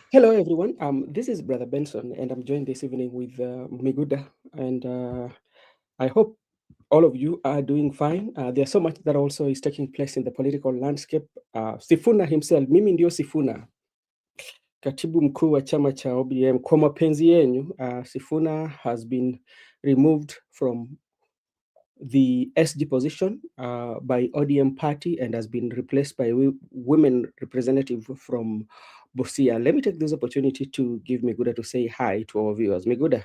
Hello, everyone. This is Brother Benson, and I'm joined this evening with Miguda. And I hope all of you are doing fine. There's so much that also is taking place in the political landscape. Sifuna himself, mimi ndio Sifuna, katibu mkuu wa chama cha OBM. Kwa mapenzi yenyu, Sifuna has been removed from the SG position by ODM party and has been replaced by women representative from Busia. Let me take this opportunity to give Miguda to say hi to our viewers. Miguda.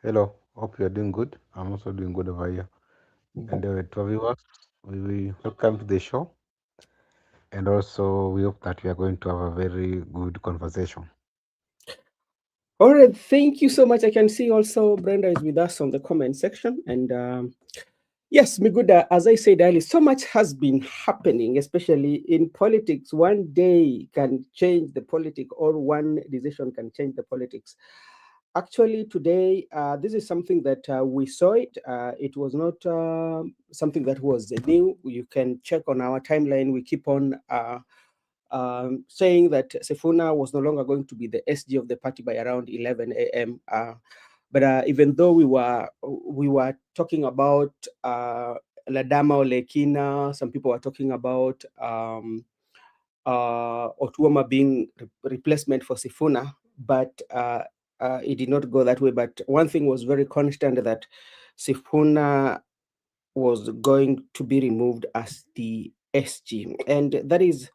Hello, hope you are doing good. I'm also doing good over here. And to our viewers, we welcome to the show. And also, we hope that we are going to have a very good conversation. All right, thank you so much. I can see also Brenda is with us on the comment section. And yes, Miguda, as I said earlier, so much has been happening, especially in politics. One day can change the politic, or one decision can change the politics. Actually, today, this is something that we saw it. It was not something that was new. You can check on our timeline. We keep on saying that Sifuna was no longer going to be the SG of the party by around 11 a.m. But even though we were talking about Ladama Olekina, some people were talking about Otuoma being replacement for Sifuna, but it did not go that way. But one thing was very constant, that Sifuna was going to be removed as the SG, and that is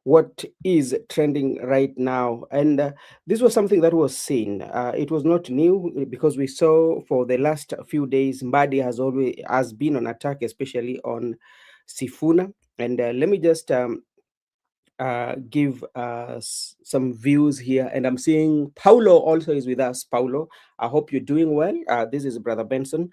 what is trending right now. And this was something that was seen. It was not new, because we saw for the last few days Mbadi has been on attack, especially on Sifuna. And let me just give some views here. And I'm seeing Paulo also is with us. Paulo, I hope you're doing well. This is Brother Benson.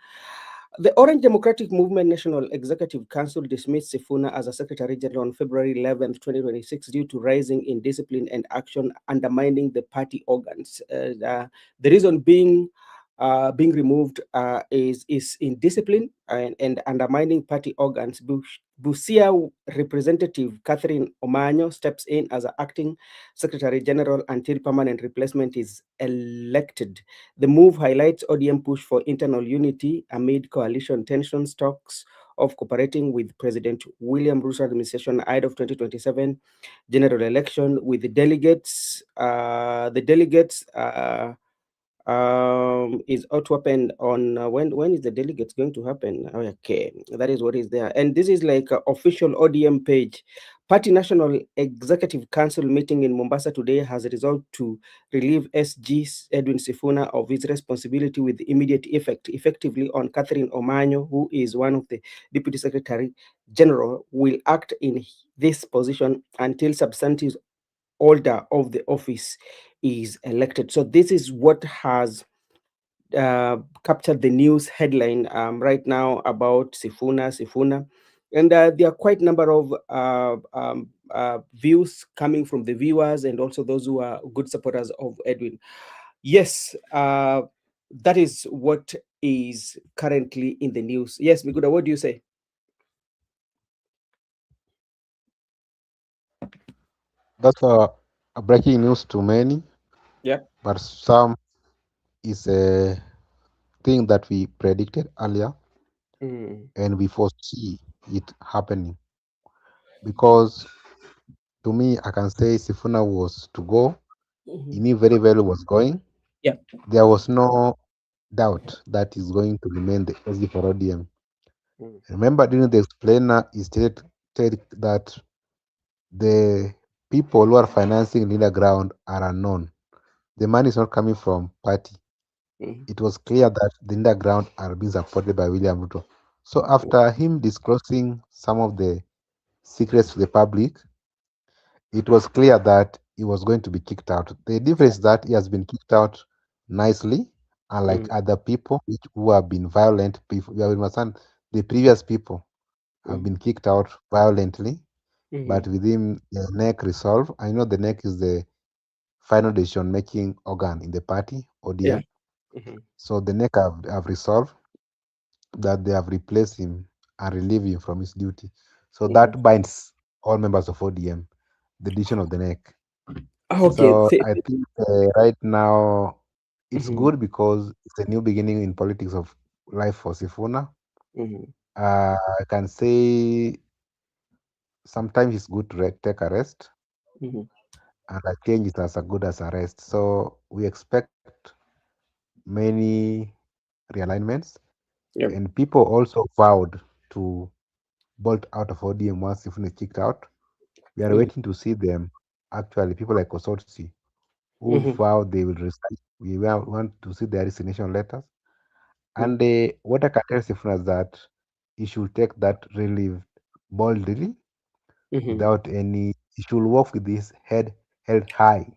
The Orange Democratic Movement National Executive Council dismissed Sifuna as a Secretary General on February 11th, 2026, due to rising indiscipline and action undermining the party organs. The reason being removed is indiscipline and undermining party organs. Busia Representative Catherine Omanyo steps in as acting Secretary General until permanent replacement is elected. The move highlights ODM push for internal unity amid coalition tensions. Talks of cooperating with President William Ruto administration ahead of 2027 general election, with the delegates. Is out to happen on when is the delegates going to happen? Okay, that is what is there. And this is like official ODM page. Party National Executive Council meeting in Mombasa today has resolved to relieve SG Edwin Sifuna of his responsibility with immediate effect, effectively on Catherine Omanyo, who is one of the Deputy Secretary General, will act in this position until substantive order of the office is elected. So this is what has captured the news headline right now about Sifuna. And there are quite a number of views coming from the viewers and also those who are good supporters of Edwin. Yes, that is what is currently in the news. Yes, Miguda, what do you say? That's a breaking news to many, Yeah. but some is a thing that we predicted earlier Mm. and we foresee it happening. Because to me, I can say Sifuna was to go. He Mhm. knew very well was going. Yeah. There was no doubt that he's going to remain the SG for ODM. Mm. Remember, during the explainer, he stated that the people who are financing Linda Ground are unknown. The money is not coming from party. Mm. It was clear that the Linda Ground are being supported by William Ruto. So after him disclosing some of the secrets to the public, it was clear that he was going to be kicked out. The difference is that he has been kicked out nicely, unlike Mm. other people who have been violent. You have understand the previous people have Mm. been kicked out violently, but Mhm. within the neck resolve. I know the neck is the final decision making organ in the party, Yeah. ODM. Mhm. So the neck have resolved that they have replaced him and relieved him from his duty. So Mhm. that binds all members of ODM. the decision of the neck. Okay. So I think right now it's Mhm, good because it's a new beginning in politics of life for Sifuna. mhm, I can say sometimes it's good to take a rest, mhm. and a change is as a good as a rest. So we expect many realignments, Yep. and people also vowed to bolt out of ODM once Sifuna is kicked out. We are Mhm, waiting to see them. Actually, people like Osotsi who mhm, vowed they will resign. We want to see their resignation letters. mhm, And what I can tell Sifuna is that he should take that relief boldly mhm, without any, he should walk with his head held high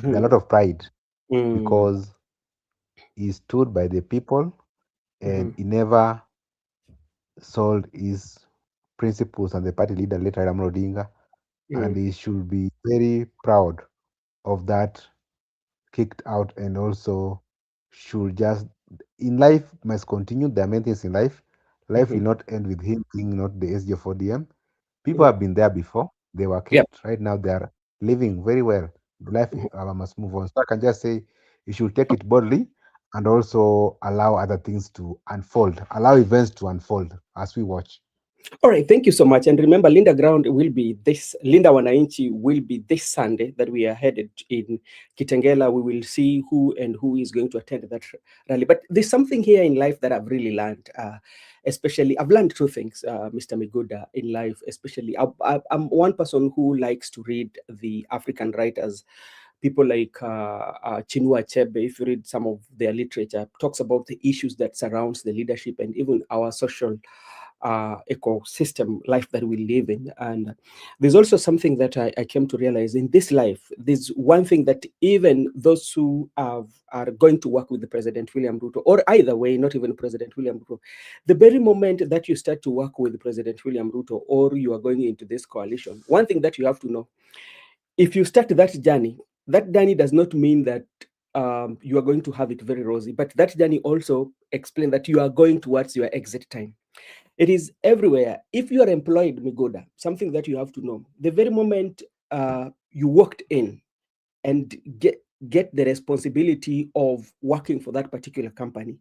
with a mhm, lot of pride mm, because he stood by the people and mhm, he never sold his principles and the party leader later Raila Odinga, and mm, he should be very proud of that kicked out, and also should just in life must continue. There are many things in life. Life will mhm, not end with him being not the SG of ODM. People mhm. have been there before. They were Yep. kicked. Right now they are living very well. Life Mhm. must move on. So I can just say you should take it boldly and also allow other things to unfold. Allow events to unfold as we watch. All right, thank you so much. And remember, Linda Wananchi will be this Sunday that we are headed in Kitengela. We will see who and who is going to attend that rally. But there's something here in life that I've really learned, especially, I've learned two things, Mr. Miguda, in life, especially. I'm one person who likes to read the African writers, people like Chinua Achebe. If you read some of their literature, talks about the issues that surrounds the leadership and even our social ecosystem life that we live in. And there's also something that I came to realize in this life. There's one thing that even those who are going to work with the President William Ruto, or either way, not even President William Ruto, the very moment that you start to work with President William Ruto or you are going into this coalition, one thing that you have to know, if you start that journey does not mean that you are going to have it very rosy, but that journey also explains that you are going towards your exit time. It is everywhere. If you are employed, Migoda, something that you have to know, the very moment you walked in and get the responsibility of working for that particular company,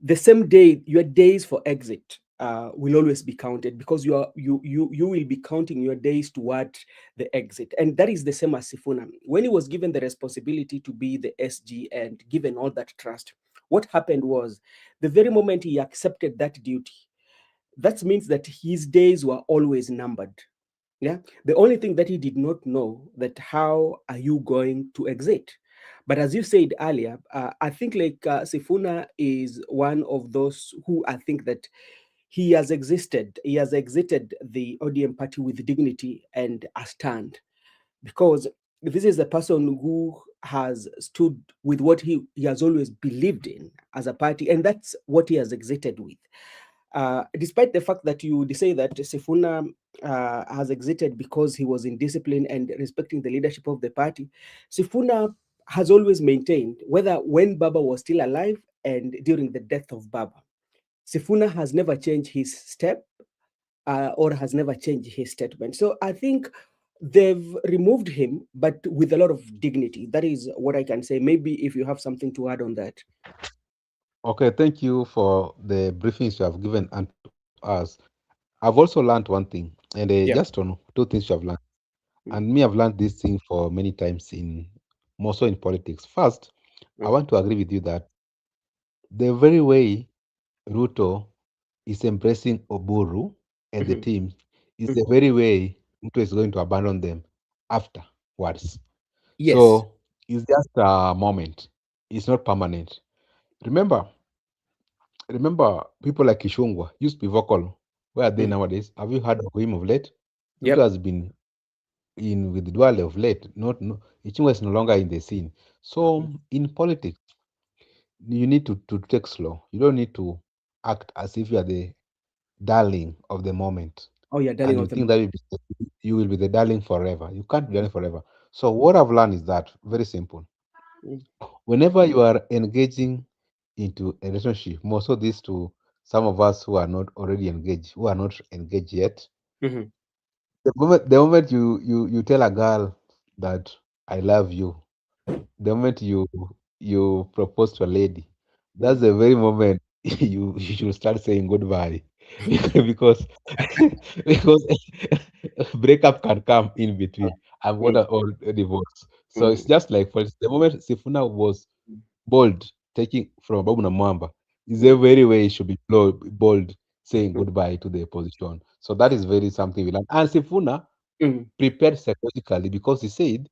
the same day your days for exit will always be counted, because you will be counting your days toward the exit. And that is the same as Sifuna. When he was given the responsibility to be the SG and given all that trust, what happened was, the very moment he accepted that duty, that means that his days were always numbered. Yeah. The only thing that he did not know, that how are you going to exit. But as you said earlier, I think like Sifuna is one of those who I think that he has existed. He has exited the ODM party with dignity and a stand, because this is a person who has stood with what he has always believed in as a party, and that's what he has exited with. Despite the fact that you say that Sifuna has exited because he was in discipline and respecting the leadership of the party, Sifuna has always maintained, whether when Baba was still alive and during the death of Baba, Sifuna has never changed his step, or has never changed his statement. So I think they've removed him, but with a lot of dignity. That is what I can say. Maybe if you have something to add on that. Okay, thank you for the briefings you have given unto us. I've also learned one thing, and Yeah. just on two things you have learned. And Mm, me, I've learned this thing for many times in more so in politics. First, I mm, want to agree with you that the very way Ruto is embracing Oburu and the mhm, team is the mhm. very way Ruto is going to abandon them afterwards. Yes. So it's just a moment. It's not permanent. Remember, remember people like Kishungwa used to be vocal. Where are they Mm, nowadays? Have you heard of him of late? Ruto yep. has been in with Duale of late. Not no, Ichungwa is no longer in the scene. So Mhm. in politics, you need to take slow. You don't need to act as if you are the darling of the moment, Oh, yeah, darling and you of the think that moment. you will be the darling forever. You can't be darling forever. So what I've learned is that very simple. Mm, Whenever you are engaging into a relationship, more so this to some of us who are not already engaged, who are not engaged yet, mhm, the moment you tell a girl that I love you, the moment you propose to a lady, that's Mm, the very moment you should start saying goodbye because because breakup can come in between. I'm mm, gonna all divorce. So it's mm, just like for the moment Sifuna was bold taking from Babu Namwamba is a mm, very way he should be bold saying mm, goodbye to the opposition. So that is very something we learn. And Sifuna mm, prepared psychologically because he said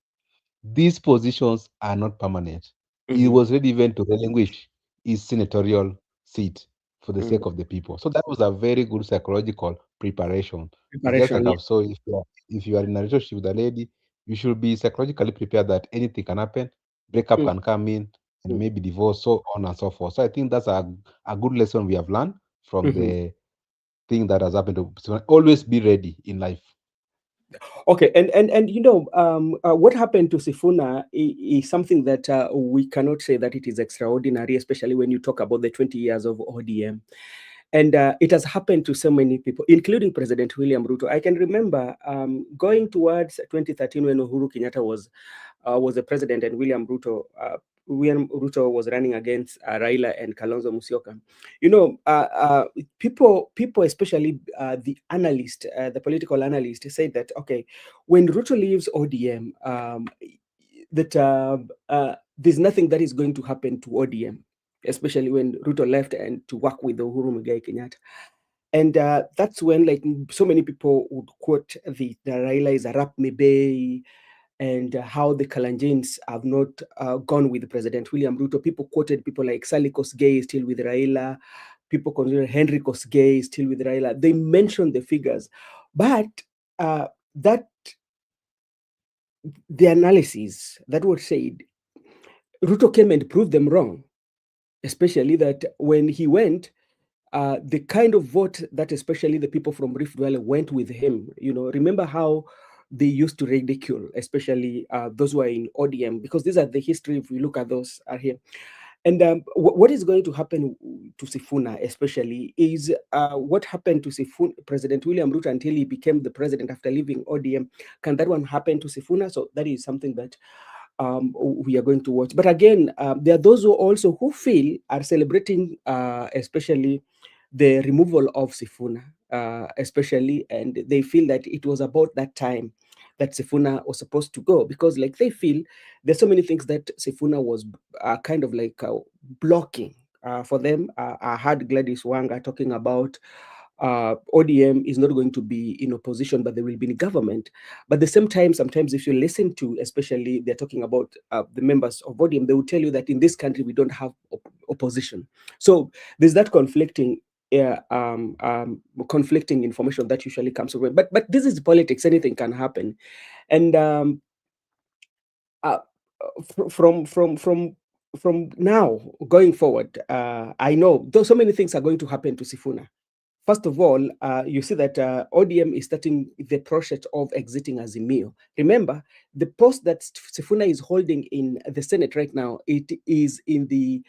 these positions are not permanent. He mm, was ready even to relinquish his senatorial seat for the mm. sake of the people. So that was a very good psychological preparation. It's just like Preparation. I've saw if you are in a relationship with a lady, you should be psychologically prepared that anything can happen, breakup Mm, can come in, and mm, maybe divorce, so on and so forth. So I think that's a good lesson we have learned from mhm. the thing that has happened to always be ready in life. Okay, and what happened to Sifuna is something that we cannot say that it is extraordinary, especially when you talk about the 20 years of ODM. And it has happened to so many people, including President William Ruto. I can remember going towards 2013 when Uhuru Kenyatta was the president, and William Ruto was running against Raila and Kalonzo Musyoka. You know, people, especially the analyst, the political analyst, said that okay, when Ruto leaves ODM, that there's nothing that is going to happen to ODM, especially when Ruto left and to work with Uhuru Muigai Kenyatta. And that's when like so many people would quote the Raila is a rap Bay, and how the Kalenjins have not gone with President William Ruto. People quoted people like Sally Kosgei still with Raila. People consider Henry Kosgei still with Raila. They mentioned the figures, but that the analysis that was said, Ruto came and proved them wrong, especially that when he went, the kind of vote that especially the people from Rift Valley went with him. You know, remember how they used to ridicule, especially those who are in ODM, because these are the history. If we look at those are here, and what is going to happen to Sifuna, especially, is what happened to Sifuna, President William Ruto until he became the president after leaving ODM. Can that one happen to Sifuna? So that is something that we are going to watch. But again, there are those who also who feel are celebrating, especially the removal of Sifuna, especially, and they feel that it was about that time that Sifuna was supposed to go, because like they feel there's so many things that Sifuna was kind of like blocking for them. I heard Gladys Wanga talking about ODM is not going to be in opposition, but they will be in government. But at the same time, sometimes if you listen to, especially they're talking about the members of ODM, they will tell you that in this country we don't have opposition. So there's that conflicting. Yeah, conflicting information that usually comes away. But this is politics. Anything can happen, and uh, from now going forward, I know though so many things are going to happen to Sifuna. First of all, you see that ODM is starting the process of exiting Azimio. Remember, the post that Sifuna is holding in the Senate right now, it is in the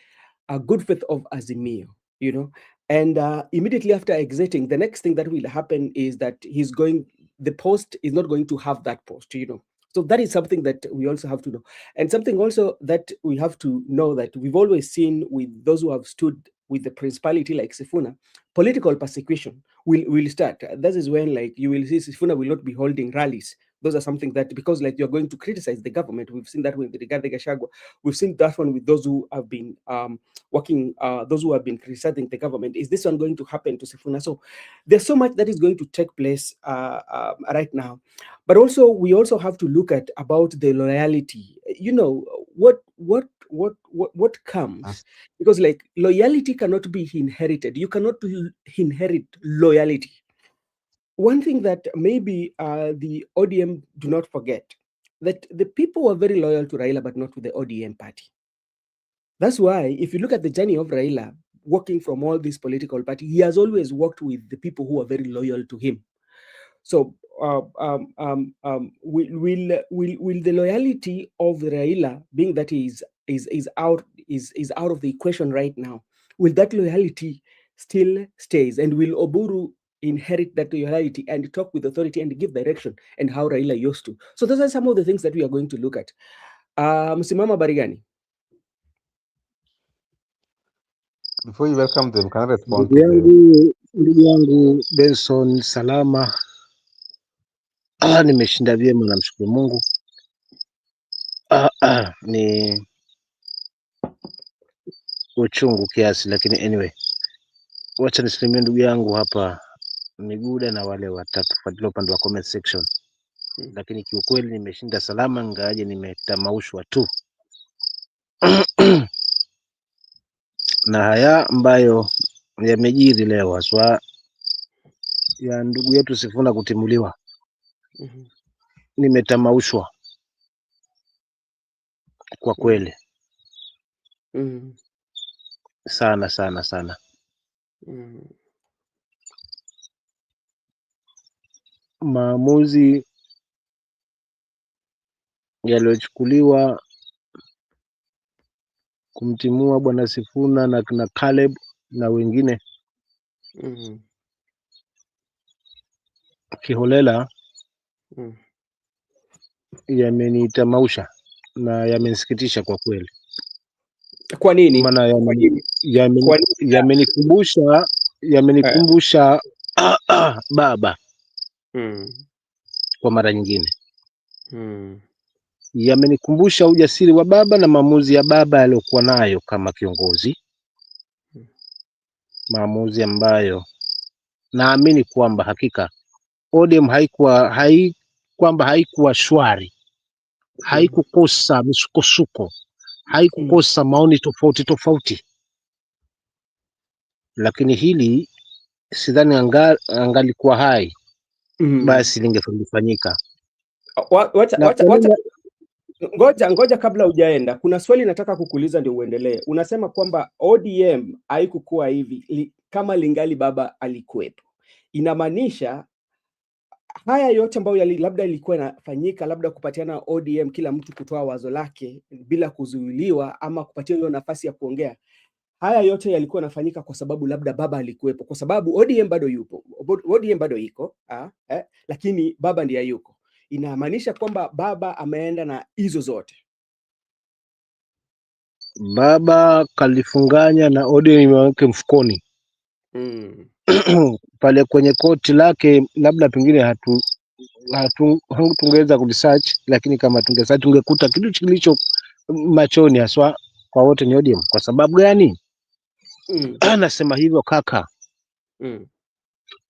good faith of Azimio, you know. And immediately after exiting, the next thing that will happen is that the post is not going to have that post, you know. So that is something that we also have to know. And something also that we have to know that we've always seen with those who have stood with the principality like Sifuna, political persecution will start. That is when like you will see Sifuna will not be holding rallies. Those are something that because like you're going to criticize the government. We've seen that with Rigathi Gachagua. We've seen that one with those who have been working, those who have been criticizing the government. Is this one going to happen to Sifuna? So there's so much that is going to take place right now. But also, we also have to look at about the loyalty. You know, what comes, That's because like loyalty cannot be inherited. You cannot inherit loyalty. One thing that maybe the ODM do not forget, that the people were very loyal to Raila, but not to the ODM party. That's why, if you look at the journey of Raila, working from all these political parties, he has always worked with the people who are very loyal to him. So, will the loyalty of Raila, being that he is out of the equation right now, will that loyalty still stays, and will Oburu inherit that loyalty and talk with authority and give direction, and how Raila used to. So those are some of the things that we are going to look at. Msimama Barigani. Before you welcome them, can I respond Ndugu to them? yangu Benson, salama. Nimeshinda vyema, namshukuru Mungu. Ni uchungu kiasi, lakini anyway, wacha nisalimie ndugu yangu hapa Miguda na wale watatufuatilia upande wa comment section. Lakini kiukweli nimeshinda salama, ngawaje nimetamaushwa tu na haya ambayo yamejiri leo, haswa ya ndugu yetu Sifuna kutimuliwa. Nimetamaushwa kwa kweli sana sana sana. Maamuzi yaliyochukuliwa kumtimua bwana Sifuna na Caleb na wengine kiholela yamenitamausha na yamenisikitisha kwa kweli. Kwa nini? Maana yamenikumbusha baba kwa mara nyingine. Yamenikumbusha ujasiri wa baba na maamuzi ya baba aliyokuwa nayo kama kiongozi, maamuzi ambayo naamini kwamba hakika ODM haikuwa shwari, haikukosa misukosuko, haikukosa maoni tofauti tofauti, lakini hili sidhani angalikuwa hai basi lingefanyika. Ngoja kabla hujaenda, kuna swali nataka kukuuliza ndio uendelee. Unasema kwamba ODM haikukuwa hivi kama lingali baba alikuwepo. Inamaanisha haya yote ambayo labda ilikuwa inafanyika, labda kupatiana ODM kila mtu kutoa wazo lake bila kuzuiliwa ama kupatia hiyo nafasi ya kuongea, haya yote yalikuwa yanafanyika kwa sababu labda baba alikuwepo, kwa sababu ODM bado yupo, ODM bado iko, lakini baba ndiye yuko. Inamaanisha kwamba baba ameenda na hizo zote. Baba kalifunganya na ODM wake mfukoni. Pale kwenye koti lake, labda pengine tungeweza kuresearch, lakini kama tungesearch tungekuta kitu kilicho machoni haswa kwa wote ni ODM. Kwa sababu gani? Nasema hivyo kaka.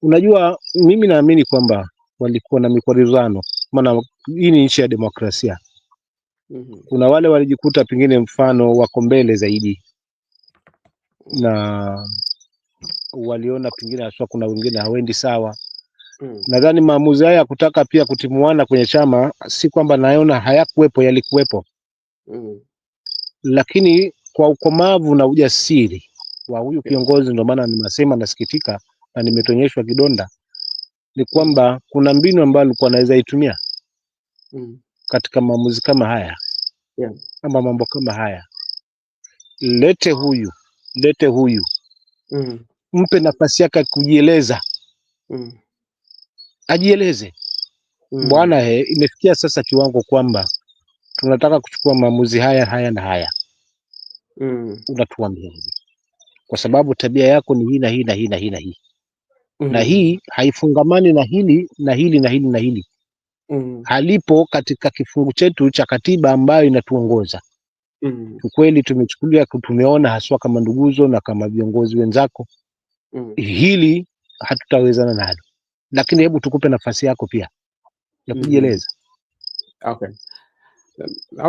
Unajua, mimi naamini kwamba walikuwa na mikwaruzano, maana hii ni nchi ya demokrasia. Kuna wale walijikuta pengine mfano wako mbele zaidi na waliona pengine haswa kuna wengine hawendi sawa. Nadhani maamuzi haya kutaka pia kutimuana kwenye chama si kwamba naona hayakuwepo, yalikuwepo. Lakini kwa ukomavu na ujasiri wa huyu kiongozi, ndio maana nimesema nasikitika na nimetonyeshwa kidonda, ni kwamba kuna mbinu ambayo alikuwa anaweza itumia katika maamuzi kama haya, ama mambo kama haya. Lete huyu mpe nafasi yake kujieleza, ajieleze. Bwana, imefikia sasa kiwango kwamba tunataka kuchukua maamuzi haya na haya. Unatuambia hivi kwa sababu tabia yako ni hii na hii na hii na hii na hii na hii haifungamani na hili na hili na hili na hili, halipo katika kifungu chetu cha katiba ambayo inatuongoza. Kweli tumechukulia, tumeona haswa kama nduguzo na kama viongozi wenzako, hili hatutawezana nalo, lakini hebu tukupe nafasi yako pia ya kujieleza.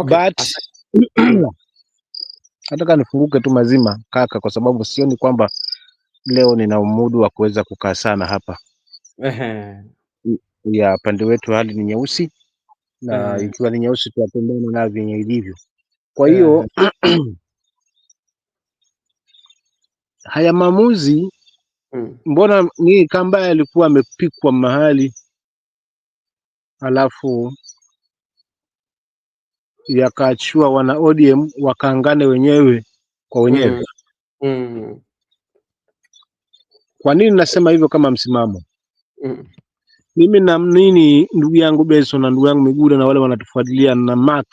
But nataka nifunguke tu mazima kaka, kwa sababu sioni kwamba leo nina umudu wa kuweza kukaa sana hapa. Ya pande wetu hali ni nyeusi, na ikiwa ni nyeusi tuwapendana na vyenye ilivyo. Kwa hiyo haya maamuzi mbona ni kamba alikuwa amepikwa mahali alafu yakaachiwa wana ODM wakaangane wenyewe kwa wenyewe. Kwa nini nasema hivyo kama msimamo? Mimi naamini ndugu yangu Benson na ndugu yangu Miguda na wale wanatufuatilia na Mark,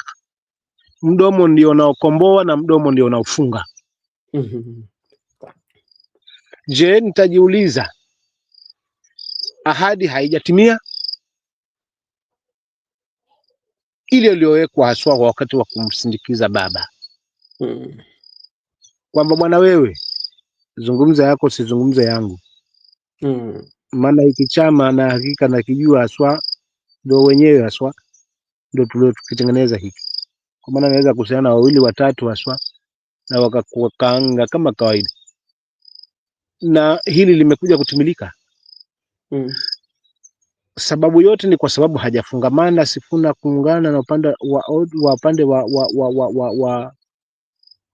mdomo ndio unaokomboa na mdomo ndio unaofunga. Je, nitajiuliza, ahadi haijatimia ile iliyowekwa haswa kwa wakati wa kumsindikiza baba, kwamba bwana, wewe zungumza yako, sizungumze yangu. Maana hiki chama na hakika nakijua haswa, ndio wenyewe haswa ndio tuliotukitengeneza hiki, kwa maana naweza kuhusiana na wawili watatu haswa na wakakukaanga kama kawaida, na hili limekuja kutimilika. Sababu yote ni kwa sababu hajafungamana Sifuna kuungana na upande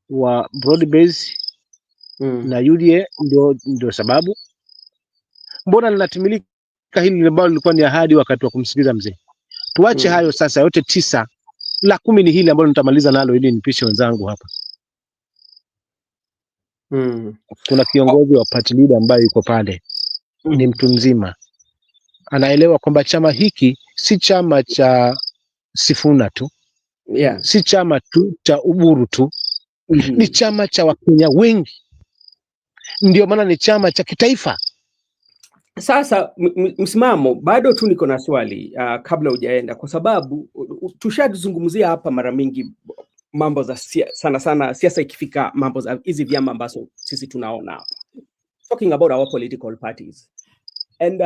wa broad base na UDA, ndio sababu. Mbona linatimilika hili ambalo lilikuwa ni ahadi wakati wa kumsikiza mzee? Tuache hayo sasa, yote 9, la 10 ni hili ambalo nitamaliza nalo ili nipishe wenzangu hapa. Kuna kiongozi wa party leader ambaye yuko pale, ni mtu mzima, anaelewa kwamba chama hiki si chama cha Sifuna tu, si chama tu cha Uburu tu, ni chama cha Wakenya wengi, ndio maana ni chama cha kitaifa. Sasa msimamo bado tu niko na swali kabla hujaenda, kwa sababu tushazungumzia hapa mara mingi mambo za sana sana siasa ikifika mambo za hizi vyama ambazo sisi tunaona hapa, talking about our political parties, and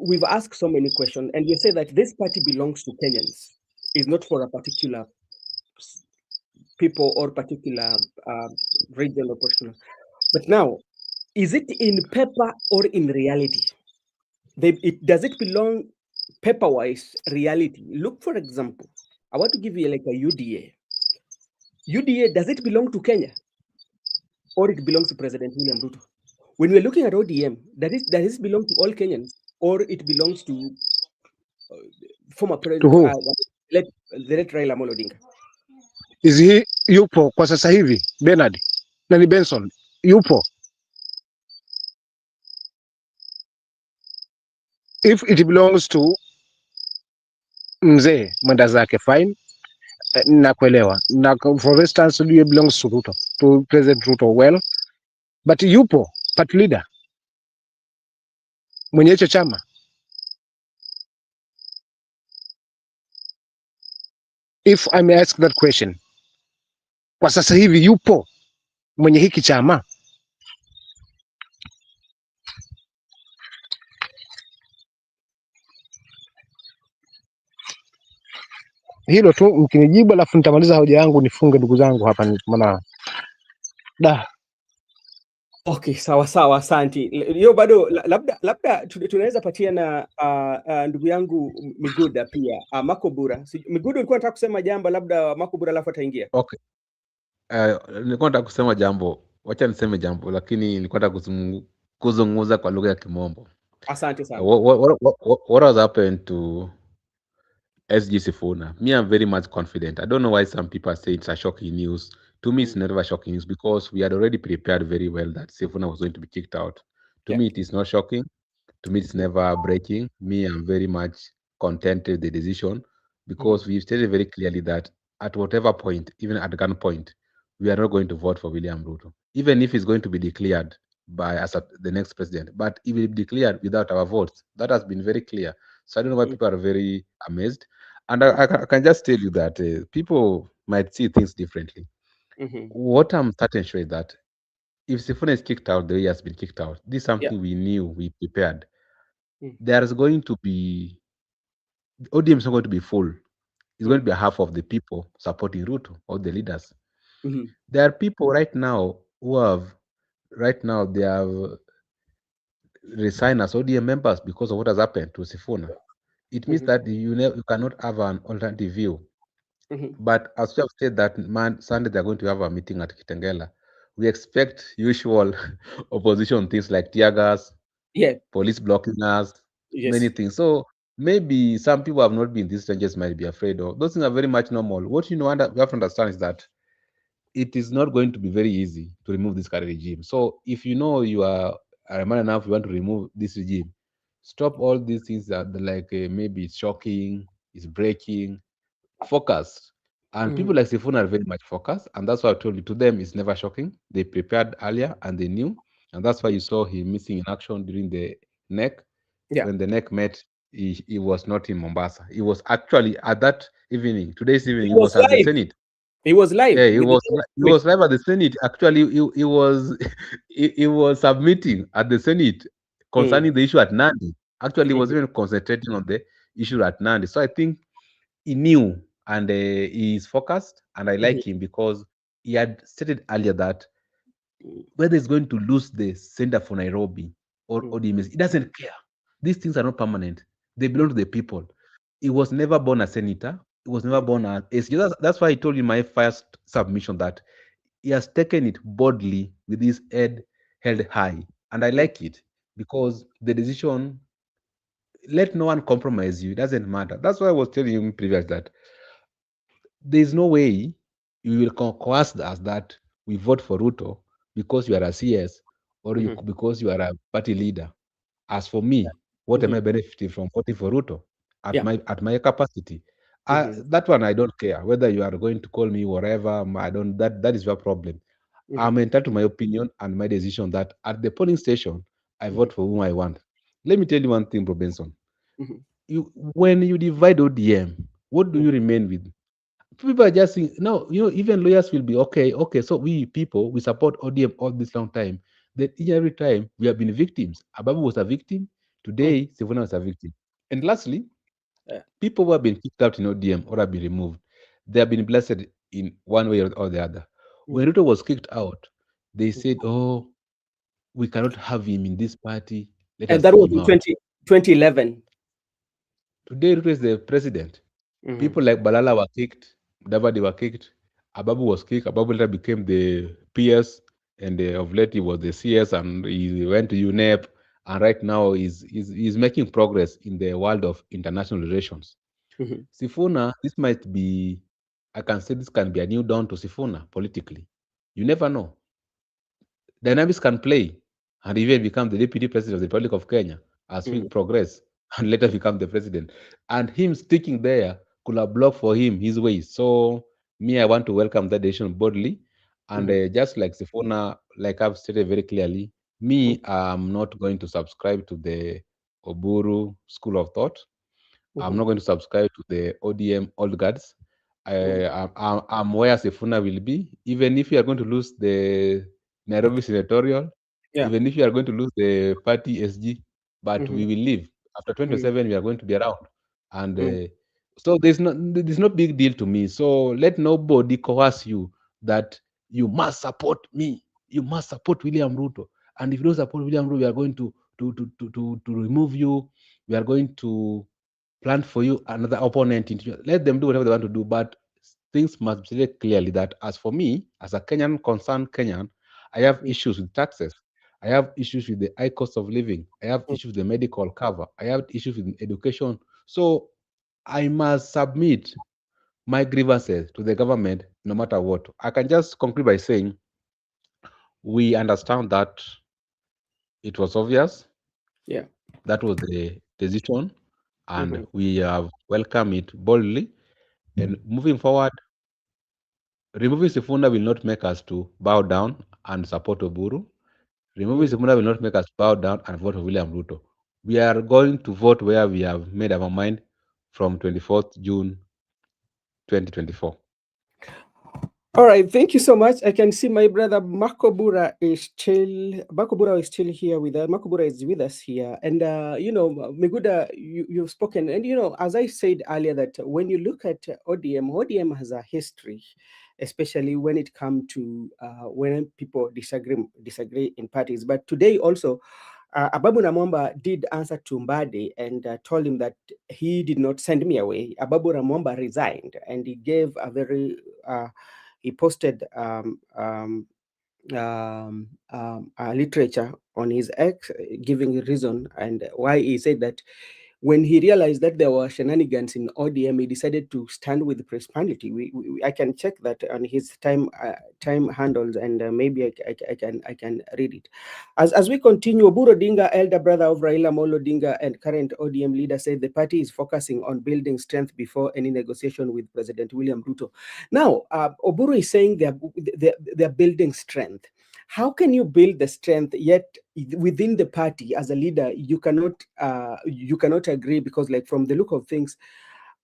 we've asked so many questions and you say that this party belongs to Kenyans, is not for a particular people or particular region or personal. But now, is it in paper or in reality? Does it belong paper-wise reality? Look, for example, I want to give you like a UDA. UDA, does it belong to Kenya? Or it belongs to President William Ruto? When we're looking at ODM, does it belong to all Kenyans? Or it belongs to former President, the late Raila Amolo Odinga? Is he yupo kwa sasa hivi, Bernard? Nani Benson? Yupo? If it belongs to mzee mwenda zake, fine, nakuelewa. Na for instance, it belongs to Ruto, to President Ruto, well, but yupo party leader mwenye hicho chama? If I may ask that question, kwa sasa hivi yupo mwenye hiki chama? Hilo tu mkinijibu, alafu nitamaliza hoja yangu nifunge ndugu zangu hapa, maana Okay, sawa, asante. Hiyo bado labda tunaweza patia na ndugu yangu Miguda pia, Makobura. Miguda, ulikuwa unataka kusema jambo, labda Makobura alafu ataingia. Okay. Nilikuwa nataka kusema jambo, wacha niseme jambo, lakini nilikuwa nataka kuzungumza kwa lugha ya Kimombo. Asante sana. What has happened to SG Sifuna? Me, I'm very much confident. I don't know why some people say it's a shocking news. To me, it's never shocking news because we had already prepared very well that Sifuna was going to be kicked out. To me, it is not shocking. To me, it's never breaking. Me, I'm very much content with the decision because we've stated very clearly that at whatever point, even at gunpoint, we are not going to vote for William Ruto, even if he's going to be declared by us the next president. But he will be declared without our votes. That has been very clear. So I don't know why people are very amazed. And I can just tell you that people might see things differently. What I'm certain sure is that if Sifuna is kicked out the way he has been kicked out, this is something we knew, we prepared. There's going to be, ODM is not going to be full. It's going to be half of the people supporting Ruto or the leaders. There are people right now who have, they have resigned as ODM members because of what has happened to Sifuna. It means that you cannot have an alternative view. But as we have said that Sunday they're going to have a meeting at Kitengela, we expect usual opposition things like tear gas, police blocking us, many things. So maybe some people have not been these strangers might be afraid of. Those things are very much normal. What we have to understand is that it is not going to be very easy to remove this current regime. So if you know you are a man enough, you want to remove this regime, Stop all these things that like maybe it's shocking, it's breaking. Focus. And people like Sifuna are very much focused, and that's why I told you to them it's never shocking. They prepared earlier and they knew, and that's why you saw him missing in action during the neck. Yeah, When the neck met, he was not in Mombasa. He was actually at that evening, today's evening, he he was was at the live. Senate. He was live Yeah, with the he Senate. was live at the Senate. Actually, he was he was submitting at the Senate Mm, concerning the issue at Nandi. Actually, he was mhm, even concentrating on the issue at Nandi. So I think he knew and he is focused, and I mhm, like him because he had stated earlier that mm, whether he's going to lose the center for Nairobi or mm, ODMS, he doesn't care. These things are not permanent. They mm, belong to the people. He was never born a senator. He was never born as SG. That's why I told you in my first submission that he has taken it boldly with his head held high. And I mm, like it because the decision, let no one compromise you. It doesn't matter. That's why I was telling you previous that there's no way you will coerce us that we vote for Ruto because you are a CS or you mhm, because you are a party leader. As for me, what am mhm. I benefiting from voting for Ruto Yeah. at my capacity? Mhm, That one I don't care whether you are going to call me whatever. I don't. That is your problem. mhm, I'm entitled to my opinion and my decision. That at the polling station, I mhm, vote for whom I want. Let me tell you one thing, Bro Benson. mhm, You when you divide ODM, what do mhm, you remain with? People are just saying, no, even lawyers will be okay. Okay, so we people we support ODM all this long time. That each and every time we have been victims. Ababu was a victim. mhm. Today, Sifuna was a victim. And lastly, Yeah. people who have been kicked out in ODM or have been removed, they have been blessed in one way or the other. When Mm, Ruto was kicked out, they mm. said, "Oh, we cannot have him in this party. Let And us that kick was him in out." 2011. Today, Ruto is the president. Mhm, People like Balala were kicked, Davadi were kicked, Ababu was kicked. Ababu later became the PS, and of late he was the CS, and he went to UNEP, and right now he's making progress in the world of international relations. mhm, Sifuna, this might be, I can say this can be a new dawn to Sifuna politically. You never know. Dynamics can play and even become the deputy president of the Republic of Kenya as we mhm, progress and later become the president. And him sticking there could have blocked for him his ways. So, me, I want to welcome that decision boldly. And mhm, just like Sifona, like I've stated very clearly, mhm, me, I'm not going to subscribe to the Oburu school of thought. I'm mhm, not going to subscribe to the ODM old guards. mhm. I'm where Sifuna will be. Even if you are going to lose the Nairobi senatorial, Yeah. even if you are going to lose the party SG, but Mhm, we will leave. After mhm, 2027, we are going to be around. And mhm, so there's no big deal to me. So let nobody coerce you that you must support me. You must support William Ruto. And if you don't support William Ruto, we are going to remove you. We are going to plan for you another opponent. Let them do whatever they want to do, but things must be stated clearly that as for me, as a Kenyan, concerned Kenyan, I have mhm, issues with taxes. I have issues with the high cost of living. I have mhm. issues with the medical cover. I have issues with education. So I must submit my grievances to the government no matter what. I can just conclude by saying we understand that it was obvious Yeah. that was the decision, and Mhm, we have welcomed it boldly. And moving forward, removing Sifuna will not make us to bow down and support Oburu. Removing mhm. Sifuna will not make us bow down and vote for William Ruto. We are going to vote where we have made our mind from 24th June 2024. All right, thank you so much. I can see my brother Makobura is still here with us. Makobura is with us here, and Miguda, you've spoken, and as I said earlier, that when you look at ODM has a history, especially when it comes to when people disagree in parties. But today also, Ababu Namwamba did answer to Mbadi and told him that he did not send me away. Ababu Namwamba resigned, and he gave a very he posted literature on his ex, giving a reason and why he said that when he realized that there were shenanigans in ODM, he decided to stand with prosperity. I can check that on his time handles, and maybe I can read it. As we continue, Oburu Odinga, elder brother of Raila Molo Odinga and current ODM leader, said the party is focusing on building strength before any negotiation with President William Ruto. Now, Oburu is saying they're building strength. How can you build the strength yet within the party as a leader you cannot agree? Because, like, from the look of things,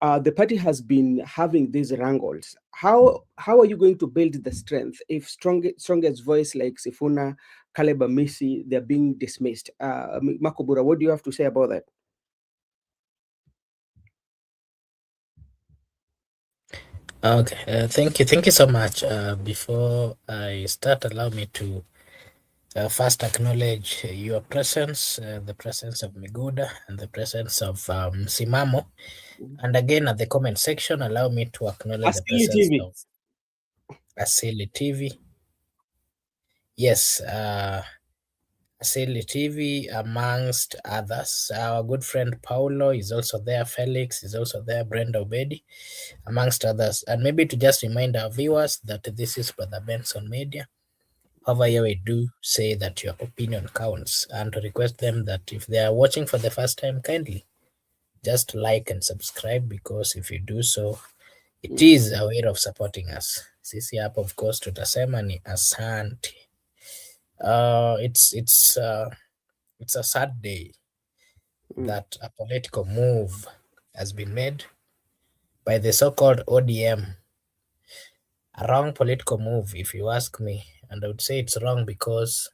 the party has been having these wrangles. How are you going to build the strength if strongest voice like Sifuna, Caleb Amisi, they're being dismissed? Makobura, what do you have to say about that? Okay, thank you so much. Before I start, allow me to first acknowledge your presence, the presence of Miguda, and the presence of Simamo. And again, at the comment section, allow me to acknowledge the Asili presence TV. of Asili TV. Yes, Asili TV, amongst others. Our good friend Paulo is also there. Felix is also there. Brenda Obedi, amongst others. And maybe to just remind our viewers that this is Brother Benson Media. However, we do say that your opinion counts, and to request them that if they are watching for the first time, kindly just like and subscribe, because if you do so, it is a way of supporting us. Sisi hapa, of course, tutasema ni asante. It's a sad day that a political move has been made by the so-called ODM. A wrong political move, if you ask me, and I would say it's wrong because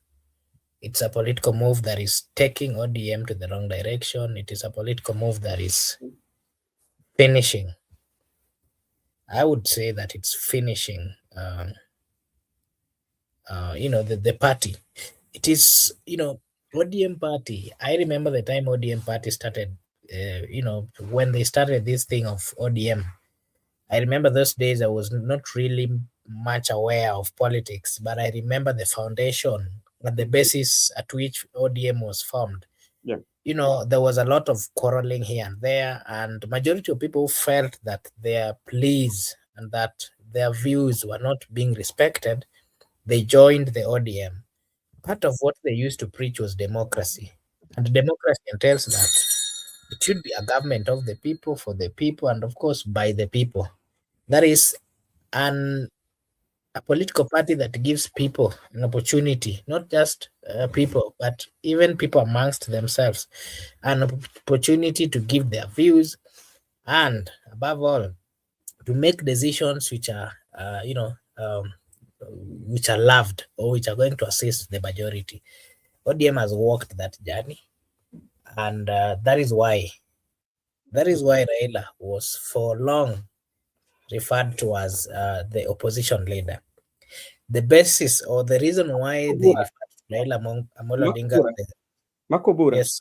it's a political move that is taking ODM to the wrong direction. It is a political move that is finishing. I would say that it's finishing, the party. It is, ODM party. I remember the time ODM party started, when they started this thing of ODM. I remember those days I was not really much aware of politics, but I remember the foundation and the basis at which ODM was formed. Yeah. There was a lot of quarreling here and there, and majority of people felt that their pleas and that their views were not being respected. They joined the ODM. Part of what they used to preach was democracy, and democracy entails that it should be a government of the people, for the people, and of course by the people. That is a political party that gives people an opportunity, not just people, but even people amongst themselves, an opportunity to give their views, and above all, to make decisions which are, which are loved, or which are going to assist the majority. ODM has walked that journey, and that is why Raila was for long referred to as the opposition leader. The basis or the reason why they refer to Raila Amolo Odinga. Makobura, Yes.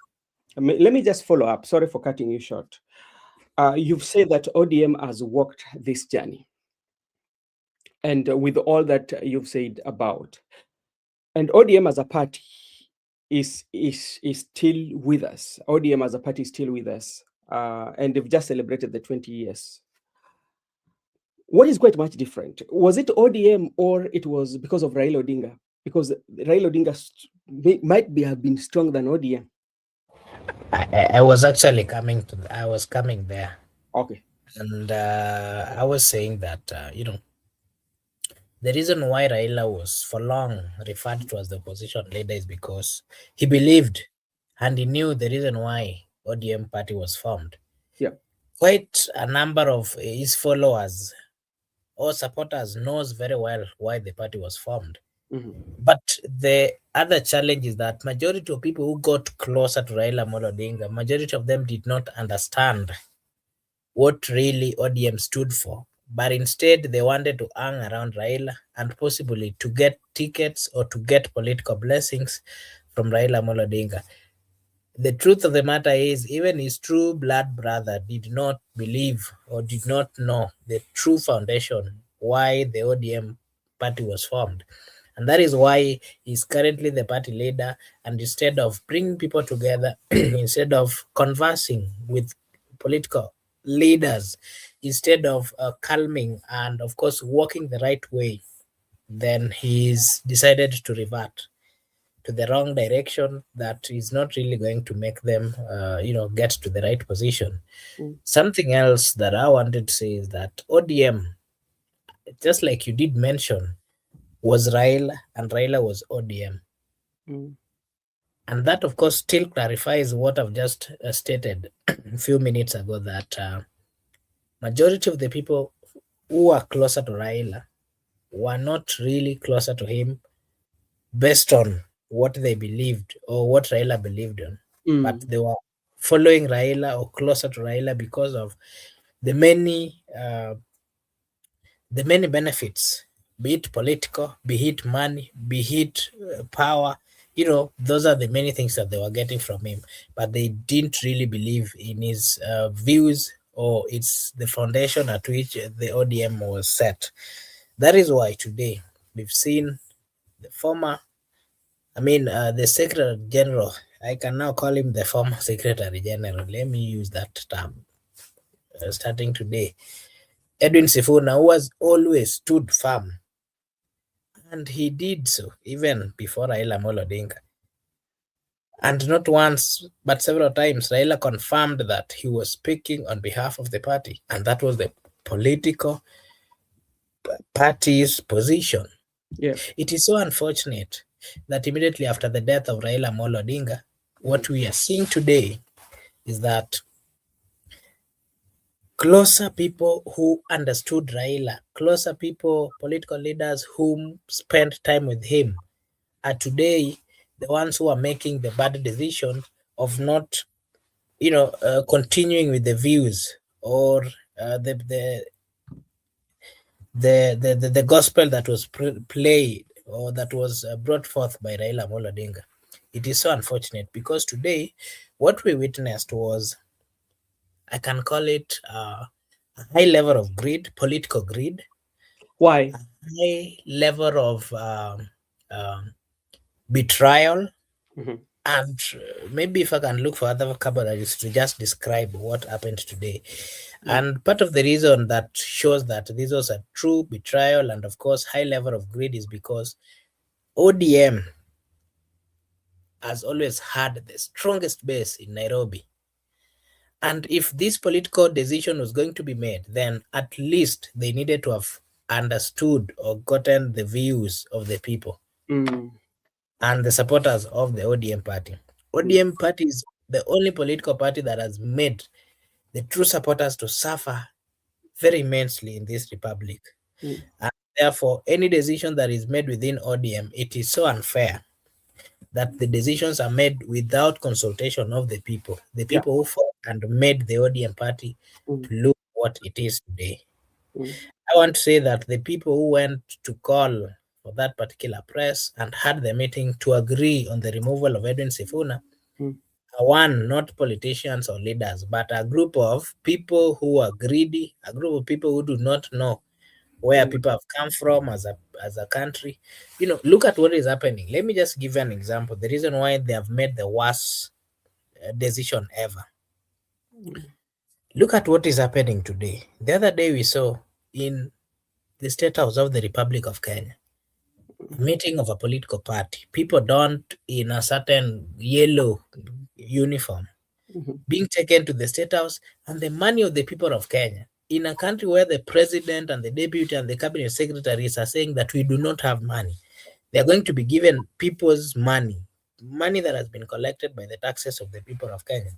Let me just follow up. Sorry for cutting you short. You've said that ODM has walked this journey, and with all that you've said about, and ODM as a party is still with us. ODM as a party is still with us, and they've just celebrated the 20 years. What is quite much different? Was it ODM, or it was because of Raila Odinga? Because Raila Odinga might have been stronger than ODM. I was actually I was coming there. Okay. And I was saying that, the reason why Raila was for long referred to as the opposition leader is because he believed and he knew the reason why ODM party was formed. Yeah. Quite a number of his followers or supporters knows very well why the party was formed. Mm-hmm. But the other challenge is that majority of people who got closer to Raila Amolo Odinga, majority of them did not understand what really ODM stood for, but instead they wanted to hang around Raila and possibly to get tickets or to get political blessings from Raila Amolo Odinga. The truth of the matter is, even his true blood brother did not believe or did not know the true foundation why the ODM party was formed. And that is why he's currently the party leader. And instead of bringing people together, instead of conversing with political leaders, instead of calming and, of course, walking the right way, then he's decided to revert to the wrong direction that is not really going to make them, get to the right position. Something else that I wanted to say is that ODM, just like you did mention, was Raila and Raila was ODM. And that, of course, still clarifies what I've just stated a few minutes ago, that majority of the people who are closer to Raila were not really closer to him based on what they believed or what Raila believed on, but they were following Raila or closer to Raila because of the many benefits, be it political, be it money, be it power. Those are the many things that they were getting from him, but they didn't really believe in his views, or it's the foundation at which the ODM was set. That is why today we've seen the former, the Secretary General. I can now call him the former Secretary General. Let me use that term. Starting today, Edwin Sifuna, who has always stood firm, and he did so even before Raila Amolo Odinga. And not once, but several times, Raila confirmed that he was speaking on behalf of the party, and that was the political party's position. Yeah. It is so unfortunate that immediately after the death of Raila Amolo Odinga, what we are seeing today is that closer people who understood Raila, closer people, political leaders who spent time with him, are today the ones who are making the bad decision of not, continuing with the views or the gospel that was played or that was brought forth by Raila Amolo Odinga. It is so unfortunate because today what we witnessed was, I can call it a high level of greed, political greed. Why? A high level of betrayal. And maybe if I can look for other vocabularies to just describe what happened today. And part of the reason that shows that this was a true betrayal and, of course, high level of greed is because ODM has always had the strongest base in Nairobi. And if this political decision was going to be made, then at least they needed to have understood or gotten the views of the people and the supporters of the ODM party. ODM party is the only political party that has made the true supporters to suffer very immensely in this republic. And therefore, any decision that is made within ODM, it is so unfair that the decisions are made without consultation of the people who fought and made the ODM party to look what it is today. I want to say that the people who went to call for that particular press and had the meeting to agree on the removal of Edwin Sifuna are one, not politicians or leaders, but a group of people who are greedy, a group of people who do not know where people have come from as a country. Look at what is happening. Let me just give you an example. The reason why they have made the worst decision ever. Look at what is happening today. The other day we saw in the State House of the Republic of Kenya, a meeting of a political party, people donned in a certain yellow uniform, being taken to the State House, and the money of the people of Kenya, in a country where the president and the deputy and the cabinet secretaries are saying that we do not have money. They are going to be given people's money that has been collected by the taxes of the people of Kenya.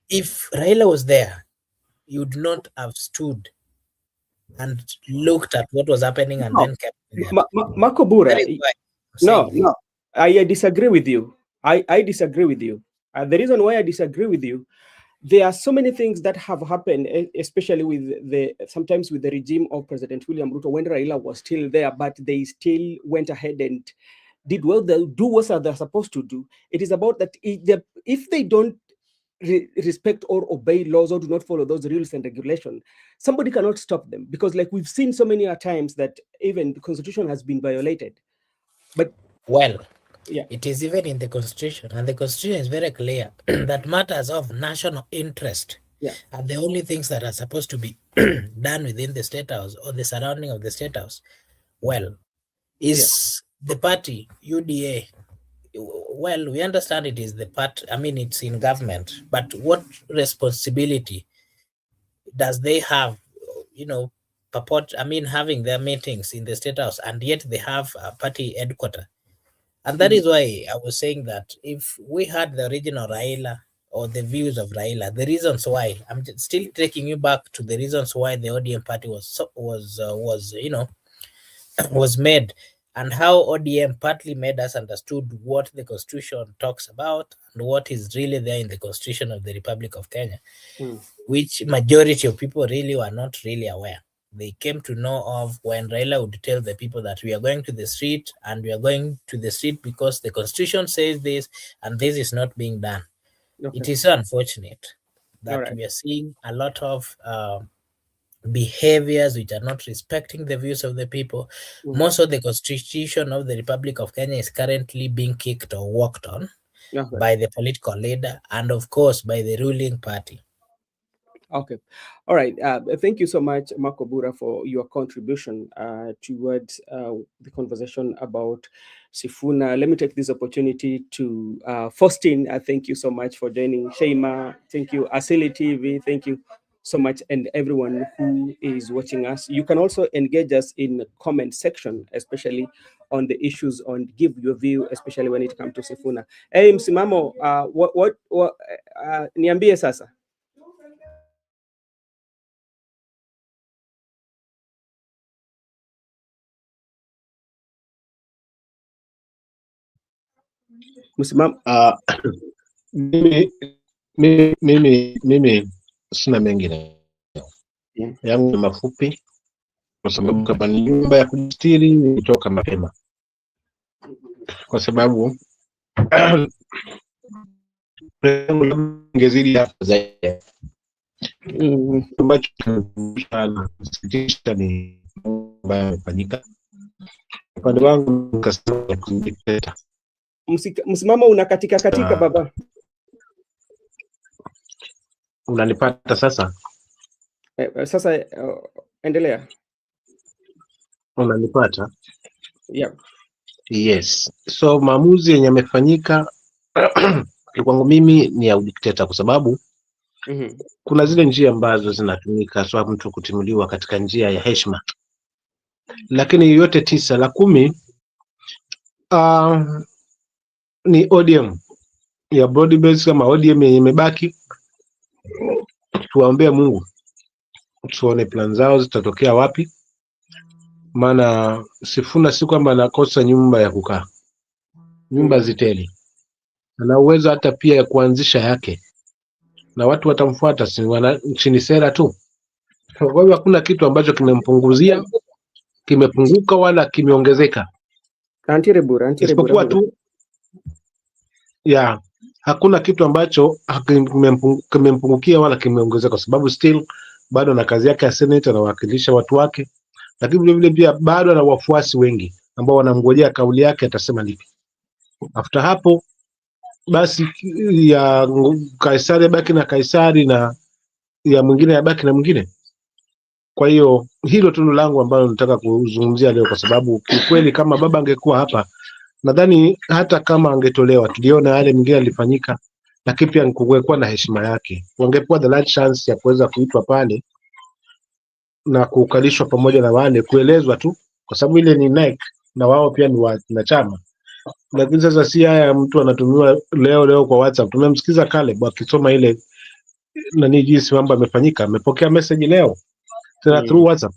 If Raila was there, he would not have stood and looked at what was happening and then kept Makobura. No, I disagree with you. I disagree with you. The reason why I disagree with you, there are so many things that have happened, especially sometimes with the regime of President William Ruto when Raila was still there, but they still went ahead and did well. They do what they're supposed to do. It is about that if they don't respect or obey laws or do not follow those rules and regulations, somebody cannot stop them, because like we've seen so many times that even the constitution has been violated. But well, yeah, it is even in the constitution, and the constitution is very clear that matters of national interest are the only things that are supposed to be done within the state house or the surrounding of the state house. Well, is the party UDA, well, we understand it is the part, I mean, it's in government, but what responsibility does they have, purport, I mean, having their meetings in the state house, and yet they have a party headquarters? And that is why I was saying that if we had the original Raila or the views of Raila, the reasons why, I'm still taking you back to the reasons why the ODM party was made, and how ODM partly made us understood what the constitution talks about and what is really there in the constitution of the Republic of Kenya, which majority of people really were not really aware. They came to know of when Raila would tell the people that we are going to the street, and we are going to the street because the constitution says this, and this is not being done. It is so unfortunate that we are seeing a lot of behaviors which are not respecting the views of the people. Most of the constitution of the Republic of Kenya is currently being kicked or worked on by the political leader and of course by the ruling party. Okay. All right. Thank you so much, Marco Bura, for your contribution towards the conversation about Sifuna. Let me take this opportunity to Faustin. Thank you so much for joining. Sheima, thank you. Asili TV, thank you so much. And everyone who is watching us. You can also engage us in the comment section, especially on the issues, on give your view, especially when it comes to Sifuna. Hey, msimamo, niambie sasa. Mimi sina mengi yangu mafupi, kwa sababu kama ni nyumba ya kujistiri nitoka mapema, kwa sababu ngezidi hapa zaidi ambacho kinasikitisha ni ambayo yamefanyika upande wangu. Nikasema Secrrtaty, msimamo unakatika katika baba. Unanipata sasa? Sasa endelea. Unanipata? Yeah. Yes. So maamuzi yenye yamefanyika kwangu mimi ni ya udikteta, kwa sababu kuna zile njia ambazo zinatumika sio mtu kutimuliwa katika njia ya heshima, lakini yote 9 la 10 ni ODM ya broad base. Kama ODM yenye imebaki, tuwaombee Mungu tuone plan zao zitatokea wapi, maana Sifuna si kwamba anakosa nyumba ya kukaa, nyumba ziteli, ana uwezo hata pia ya kuanzisha yake na watu watamfuata, si nchini sera tu. Kwa hiyo hakuna kitu ambacho kimempunguzia, kimepunguka wala kimeongezeka, isipokuwa tu hakuna kitu ambacho kimempungukia wala kimeongezeka, kwa sababu still bado na kazi yake ya Senate, anawakilisha watu wake, lakini vile vile pia bado ana wafuasi wengi ambao wanamngojea kauli yake atasema lipi. After hapo basi ya Kaisari baki na Kaisari, na ya mwingine yabaki na mwingine. Kwa hiyo hilo tu langu ambalo nataka kuzungumzia leo, kwa sababu kikweli kama baba angekuwa hapa, nadhani hata kama angetolewa, tuliona yale mengine yalifanyika, lakini pia kungekuwa na heshima yake, wangepewa the last chance ya kuweza kuitwa pale na kukalishwa pamoja na wale, kuelezwa tu, kwa sababu ile ni NEC na wao pia ni wanachama. Lakini sasa si haya mtu anatumiwa leo kwa WhatsApp. Tumemsikiza Caleb akisoma ile nani jinsi mambo yamefanyika, amepokea message leo tena through WhatsApp.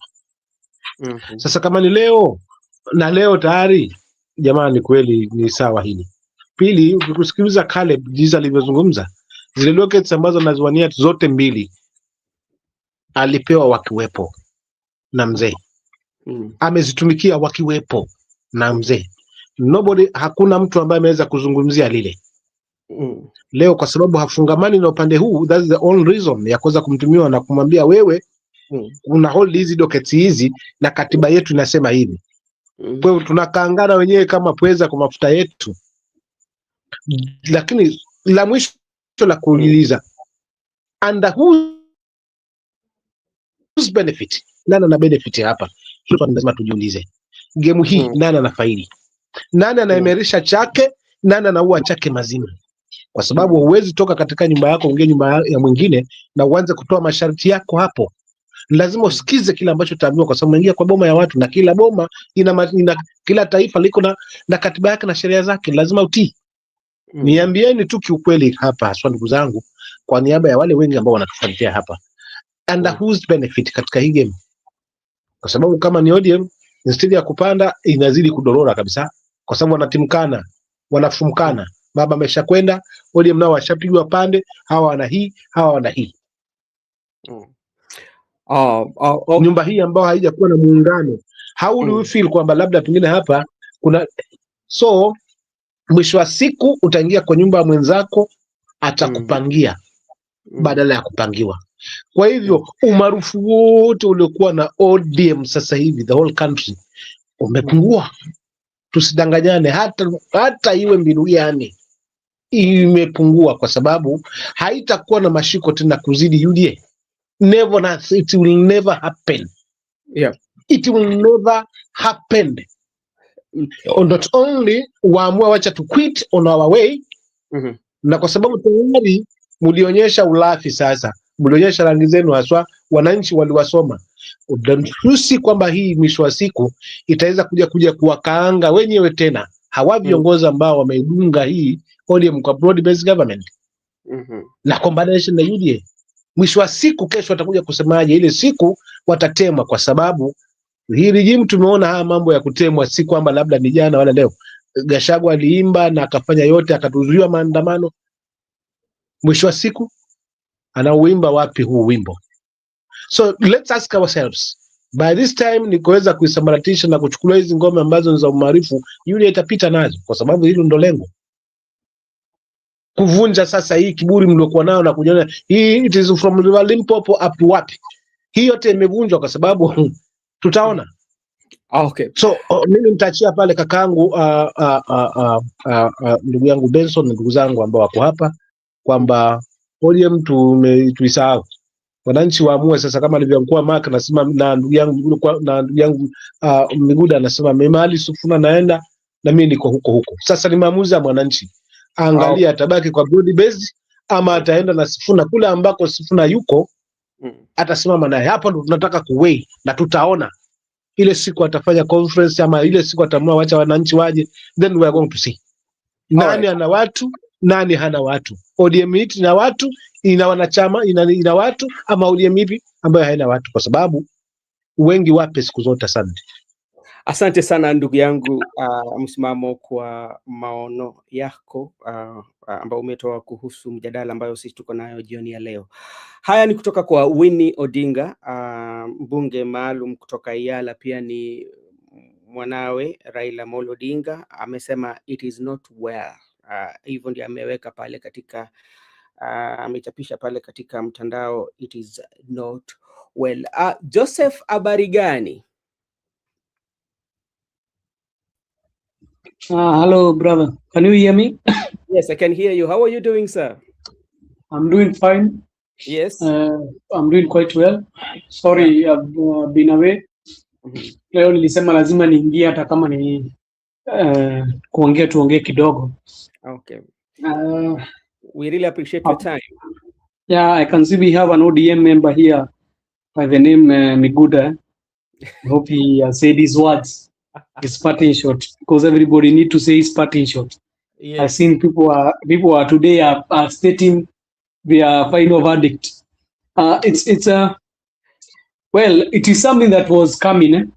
Sasa kama ni leo na leo tayari, jamani, kweli ni sawa hili. Pili, ukikusikiliza Caleb jinsi alivyozungumza, zile lockets ambazo anaziwania zote mbili alipewa wakiwepo na mzee, amezitumikia wakiwepo na mzee. Nobody, hakuna mtu ambaye ameweza kuzungumzia lile. Leo kwa sababu hafungamani na upande huu, that's the only reason ya kuweza kumtumiwa na kumwambia wewe una hold hizi dockets hizi na katiba yetu inasema hivi. Kwa hiyo tunakaangana wenyewe kama pweza kwa mafuta yetu. Lakini la mwisho la kuuliza, under whose benefit? Nani ana benefit hapa? Hilo lazima tujiulize. Game hii nani anafaidi? Nani anaimerisha chake? Nani anaua chake mazima? Kwa sababu huwezi toka katika nyumba yako uingie nyumba ya mwingine na uanze kutoa masharti yako hapo. Lazima usikize kile ambacho utaambiwa, kwa sababu unaingia kwa boma ya watu, na kila boma ina kila taifa liko na katiba yake na sheria zake, lazima utii. Niambieni tu kiukweli hapa, haswa ndugu zangu, kwa niaba ya wale wengi ambao wanatufuatia hapa, under whose benefit katika hii game? Kwa sababu kama ni ODM, instead ya kupanda inazidi kudorora kabisa, kwa sababu wanatimkana, wanafumkana. Baba ameshakwenda, ODM nao washapigwa pande, hawa wana hii, hawa wana hii. Nyumba hii ambayo haijakuwa na muungano, how do you feel kwamba labda pengine hapa kuna mwisho wa siku utaingia kwa nyumba ya mwenzako, atakupangia badala ya kupangiwa. Kwa hivyo umaarufu wote uliokuwa na ODM sasa hivi, the whole country, umepungua. Tusidanganyane, hata iwe mbinu gani imepungua, kwa sababu haitakuwa na mashiko tena kuzidi UDA. Never, it will never happen. It will never happen. Not only waamua wacha to quit on our way, na kwa sababu tayari mlionyesha ulafi, sasa mlionyesha rangi zenu, haswa wananchi waliwasoma. Udantusi kwamba hii mwisho wa siku itaweza kuja kuwakaanga wenyewe tena hawa viongozi ambao wameidunga hii ODM kwa broad based government na combination na UDA. Mwisho wa siku kesho watakuja kusemaje? Ile siku watatemwa, kwa sababu hii regime tumeona haya mambo ya kutemwa si kwamba labda ni jana wala leo. Gachagua aliimba na akafanya yote, akatuzuiwa maandamano. Mwisho wa siku anauimba wapi huu wimbo? So let's ask ourselves, by this time nikoweza kuisambaratisha na kuchukua hizi ngome ambazo ni za umaarufu, yule itapita nazo, kwa sababu hilo ndo lengo, kuvunja sasa hii kiburi mliokuwa nao na kujiona hii it is from Limpopo up to wapi. Hii yote imevunjwa kwa sababu tutaona. Okay. So mimi nitaachia pale kakaangu ndugu yangu Benson, ndugu zangu ambao wako hapa, kwamba ODM tuisahau. Wananchi waamue sasa, kama alivyokuwa Mark nasema, na ndugu yangu Miguda anasema mali Sifuna naenda na mimi niko huko. Sasa ni maamuzi ya mwananchi. Angalia atabaki kwa broad based ama ataenda na Sifuna kule ambako Sifuna yuko, atasimama naye. Hapo ndo tunataka kuwei, na tutaona ile siku atafanya conference ama ile siku atamua wacha wananchi waje, then we are going to see nani ana watu, nani hana watu. ODM hii ina watu, ina wanachama, ina watu, ama ODM hivi ambayo haina watu, kwa sababu wengi wape siku zote. Asante sana ndugu yangu msimamo kwa maono yako ambao umetoa kuhusu mjadala ambayo sisi tuko nayo jioni ya leo. Haya ni kutoka kwa Winnie Odinga, mbunge maalum kutoka Iyala, pia ni mwanawe Raila Amolo Odinga. Amesema it is not well. Hivyo ndio ameweka pale katika amechapisha pale katika mtandao, it is not well. Joseph, habari gani? Hello, brother. Can you hear me? Yes, I can hear you. How are you doing, sir? I'm doing fine. Yes. I'm doing quite well. Sorry, I've been away. Leo nilisema lazima niingie hata kama ni tuongee kidogo. Okay. We really appreciate your time. Yeah, I can see we have an ODM member here by the name Miguda. I hope he said these words. His parting shot, because everybody need to say his parting shot. Yes. I've seen people are today are stating their final verdict. It's well, it is something that was coming.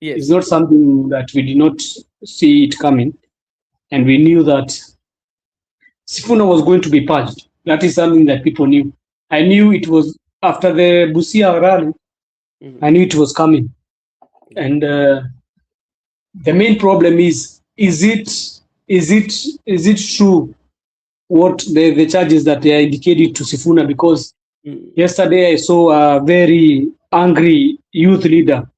Yes. It's not something that we did not see it coming, and we knew that Sifuna was going to be purged. That is something that people knew. I knew it was after the Busia rally. I knew it was coming, and the main problem is it true what the charges that they are indicated to Sifuna, because yesterday I saw a very angry youth leader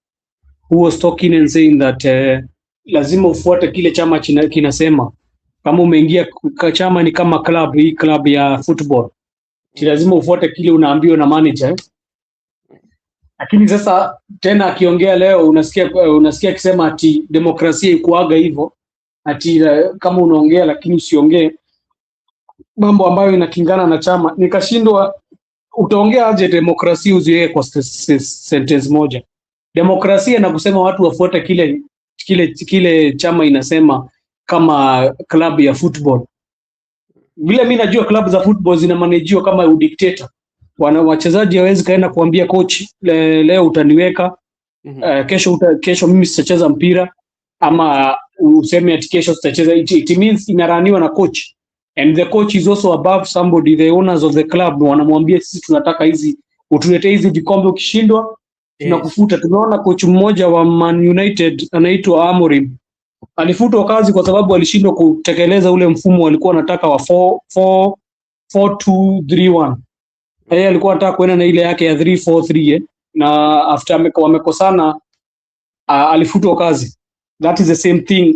who was talking and saying that lazima ufuate kile chama kinasema. Kama umeingia chama ni kama club, hii club ya football, lazima ufuate kile unaambiwa na manager. Lakini sasa tena akiongea leo unasikia akisema ati demokrasia ikuaga hivyo, ati kama unaongea lakini usiongee mambo ambayo inakingana na chama. Nikashindwa, utaongea aje demokrasia uziweke kwa sentence moja? Demokrasia na kusema watu wafuate kile chama inasema kama club ya football. Vile mimi najua club za football zinamanajiwa kama udikteta. Wachezaji hawezi kaenda kuambia coach leo utaniweka, kesho mimi sitacheza mpira, ama useme ati kesho sitacheza. It means inaraniwa na coach, and the coach is also above somebody, the owners of the club wanamwambia sisi tunataka hizi, utuletee hizi vikombe, ukishindwa tunakufuta. Tumeona coach mmoja wa Man United anaitwa Amorim alifutwa kazi kwa sababu alishindwa kutekeleza ule mfumo walikuwa wanataka wa 4-2-3-1. Yeye alikuwa anataka kuenda na ile yake ya 3-4-3 na after wamekosana alifutwa kazi. That is the same thing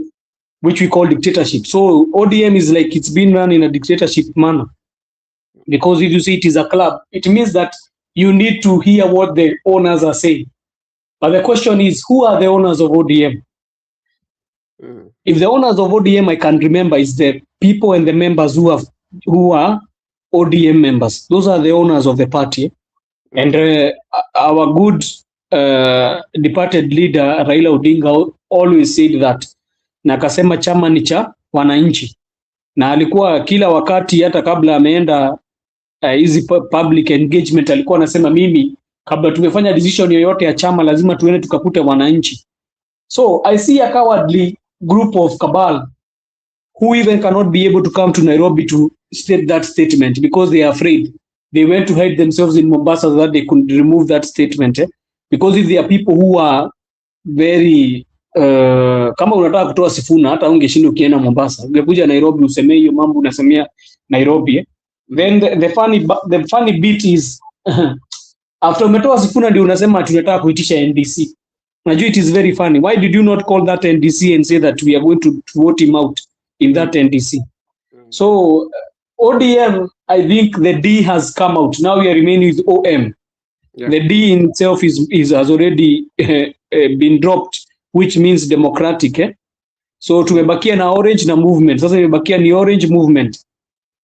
which we call dictatorship. So ODM is like it's been run in a dictatorship manner, because if you say it is a club, it means that you need to hear what the owners are saying. But the question is, who are the owners of ODM? If the owners of ODM I can remember is the people and the members who are ODM members. Those are the owners of the party. And our good departed leader Raila Odinga always said that, na akasema chama ni cha wananchi, na alikuwa kila wakati hata kabla ameenda hizi public engagement alikuwa anasema, mimi kabla tumefanya decision yoyote ya chama lazima tuende tukakute wananchi. So I see a cowardly group of cabal who even cannot be able to come to Nairobi to state that statement because they are afraid. They went to hide themselves in Mombasa so that they could remove that statement. Because if there are people who are very kama unataka kutoa Sifuna, hata ungeshinda ukienda Mombasa, ungekuja Nairobi useme hiyo mambo unasemea Nairobi. Then the funny bit is after umetoa Sifuna ndio unasema tunataka kuitisha NDC. Najua it is very funny. Why did you not call that NDC and say that we are going to vote him out in that NDC? So ODM, I think the D has come out. Now we are remaining with OM. Yeah. The D in itself has already been dropped, which means democratic. So tumebakia na orange na movement. Sasa tumebakia ni orange movement,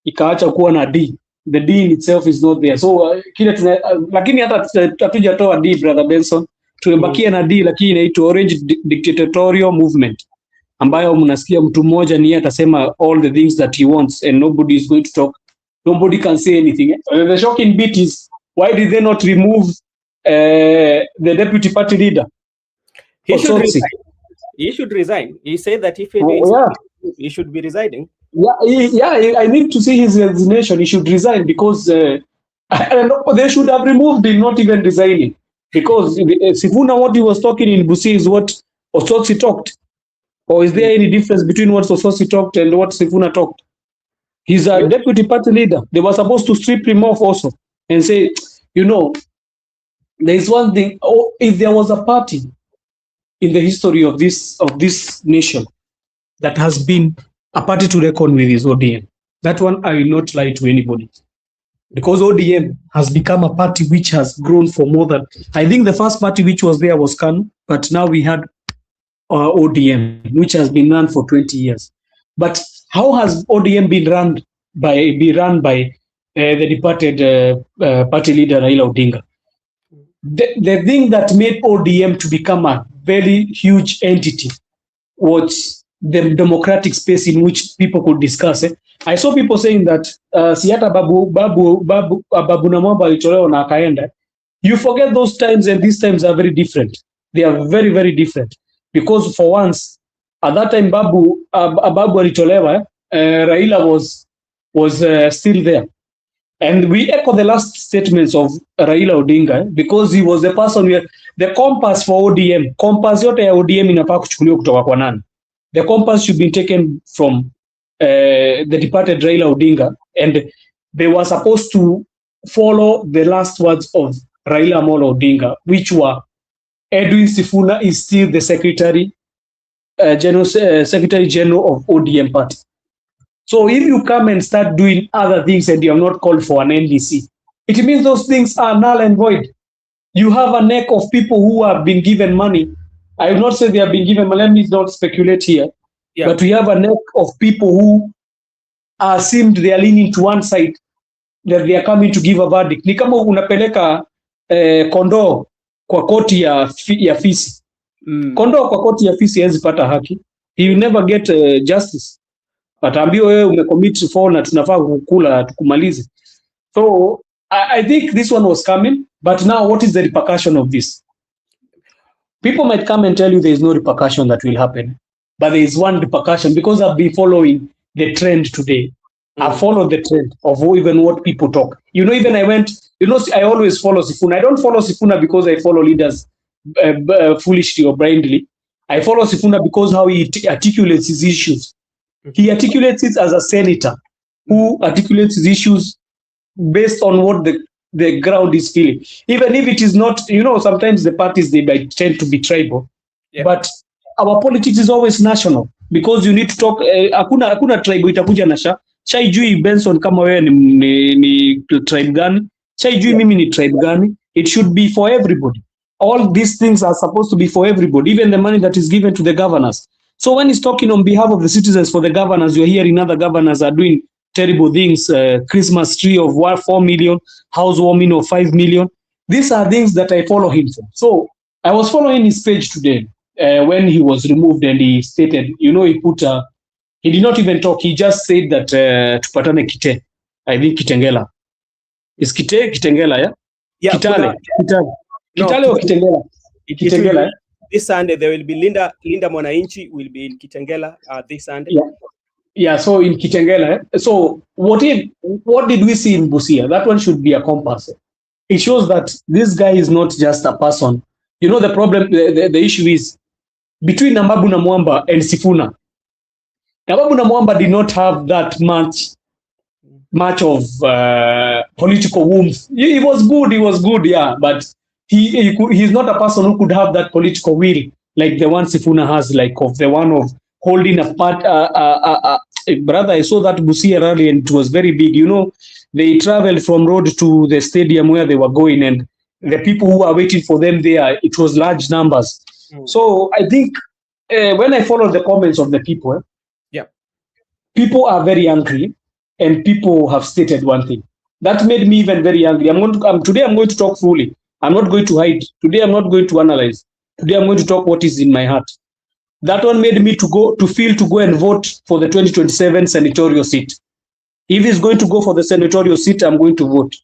ikaacha kuwa na D. The D in itself is not there. So lakini hata hatujatoa D, brother Benson. Tumebakia na D lakini inaitwa orange dictatorial movement, ambayo mnasikia mtu mmoja ni atasema all the things that he wants and nobody is going to talk. Nobody can say anything. The shocking bit is, why did they not remove the deputy party leader? He should resign. He said that if he should be resigning. Yeah, I need to see his resignation. He should resign because they should have removed him, not even resigning. Because Sifuna, what he was talking in Busi is what Osotsi talked. Or is there any difference between what Osotsi talked and what Sifuna talked? He's a deputy party leader. They were supposed to strip him off also and say, there is one thing. If there was a party in the history of this nation that has been a party to reckon with, is ODM. That one I will not lie to anybody. Because ODM has become a party which has grown for more than, I think the first party which was there was KANU, but now we had ODM, which has been run for 20 years. But how has ODM been run by the departed party leader Raila Odinga? The thing that made ODM to become a very huge entity was the democratic space in which people could discuss. I saw people saying that Siata Babu Namwamba alitolewa na akaenda. You forget those times, and these times are very different. They are very, very different. Because for once, at that time Babu alitolewa, Raila was still there. And we echo the last statements of Raila Odinga, because he was the person where the compass for ODM, compass yote ya ODM inafaa kuchukuliwa kutoka kwa nani? The compass should be taken from the departed Raila Odinga, and they were supposed to follow the last words of Raila Amolo Odinga, which were Edwin Sifuna is still the Secretary General of ODM party. So if you come and start doing other things and you have not called for an NDC, it means those things are null and void. You have a neck of people who have been given money. I will not say they have been given money. Let me not speculate here. Yeah. But we have a neck of people who are seemed they are leaning to one side, that they are coming to give a verdict. Ni kama unapeleka kondoo kwa koti ya fisi. Kondoo kwa koti ya fisi hawezi pata haki. He will never get justice. Ataambiwa wewe umecommit fault na tunafaa kukula tukumalize. So I think this one was coming, but now what is the repercussion of this? People might come and tell you there is no repercussion that will happen, but there is one repercussion because I've been following the trend today. I followed the trend of even what people talk. You know, even I went, you know, I always follow Sifuna. I don't follow Sifuna because I follow leaders foolishly or blindly. I follow Sifuna because how he articulates his issues. He articulates it as a senator who articulates his issues based on what the ground is feeling. Even if it is not, you know, sometimes the parties, they might tend to be tribal. Yeah. But our politics is always national because you need to talk. Hakuna tribe itakuja na shaijui Benson kama wewe ni tribe gani. Shaijui mimi ni tribe gani. It should be for everybody. All these things are supposed to be for everybody, even the money that is given to the governors. So when he's talking on behalf of the citizens for the governors, you're hearing other governors are doing terrible things, Christmas tree of 4 million, housewarming of 5 million. These are things that I follow him for. So I was following his page today when he was removed and he stated, you know, he did not even talk. He just said that tupatane Kite. I think Kitengela. Is Kitengela, yeah? Yeah. Kitale or Kitengela? Kitengela. This Sunday there will be Linda Mwananchi will be in Kitengela this Sunday. Yeah, so in Kitengela. So what did we see in Busia? That one should be a compass. It shows that this guy is not just a person. You know, the problem, the issue is between Nambabu Namwamba and Sifuna. Nambabu Namwamba did not have that much of political warmth. He was good, yeah, but he's not a person who could have that political will like the one Sifuna has, like of the one of holding a part. Brother, I saw that Busia rally and it was very big. You know, they traveled from road to the stadium where they were going, and the people who were waiting for them there, it was large numbers. So I think when I followed the comments of the people, people are very angry, and people have stated one thing that made me even very angry. Today I'm going to talk fully. I'm not going to hide. Today I'm not going to analyze. Today I'm going to talk what is in my heart. That one made me to go and vote for the 2027 senatorial seat. If he's going to go for the senatorial seat, I'm going to vote.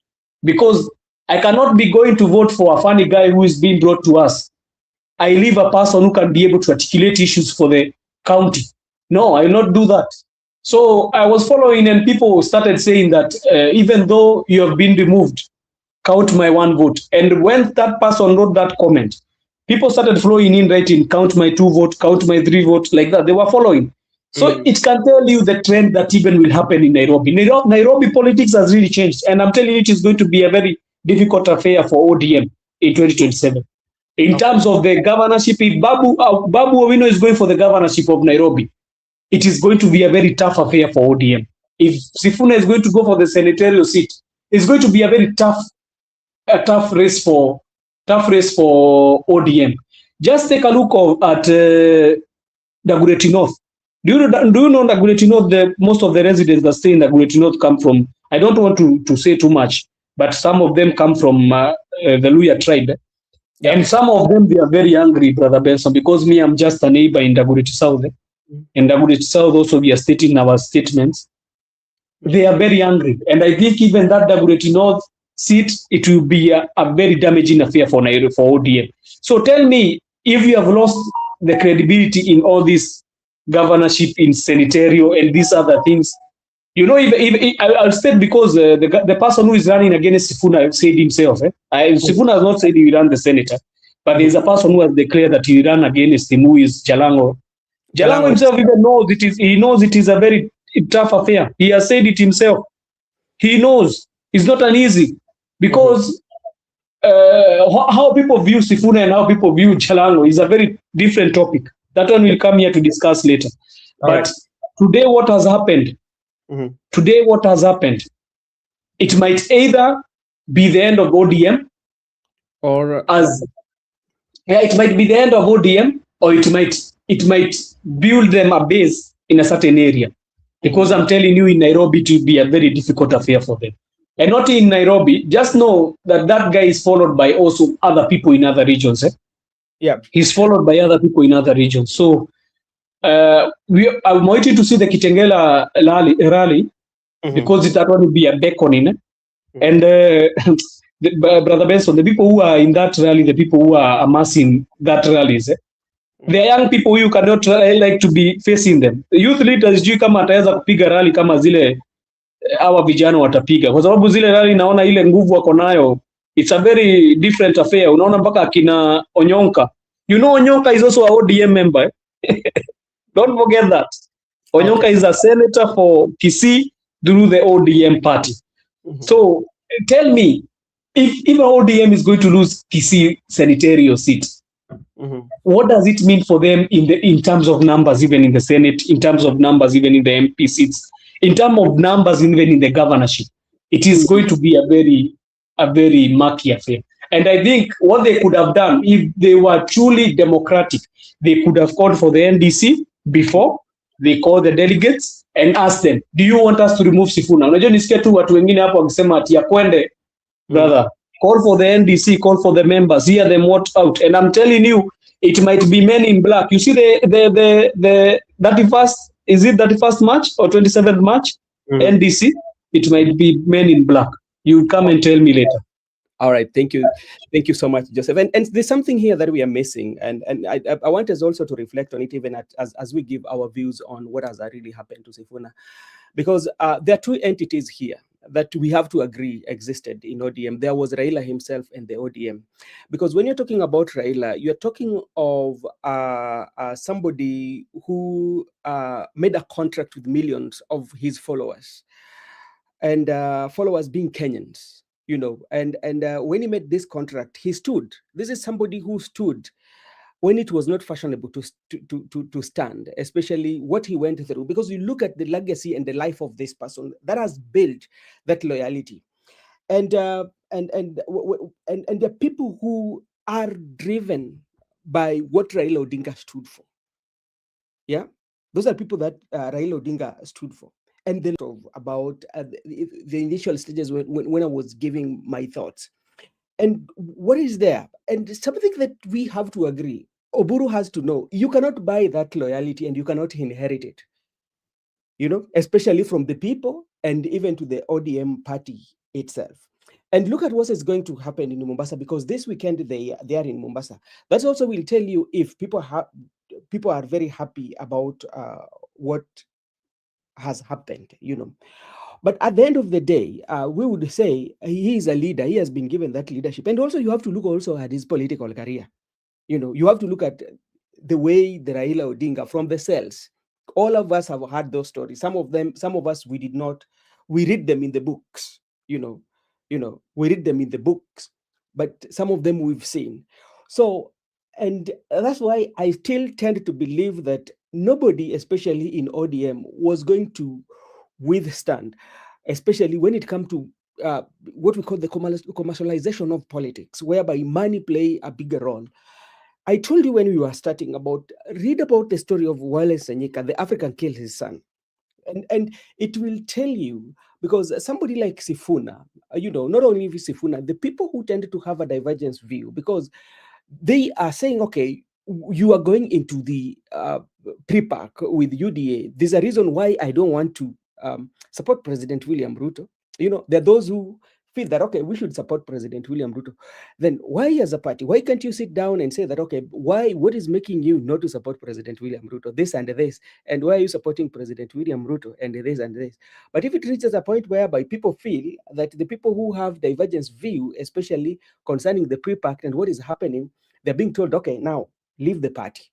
Because I cannot be going to vote for a funny guy who is being brought to us. I leave a person who can be able to articulate issues for the county. No, I will not do that. So I was following, and people started saying that even though you have been removed, count my one vote. And when that person wrote that comment, people started flowing in, writing, count my 2 vote, count my 3 vote, like that. They were following. So it can tell you the trend that even will happen in Nairobi. Nairobi politics has really changed. And I'm telling you, it is going to be a very difficult affair for ODM in 2027. In terms of the governorship, if Babu Owino is going for the governorship of Nairobi, it is going to be a very tough affair for ODM. If Sifuna is going to go for the senatorial seat, it's going to be a very tough race for ODM. Just take a look at Dagoretti North. Do you know Dagoretti North? Most of the residents that stay in Dagoretti North come from, I don't want to say too much, but some of them come from the Luya tribe. Yeah. And some of them, they are very angry, Brother Benson, because me, I'm just a neighbor in Dagoretti South. And Dagoretti South also, we are stating our statements. They are very angry. And I think even that Dagoretti North seat, it will be a very damaging affair for Nairobi, for ODM. So tell me, if you have lost the credibility in all this governorship, in senatorial and these other things, you know, I'll state because the person who is running against Sifuna said himself, Sifuna has not said he will run the senator, but there is a person who has declared that he will run against him, who is Jalango. Jalango himself even knows it is a very tough affair. He has said it himself. He knows it's not an easy, because how people view Sifuna and how people view Jalango is a very different topic. That one will come here to discuss later. But today, what has happened? Today, what has happened? It might either be the end of ODM, or it might be the end of ODM, or it might build them a base in a certain area. Because I'm telling you, in Nairobi, it will be a very difficult affair for them. And not in Nairobi, just know that that guy is followed by also other people in other regions. Yeah, he's followed by other people in other regions. So I'm waiting to see the Kitengela rally, because that one will be a beckoning. And Brother Benson, the people who are in that rally, the people who are amassing that rallies, they are young people who you cannot like to be facing them. The youth leaders, sijui kama ataweza kupiga rally kama zile hawa vijana watapiga, kwa sababu zile rally naona ile nguvu wako nayo, it's a very different affair. Unaona mpaka akina Onyonka, you know Onyonka is also a ODM member. Don't forget that Onyonka is a senator for Kisii through the ODM party. So tell me, if ODM is going to lose Kisii senatorial seat, what does it mean for them in terms of numbers, even in the Senate, in terms of numbers, even in the MP seats, in terms of numbers, even in the governorship? It is going to be a very murky affair. And I think what they could have done, if they were truly democratic, they could have called for the NDC before they call the delegates and ask them, do you want us to remove Sifuna? Unajua nisikia tu watu wengine hapo wakisema ati ya kwende, brother, call for the NDC, call for the members, hear them what out. And I'm telling you, it might be men in black. You see the 31st, is it 31st March or 27th March? NDC, it might be men in black. You come and tell me later. All right, thank you so much, Joseph. And there's something here that we are missing, and I want us also to reflect on it, even as we give our views on what has really happened to Sifuna, because there are two entities here that we have to agree existed in ODM. There was Raila himself and the ODM, because when you're talking about Raila, you're talking of somebody who made a contract with millions of his followers, and followers being Kenyans. You know, and when he made this contract, he stood. This is somebody who stood when it was not fashionable to stand, especially what he went through. Because you look at the legacy and the life of this person that has built that loyalty, and the people who are driven by what Raila Odinga stood for. Yeah, those are people that Raila Odinga stood for. And then about the initial stages when I was giving my thoughts. And what is there? And something that we have to agree, Oburu has to know, you cannot buy that loyalty and you cannot inherit it. You know, especially from the people and even to the ODM party itself. And look at what is going to happen in Mombasa, because this weekend they are in Mombasa. That also will tell you if people are very happy about what has happened, you know. But at the end of the day, we would say he is a leader. He has been given that leadership. And also you have to look also at his political career. You know, you have to look at the way the Raila Odinga from the cells. All of us have heard those stories. Some of us, we did not. We read them in the books, you know, we read them in the books, but some of them we've seen. So, and that's why I still tend to believe that nobody, especially in ODM, was going to withstand, especially when it comes to what we call the commercialization of politics, whereby money play a bigger role. I told you when we were starting read about the story of Wale Senyika, the African killed his son. And it will tell you, because somebody like Sifuna, you know, not only Sifuna, the people who tend to have a divergence view, because they are saying, okay, you are going into the pre-pack with UDA. There's a reason why I don't want to support President William Ruto. You know, there are those who feel that, okay, we should support President William Ruto. Then why as a party, why can't you sit down and say that, okay, what is making you not to support President William Ruto, this and this, and why are you supporting President William Ruto and this and this? But if it reaches a point whereby people feel that the people who have divergence view, especially concerning the pre-pact and what is happening, they're being told, okay, now leave the party,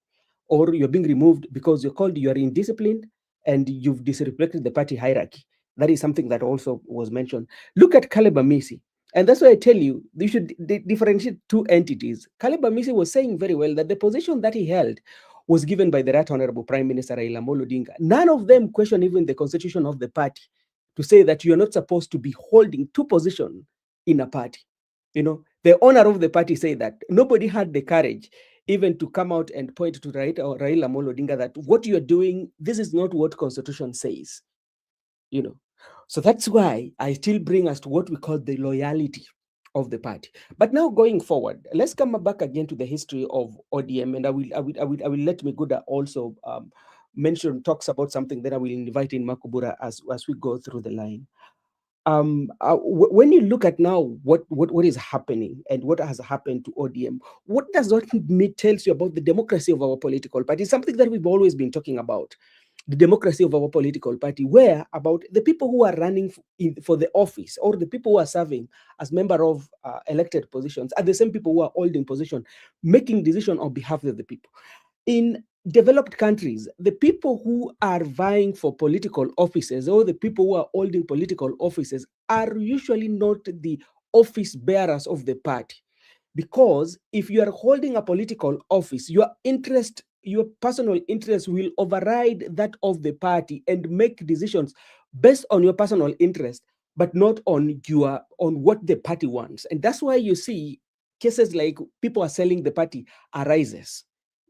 or you're being removed because you're indisciplined, and you've disrespected the party hierarchy. That is something that also was mentioned. Look at Caleb Amisi. And that's why I tell you, you should differentiate two entities. Caleb Amisi was saying very well that the position that he held was given by the Right Honorable Prime Minister Raila Amolo Odinga. None of them question even the constitution of the party to say that you're not supposed to be holding two positions in a party. You know, the owner of the party said that nobody had the courage even to come out and point to Raila Amolo Odinga that what you're doing, this is not what constitution says. You know, so that's why I still bring us to what we call the loyalty of the party. But now going forward, let's come back again to the history of ODM, and I will let Miguda also talks about something. Then I will invite in Makubura as we go through the line. When you look at now what is happening and what has happened to ODM, what does that tells you about the democracy of our political party? Something that we've always been talking about, the democracy of our political party, where about the people who are running for the office or the people who are serving as member of elected positions are the same people who are holding position, making decision on behalf of the people. In developed countries, the people who are vying for political offices or the people who are holding political offices are usually not the office bearers of the party. Because if you are holding a political office, your personal interest will override that of the party and make decisions based on your personal interest, but not on what the party wants. And that's why you see cases like people are selling the party arises.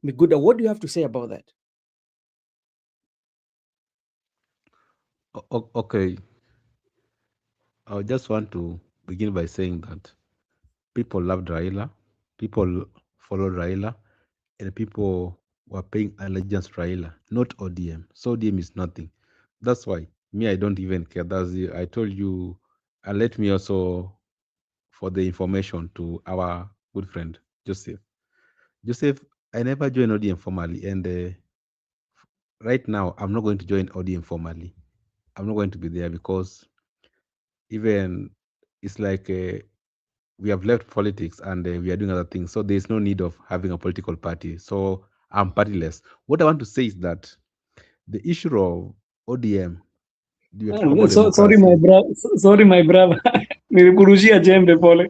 Miguda, what do you have to say about that? Okay. I just want to begin by saying that people loved Raila, people followed Raila, and people were paying allegiance to Raila, not ODM. So ODM is nothing. That's why me, I don't even care. I told you, and let me also for the information to our good friend Joseph. Joseph, I never joined ODM formally, and right now I'm not going to join ODM formally. I'm not going to be there because even it's like we have left politics and we are doing other things. So there's no need of having a political party. So I'm partyless. What I want to say is that the issue of ODM, you talk about Sorry, my democracy. brother. Sorry, my brother. Nilikurushia jembe pole.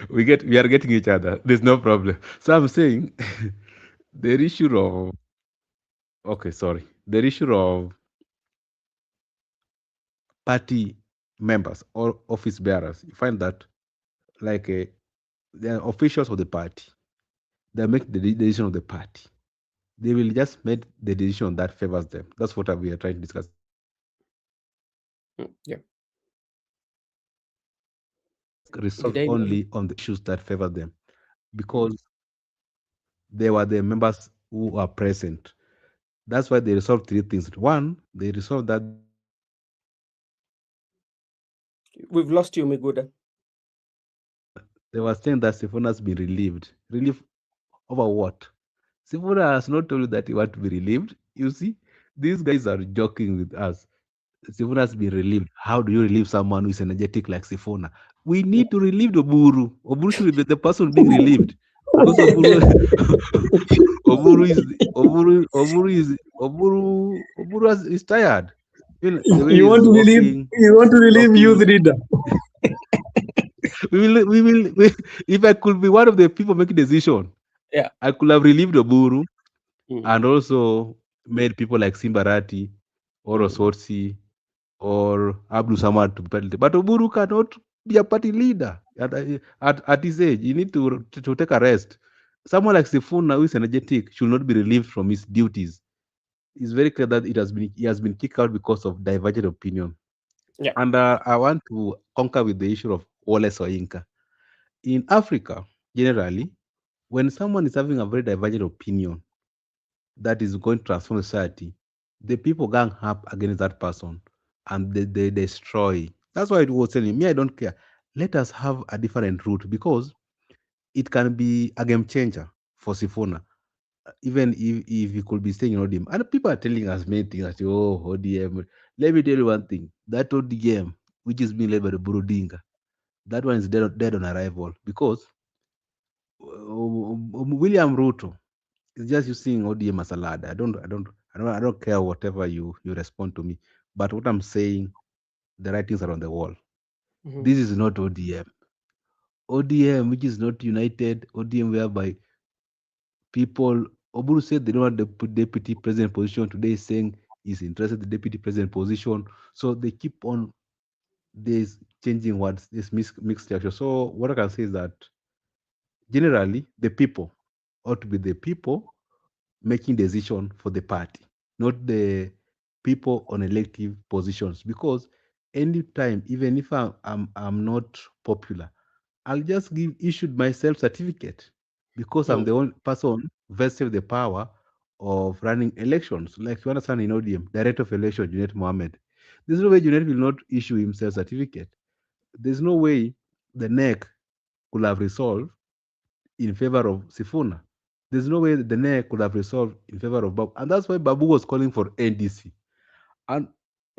We are getting each other. There's no problem. So I'm saying the issue of the issue of party members or office bearers. You find that like they're officials of the party. They make the decision of the party. They will just make the decision that favors them. That's what we are trying to discuss. Yeah. Resolve only on the issues that favor them, because they were the members who are present. That's why they resolved three things. One, they resolved that We've lost you, Miguda. they were saying that Sifuna has been relieved. Relief over what? Sifuna has not told you that he want to be relieved. You see, these guys are joking with us. Sifuna has been relieved. How do you relieve someone who is energetic like Sifuna? We need to relieve Oburu. Oburu should be the person being relieved, because Oburu, is tired. The way You want he's to relieve? walking, You want to relieve talking. youth leader? If I could be one of the people making decision, Yeah, I could have relieved Oburu and also made people like Secrrtaty or Osotsi or Abdul Samad to be party leader. But Oburu cannot be a party leader at his age. You need to take a rest. Someone like Sifuna, who is energetic, should not be relieved from his duties. It's very clear that he has been kicked out because of divergent opinion. yeah. And I want to conquer with the issue of Wole Soyinka. In Africa, generally, when someone is having a very divergent opinion that is going to transform society, the people gang up against that person and they destroy. That's why it was telling me, I don't care. Let us have a different route, because it can be a game changer for Sifuna. Even if he could be staying in ODM. And people are telling us many things that, oh, ODM. Let me tell you one thing. That ODM, which is being led by the Burudinga, that one is dead on arrival, because William Ruto it's just using ODM as a ladder. I don't care whatever you respond to me. But what I'm saying, the writings are on the wall. This is not ODM. ODM, which is not united, ODM whereby people, Oburu said they don't want the deputy president position. Today is saying he's interested in the deputy president position. So they keep on this changing words, this mixed structure. So what I can say is that generally the people ought to be the people making decision for the party, not the people on elective positions. Because anytime, even if I'm not popular, I'll just issued my self certificate because I'm the only person vested with the power of running elections. Like you understand in ODM, director of election, Junet Mohammed. There's no way Junet will not issue himself certificate. There's no way the NEC could have resolved in favor of Sifuna. There's no way the NEC could have resolved in favor of Babu. And that's why Babu was calling for NDC. And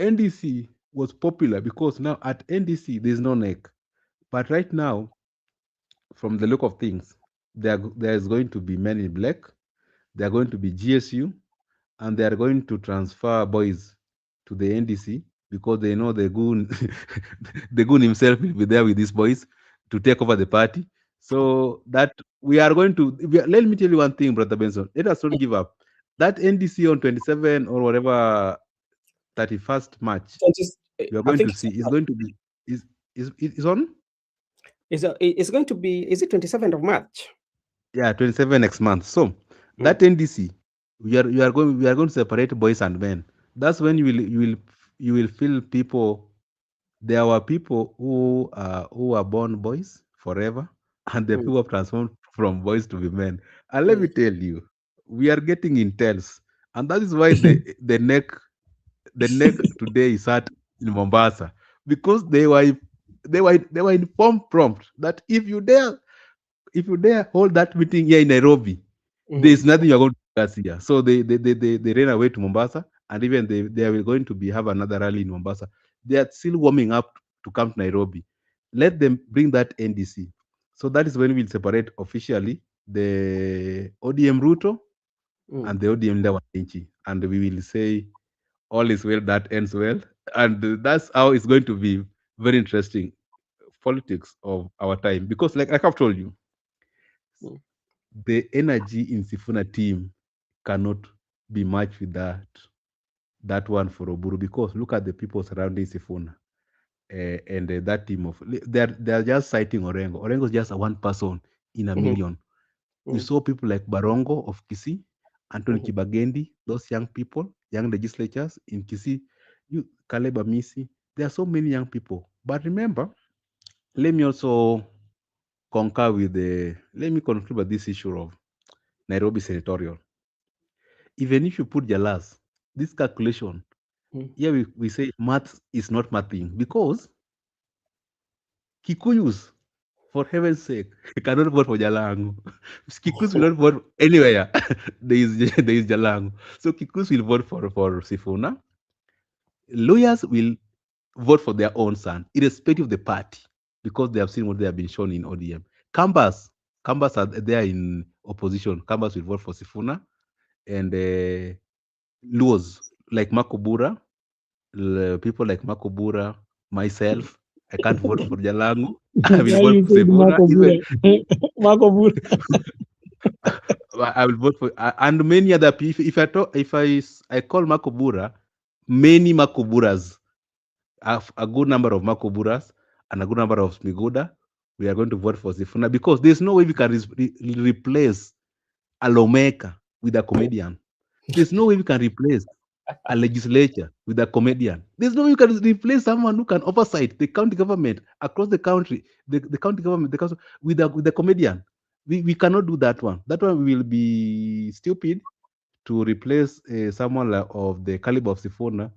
NDC was popular because now at NDC, there's no NEC. But right now, from the look of things, there's going to be Men in Black, there are going to be GSU, and they are going to transfer boys to the NDC because they know the goon, the goon himself will be there with these boys to take over the party. So that we are going to, let me tell you one thing, Brother Benson. Let us not give up. That NDC on 27 or whatever 31st March, you are going to see is going to be is on. It's going to be, is it 27th of March? Yeah, 27 next month. So that NDC, we are going to separate boys and men. That's when you will feel people. There were people who are born boys forever, and the people have transformed from boys to be men. And let me tell you, we are getting intense, and that is why the neck today is at in Mombasa, because they were informed prompt that if you dare hold that meeting here in Nairobi, there's nothing you're going to discuss here. So they ran away to Mombasa, and even they are going to have another rally in Mombasa. They are still warming up to come to Nairobi. Let them bring that NDC. So that is when we'll separate officially the ODM Ruto and the ODM Ndawanchi, and we will say all is well that ends well, and that's how it's going to be. Very interesting politics of our time, because like I've told you, the energy in Sifuna team cannot be matched with that one for Oburu, because look at the people surrounding Sifuna, and that team of they're just citing Orengo. Orengo is just a one person in a million. We saw people like Barongo of Kisii, Anthony Kibagendi, those young people, young legislatures in Kisii, Caleb Amisi. There are so many young people. But remember, let me also concur with let me conclude with this issue of Nairobi senatorial. Even if you put Jalas, this calculation, here we say math is not mathing, because Kikuyus, for heaven's sake, cannot vote for Jalango. Kikuyus will not vote anywhere. there is Jalango. So Kikuyus will vote for Sifuna. Lawyers will vote for their own son, irrespective of the party, because they have seen what they have been shown in ODM. Kambas are there in opposition. Kambas will vote for Sifuna, and Luos like Makobura, people like Makobura, myself, I can't vote for Jalango. I will vote for Sifuna. Makobura. I will vote for and many other people. If I call Makobura, many Makoburas, a good number of Makoburas and a good number of Smiguda, we are going to vote for Sifuna, because there's no way we can replace a lawmaker with a comedian. There's no way we can replace a legislature with a comedian. There's no way you can replace someone who can oversight the county government across the country, the county government, the council, with a comedian. We cannot do that one. That one will be stupid to replace someone of the caliber of Sifuna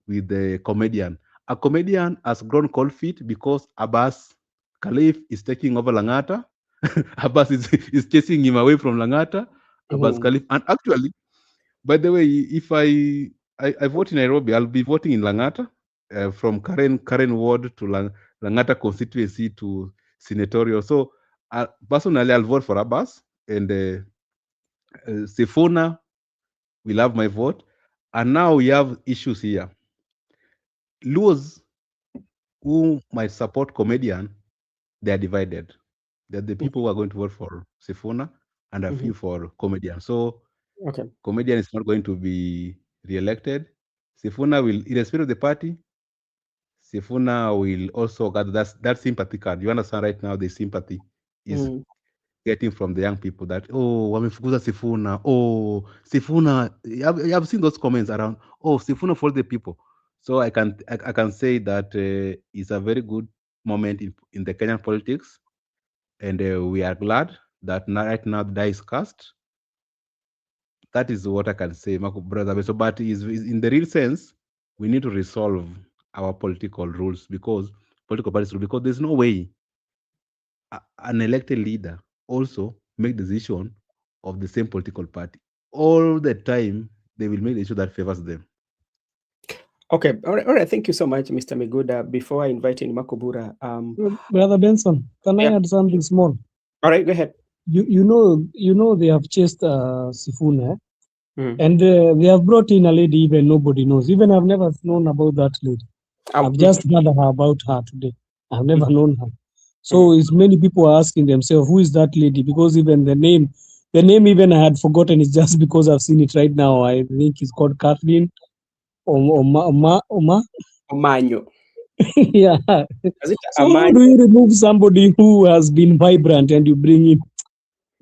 with the comedian. A comedian has grown cold feet because Abbas Khalif is taking over Langata. Abbas is chasing him away from Langata. Abbas Khalif. And actually, by the way, if I vote in Nairobi, I'll be voting in Langata, from Karen ward to Langata constituency to senatorial. So personally, I'll vote for Abbas, and Sifuna will have my vote. And now we have issues here. Luos who might support comedian, they are divided. They're the people who are going to vote for Sifuna and a few for comedian. So Okay. comedian is not going to be re-elected. Sifuna will, in the spirit of the party, Sifuna will also gather that sympathy card. You understand right now the sympathy is getting from the young people that, oh, wamefukuza Sifuna. Oh, Sifuna. I've seen those comments around, oh, Sifuna for the people. So I can say that it's a very good moment in the Kenyan politics. And we are glad that right now the die is cast. That is what I can say, Marco brother. So, but is in the real sense, we need to resolve our political rules because there's no way an elected leader also make decision of the same political party all the time. They will make the issue that favors them. Okay, all right. Thank you so much, Mr. Miguda. Before I invite in Makobura, Brother Benson, can I add something small? All right, go ahead. You know they have chased Sifuna, and they have brought in a lady even nobody knows. Even I've never known about that lady. I've just heard about her today. I've never known her. So it's many people are asking themselves, who is that lady? Because even the name even I had forgotten. It's just because I've seen it right now. I think it's called Kathleen Omanyo. Yeah. So how do you remove somebody who has been vibrant and you bring in?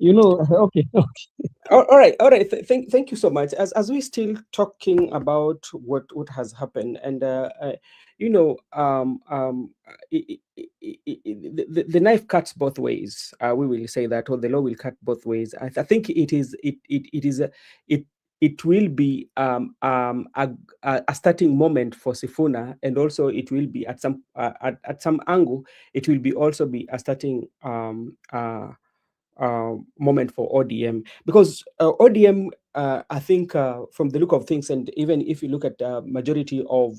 Okay. All right. Thank you so much. As we still talking about what has happened, and the knife cuts both ways. We will say that, or the law will cut both ways. I think it will be a starting moment for Sifuna, and also it will be at some angle. It will be also be a starting moment for ODM, because ODM, I think, from the look of things, and even if you look at majority of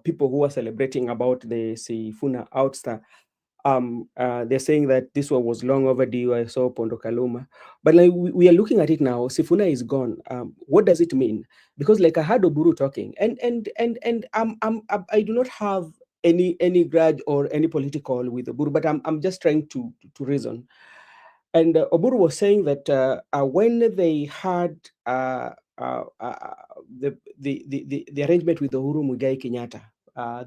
people who are celebrating about the Sifuna ouster, they're saying that this one was long overdue. I saw Pondo Kaluma, but like we are looking at it now, Sifuna is gone. What does it mean? Because like I heard Oburu talking, and I do not have any grudge or any political with Oburu, but I'm just trying to reason. And Oburu was saying that when they had the arrangement with Uhuru Muigai Kenyatta,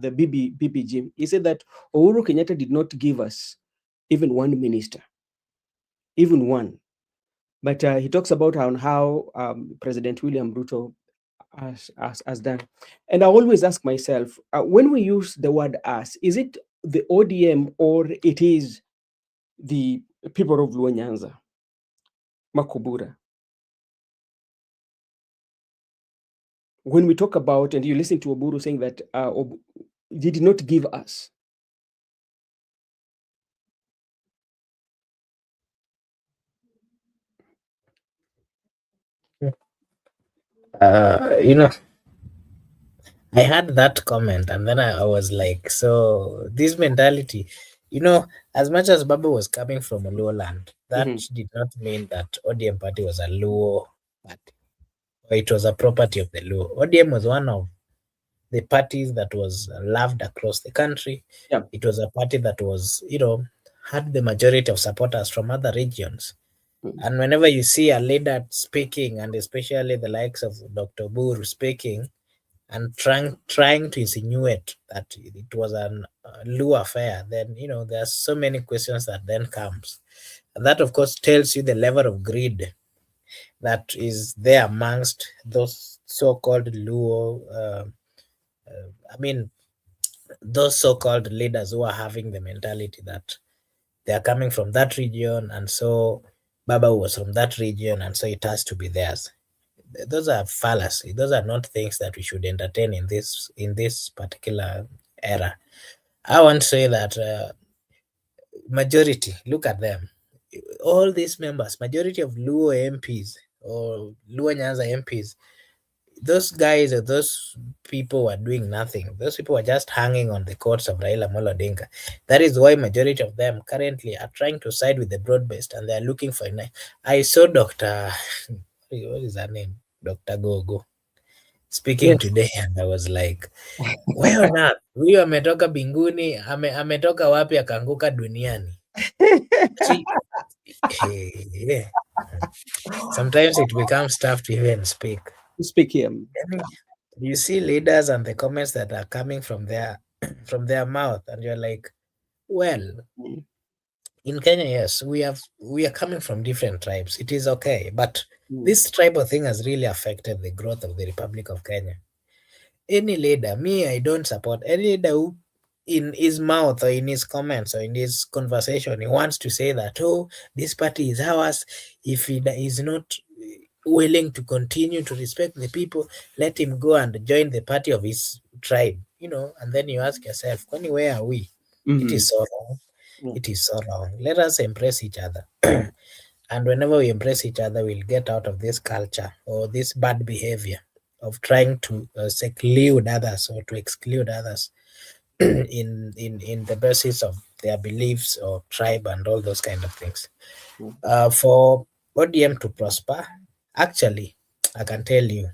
the BBG, he said that Uhuru Kenyatta did not give us even one minister, even one. But he talks about how President William Ruto has done. And I always ask myself, when we use the word us, is it the ODM or it is the people of Luo Nyanza? Makobura. When we talk about, and you listen to Oburu saying that they did not give us. I had that comment and then I was like, so this mentality, as much as Baba was coming from a Luo land, that did not mean that ODM party was a Luo party, or it was a property of the Luo. ODM was one of the parties that was loved across the country. Yeah. It was a party that was, had the majority of supporters from other regions. And whenever you see a leader speaking, and especially the likes of Dr. Buru speaking, and trying to insinuate that it was an Luo affair, then there are so many questions that then comes, and that of course tells you the level of greed that is there amongst those so-called Luo. Those so-called leaders who are having the mentality that they are coming from that region, and so Baba was from that region, and so it has to be theirs. Those are fallacy. Those are not things that we should entertain in this particular era. I want to say that majority, look at them, all these members, majority of Luo MPs or Luo Nyanza MPs, those guys or those people were doing nothing. Those people were just hanging on the courts of Raila Amolo Odinga. That is why majority of them currently are trying to side with the broad-based, and they are looking for a. I saw Dr. what is her name? Dr. Gogo speaking today, and I was like, where on earth? Huyu ametoka binguni, ametoka wapi akaanguka duniani? See, yeah. Sometimes it becomes tough to even speak. You see leaders and the comments that are coming from their mouth, and you're like, well, in Kenya, yes, we are coming from different tribes. It is okay, but this tribal thing has really affected the growth of the Republic of Kenya. Any leader, I don't support any leader who, in his mouth or in his comments or in his conversation, he wants to say that, oh, this party is ours. If he is not willing to continue to respect the people, let him go and join the party of his tribe, and then you ask yourself, where are we? It is so wrong. It is so wrong. Let us embrace each other. And whenever we embrace each other, we'll get out of this culture or this bad behavior of trying to seclude others or to exclude others in the basis of their beliefs or tribe and all those kind of things. For ODM to prosper, actually, I can tell you,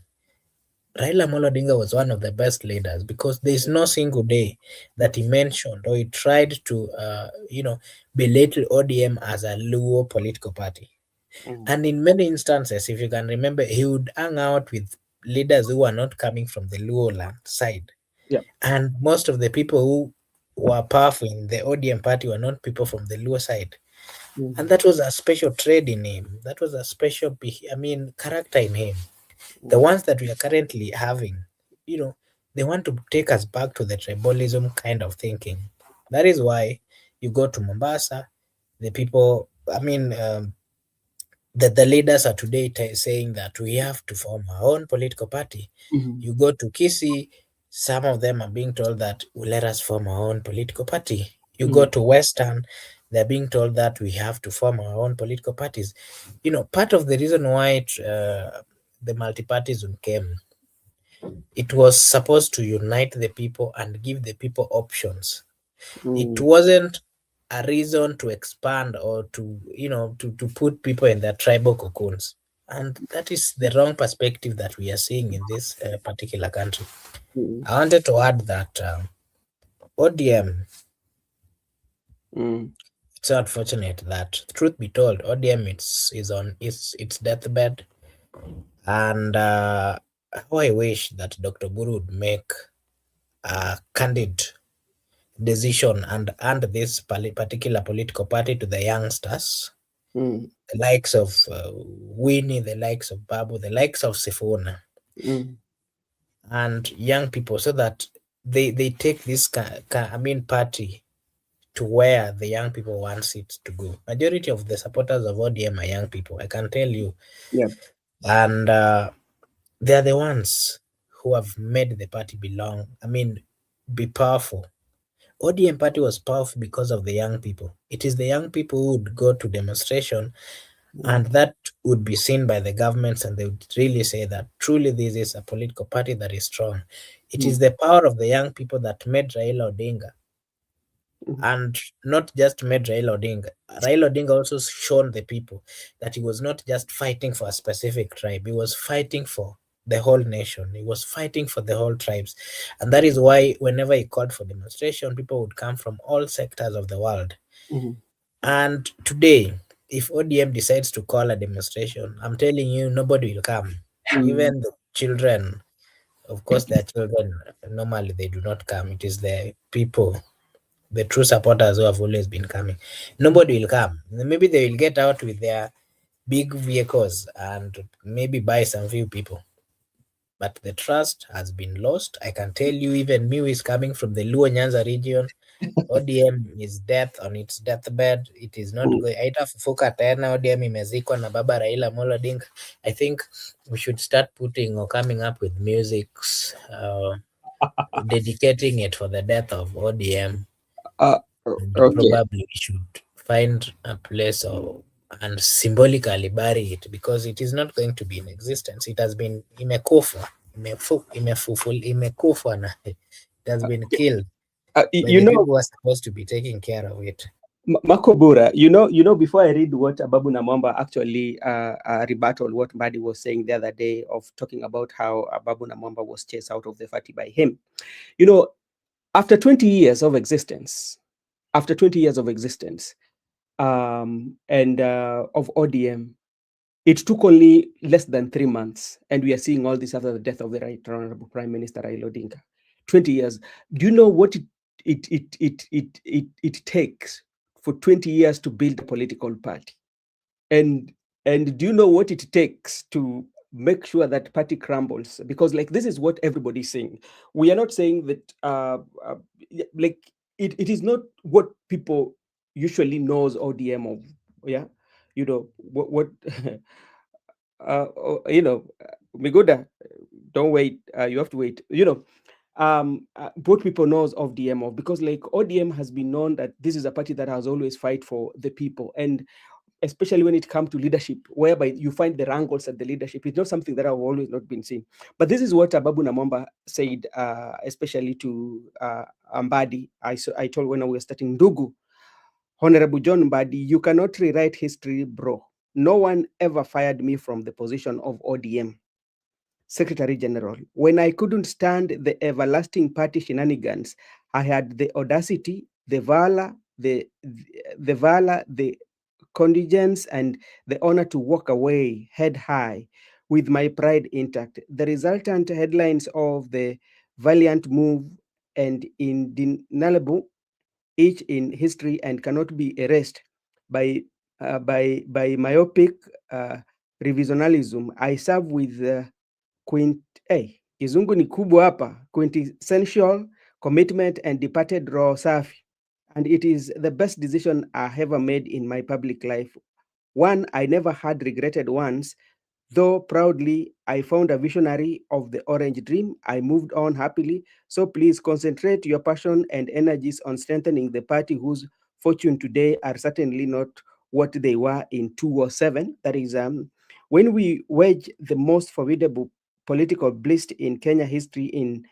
Raila Amolo Odinga was one of the best leaders, because there is no single day that he mentioned or he tried to, belittle ODM as a Luo political party. And in many instances, if you can remember, he would hang out with leaders who were not coming from the Luo land side. And most of the people who were powerful in the ODM party were not people from the Luo side. And that was a special trait in him. That was a special, character in him. The ones that we are currently having, they want to take us back to the tribalism kind of thinking. That is why you go to Mombasa, the people, the leaders are today saying that we have to form our own political party. You go to Kisii, some of them are being told that, let us form our own political party. You go to Western, they're being told that we have to form our own political parties. Part of the reason why the multi-partyism came, it was supposed to unite the people and give the people options. It wasn't a reason to expand or to put people in their tribal cocoons. And that is the wrong perspective that we are seeing in this particular country. I wanted to add that ODM, it's unfortunate that, truth be told, ODM is on its deathbed. And how I wish that Dr. Buru would make a candid decision and this particular political party to the youngsters, the likes of Winnie, the likes of Babu, the likes of Sifuna, and young people, so that they take this party to where the young people wants it to go. Majority of the supporters of ODM are young people, I can tell you. And they are the ones who have made the party be powerful. ODM party was powerful because of the young people. It is the young people who would go to demonstration, and that would be seen by the governments, and they would really say that truly this is a political party that is strong. It is the power of the young people that made Raila Odinga, and not just made Raila Odinga. Raila Odinga also shown the people that he was not just fighting for a specific tribe, he was fighting for the whole nation. He was fighting for the whole tribes. And that is why whenever he called for demonstration, people would come from all sectors of the world. And today, if ODM decides to call a demonstration, I'm telling you, nobody will come. Even the children, of course, their children, normally they do not come. It is the people, the true supporters who have always been coming. Nobody will come. Maybe they will get out with their big vehicles and maybe buy some few people. But the trust has been lost. I can tell you, even me who is coming from the Luo Nyanza region, ODM is death on its deathbed. It is not going. Haitafufuka tena. ODM imezikwa na Baba Raila Amolo Odinga. I think we should start putting or coming up with musics, dedicating it for the death of ODM. Probably we should find a place and symbolically bury it, because it is not going to be in existence. It has been imekufa. imekufa na it has been killed by you the know, people who are supposed to be taking care of it. Makobura, you know, before I read what Ababu Namwamba actually rebutted what Mbadi was saying the other day of talking about how Ababu Namwamba was chased out of the party by him. You know, after 20 years of existence, and of ODM, it took only less than 3 months, and we are seeing all this after the death of the Right Honorable Prime Minister Raila Odinga. 20 years. Do you know what it takes for 20 years to build a political party? And do you know what it takes to make sure that party crumbles? Because like this is what everybody's saying. We are not saying that like it is not what people usually knows ODM of. Yeah, you know what you know, Miguda, don't wait. You have to wait. You know, what people knows of DMO, because like ODM has been known that this is a party that has always fight for the people, and especially when it comes to leadership, whereby you find the wrangles at the leadership. It's not something that have always not been seen. But this is what Ababu Namwamba said, especially to Mbadi. I told when we were starting, Ndugu, Honorable John Mbadi, you cannot rewrite history, bro. No one ever fired me from the position of ODM Secretary General. When I couldn't stand the everlasting party shenanigans, I had the audacity, the valor, the contingence, and the honor to walk away head high with my pride intact. The resultant headlines of the valiant move and indeniable, each in history and cannot be erased by myopic revisionism. I serve with kizungu ni kubwa hapa, quintessential commitment and departed raw safi, and it is the best decision I ever made in my public life. One I never had regretted once, though proudly I found a visionary of the orange dream. I moved on happily. So please concentrate your passion and energies on strengthening the party whose fortune today are certainly not what they were in 2007. That is when we wage the most formidable political blitz in Kenya history in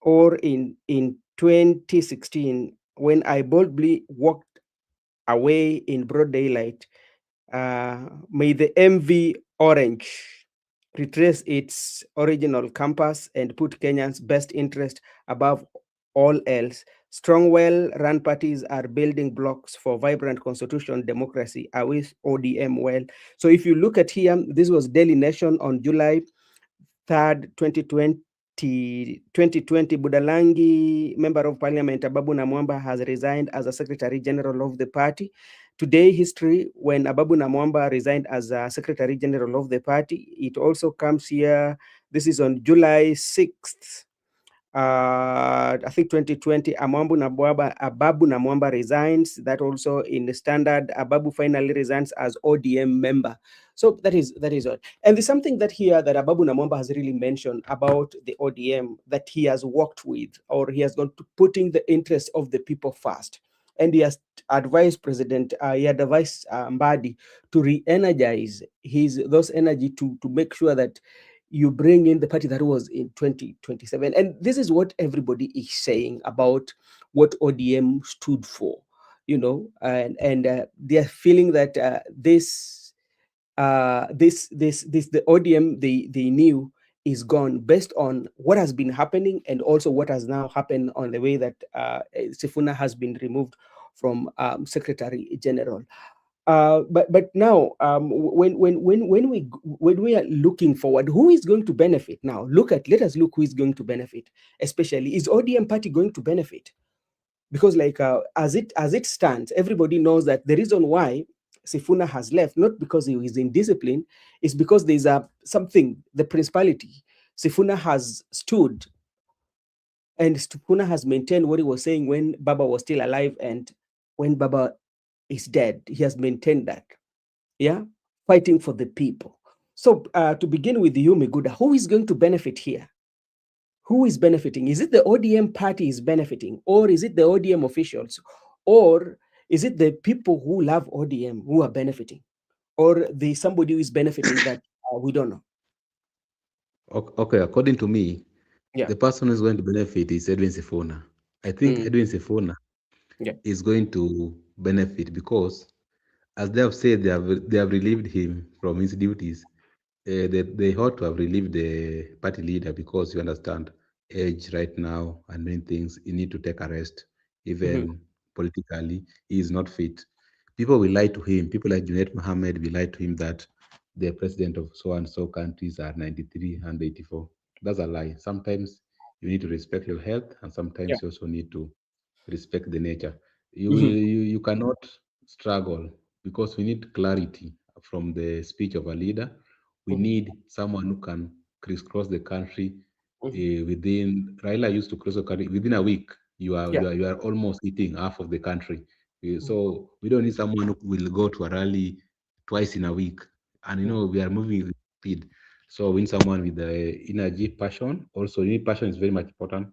2016, when I boldly walked away in broad daylight. May the MV Orange retrace its original campus and put Kenyans' best interest above all else. Strong, well-run parties are building blocks for vibrant constitutional democracy. I wish ODM well. So if you look at here, this was Daily Nation on July 3rd, 2020. Budalangi, Member of Parliament Ababu Namwamba, has resigned as a Secretary General of the party. Today, history, when Ababu Namwamba resigned as a Secretary General of the party, it also comes here. This is on July 6th. I think 2020, Ababu Namwamba resigns. That also in the Standard, Ababu finally resigns as ODM member. So that is what. And there's something that here that Ababu Namwamba has really mentioned about the ODM that he has worked with, or he has gone to putting the interests of the people first. And he has advised Mbadi to re-energize those energy to make sure that you bring in the party that was in 2027. And this is what everybody is saying about what ODM stood for, you know, and they're feeling that the ODM they knew is gone based on what has been happening, and also what has now happened on the way that Sifuna has been removed from Secretary General. But now, when we are looking forward, who is going to benefit now? Let us look who is going to benefit. Especially, is ODM party going to benefit? Because like as it stands, everybody knows that the reason why Sifuna has left, not because he is indisciplined, is because there's something, the principality. Sifuna has stood, and Sifuna has maintained what he was saying when Baba was still alive, and when Baba is dead, he has maintained that. Yeah, fighting for the people. So to begin with you, Miguda, who is going to benefit here? Who is benefiting? Is it the ODM party is benefiting, or is it the ODM officials, or is it the people who love ODM who are benefiting, or the somebody who is benefiting that we don't know? Okay, according to me, Yeah. the person who's going to benefit is Edwin Sifuna. I think Mm. Edwin Sifuna Yeah. is going to benefit because, as they have said, they have relieved him from his duties. They ought to have relieved the party leader because you understand age right now and many things. You need to take a rest, Mhm. even politically. He is not fit. People will lie to him. People like Junaid Mohammed will lie to him that the president of so and so countries are 93 and 84. That's a lie. Sometimes you need to respect your health, and Yeah. sometimes you also need to respect the nature. Mhm. You cannot struggle because we need clarity from the speech of a leader. We Mhm. need someone who can crisscross the country Mhm. within. Raila used to cross the country within a week. Yeah. You are almost eating half of the country. Mhm. So we don't need someone who will go to a rally twice in a week. And we are moving with speed. So we need someone with the energy, passion. Also, you need passion is very much important.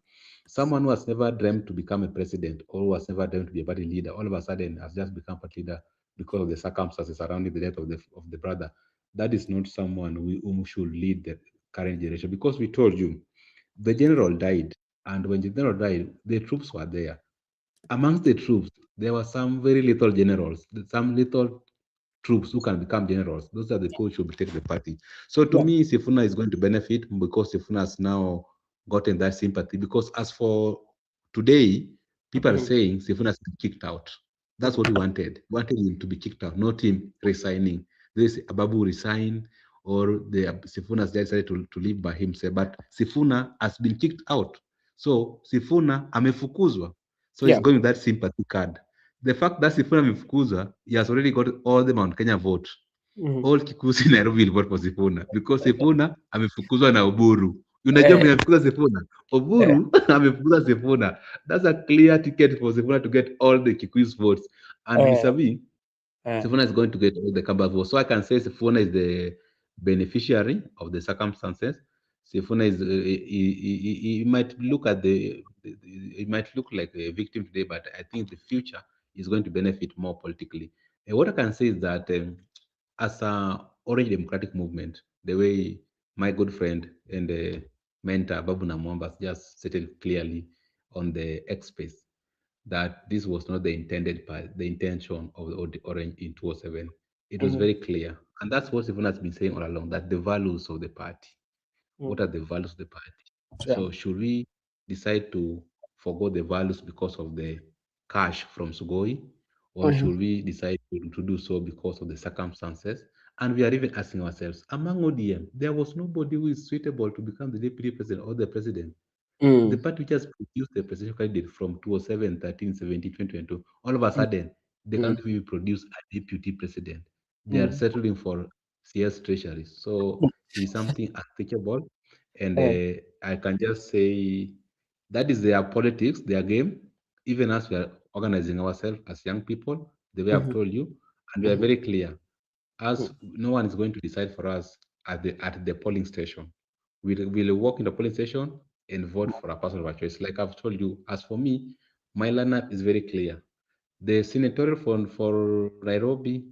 Someone who has never dreamt to become a president or who has never dreamt to be a party leader, all of a sudden has just become party leader because of the circumstances surrounding the death of the brother. That is not someone whom should lead the current generation because we told you the general died, and when the general died, the troops were there. Amongst the troops, there were some very little generals, some little troops who can become generals. Those are the people who should take the party. So to Yeah. me, Sifuna is going to benefit because Sifuna has now gotten that sympathy. Because as for today, people are Mhm. saying Sifuna has been kicked out. That's what Mhm. we wanted. We wanted him to be kicked out, not him resigning. This Ababu resign or the Sifuna has decided to live by himself. But Sifuna has been kicked out. So Sifuna amefukuzwa. So he's Yeah. going with that sympathy card. The fact that Sifuna amefukuzwa, he has already got all the Mount Kenya vote. Mhm. All Kikusi Nairobi will vote for Sifuna because Sifuna amefukuzwa na Oburu. Unajua Eh. mwenye amefukuza Sifuna? Eh. Oburu amefukuza Sifuna. That's a clear ticket for Sifuna to get all the Kikuyu votes. And Eh. vis-a-vis, Eh. Sifuna is going to get all the Kamba votes. So I can say Sifuna is the beneficiary of the circumstances. Sifuna is he might look at he might look like a victim today, but I think the future is going to benefit more politically. And what I can say is that as a Orange Democratic Movement, the way my good friend and mentor Babu Namwamba just stated clearly on the X space that this was not the the intention of the Orange in 2007. It was Mhm. very clear. And that's what Stephen has been saying all along, that the values of the party. Mhm. What are the values of the party? Yeah. So should we decide to forgo the values because of the cash from Sugoi? Or Mhm. should we decide to do so because of the circumstances? And we are even asking ourselves, among ODM, there was nobody who is suitable to become the deputy president or the president. The Mm. party which has produced the presidential candidate from 2007, 13, 17, 2022, all of a Mm. sudden, they Mm. can't even produce a deputy president. They are Mm. settling for CS treasuries. So it is something unthinkable. And Eh. I can just say that is their politics, their game. Even as we are organizing ourselves as young people, the way I've Mhm. told you, and we are Mhm. very clear. As Mm. no one is going to decide for us at the polling station. We'll walk in the polling station and vote for a person of our choice. Like I've told you, as for me, my lineup is very clear. The senatorial for Nairobi,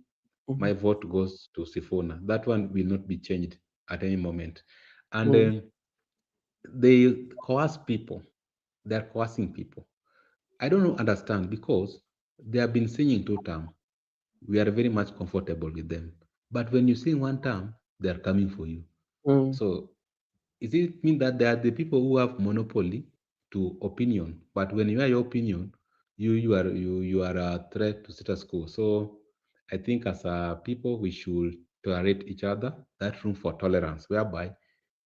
Mhm. my vote goes to Sifuna. That one will not be changed at any moment. And Mm. they coerce people. They're coercing people. I don't understand because they have been singing two term. We are very much comfortable with them. But when you sing one term, they are coming for you. Mm. So is it mean that they are the people who have monopoly to opinion, but when you are your opinion, you are a threat to status quo. So I think as a people we should tolerate each other. That room for tolerance, whereby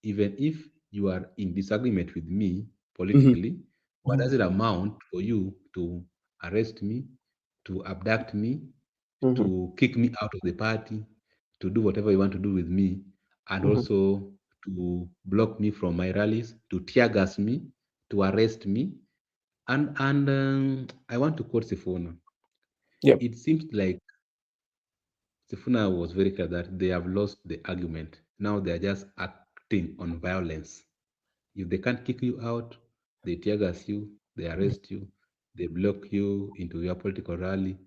even if you are in disagreement with me Mhm. politically, what Mhm. does it amount for you to arrest me, to abduct me, Mhm. to kick me out of the party, to do whatever you want to do with me, and Mhm. also to block me from my rallies, to tear gas me, to arrest me. And I want to quote Sifuna. Yep. It seems like Sifuna was very clear that they have lost the argument. Now they are just acting on violence. If they can't kick you out, they tear gas you, they arrest you, they block you into your political rally.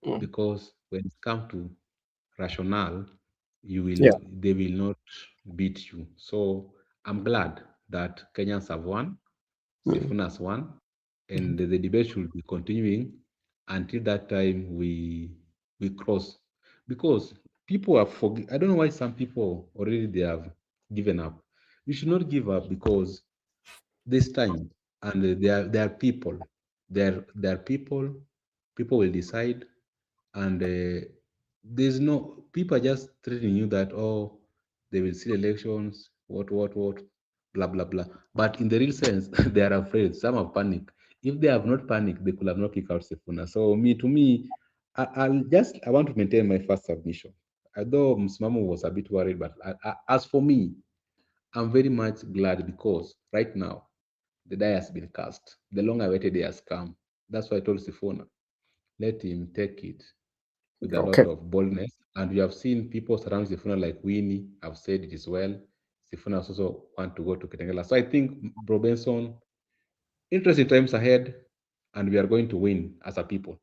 Mm. Because when it comes to rationale, Yeah. they will not beat you. So I'm glad that Kenyans have won, Sifuna has won, and the debate should be continuing until that time we cross. Because people are I don't know why some people already they have given up. We should not give up, because this time, and there are people, there are people will decide, and there's no, people are just treating you that, oh, they will see elections, what, blah blah blah. But in the real sense, they are afraid. Some have panicked. If they have not panicked, they could have not kicked out Sifuna. So to me, I want to maintain my first submission. Although Msimamo was a bit worried, but as for me, I'm very much glad, because right now the die has been cast. The long awaited day has come. That's why I told Sifuna, let him take it with a lot of boldness. And we have seen people surround Sifuna like Winnie have said it is well. Sifuna also want to go to Kitengela. So I think, Bro Benson, interesting times ahead, and we are going to win as a people.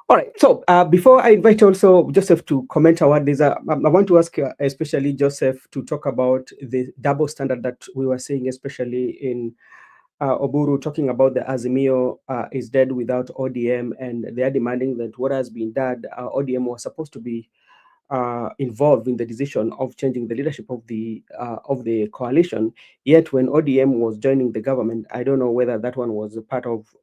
All right. So before I invite also Joseph to comment on what I want to ask especially Joseph to talk about the double standard that we were seeing, especially in Oburu, talking about the Azimio is dead without ODM, and they are demanding that what has been done, ODM was supposed to be involved in the decision of changing the leadership of the coalition. Yet when ODM was joining the government, I don't know whether that one was a part of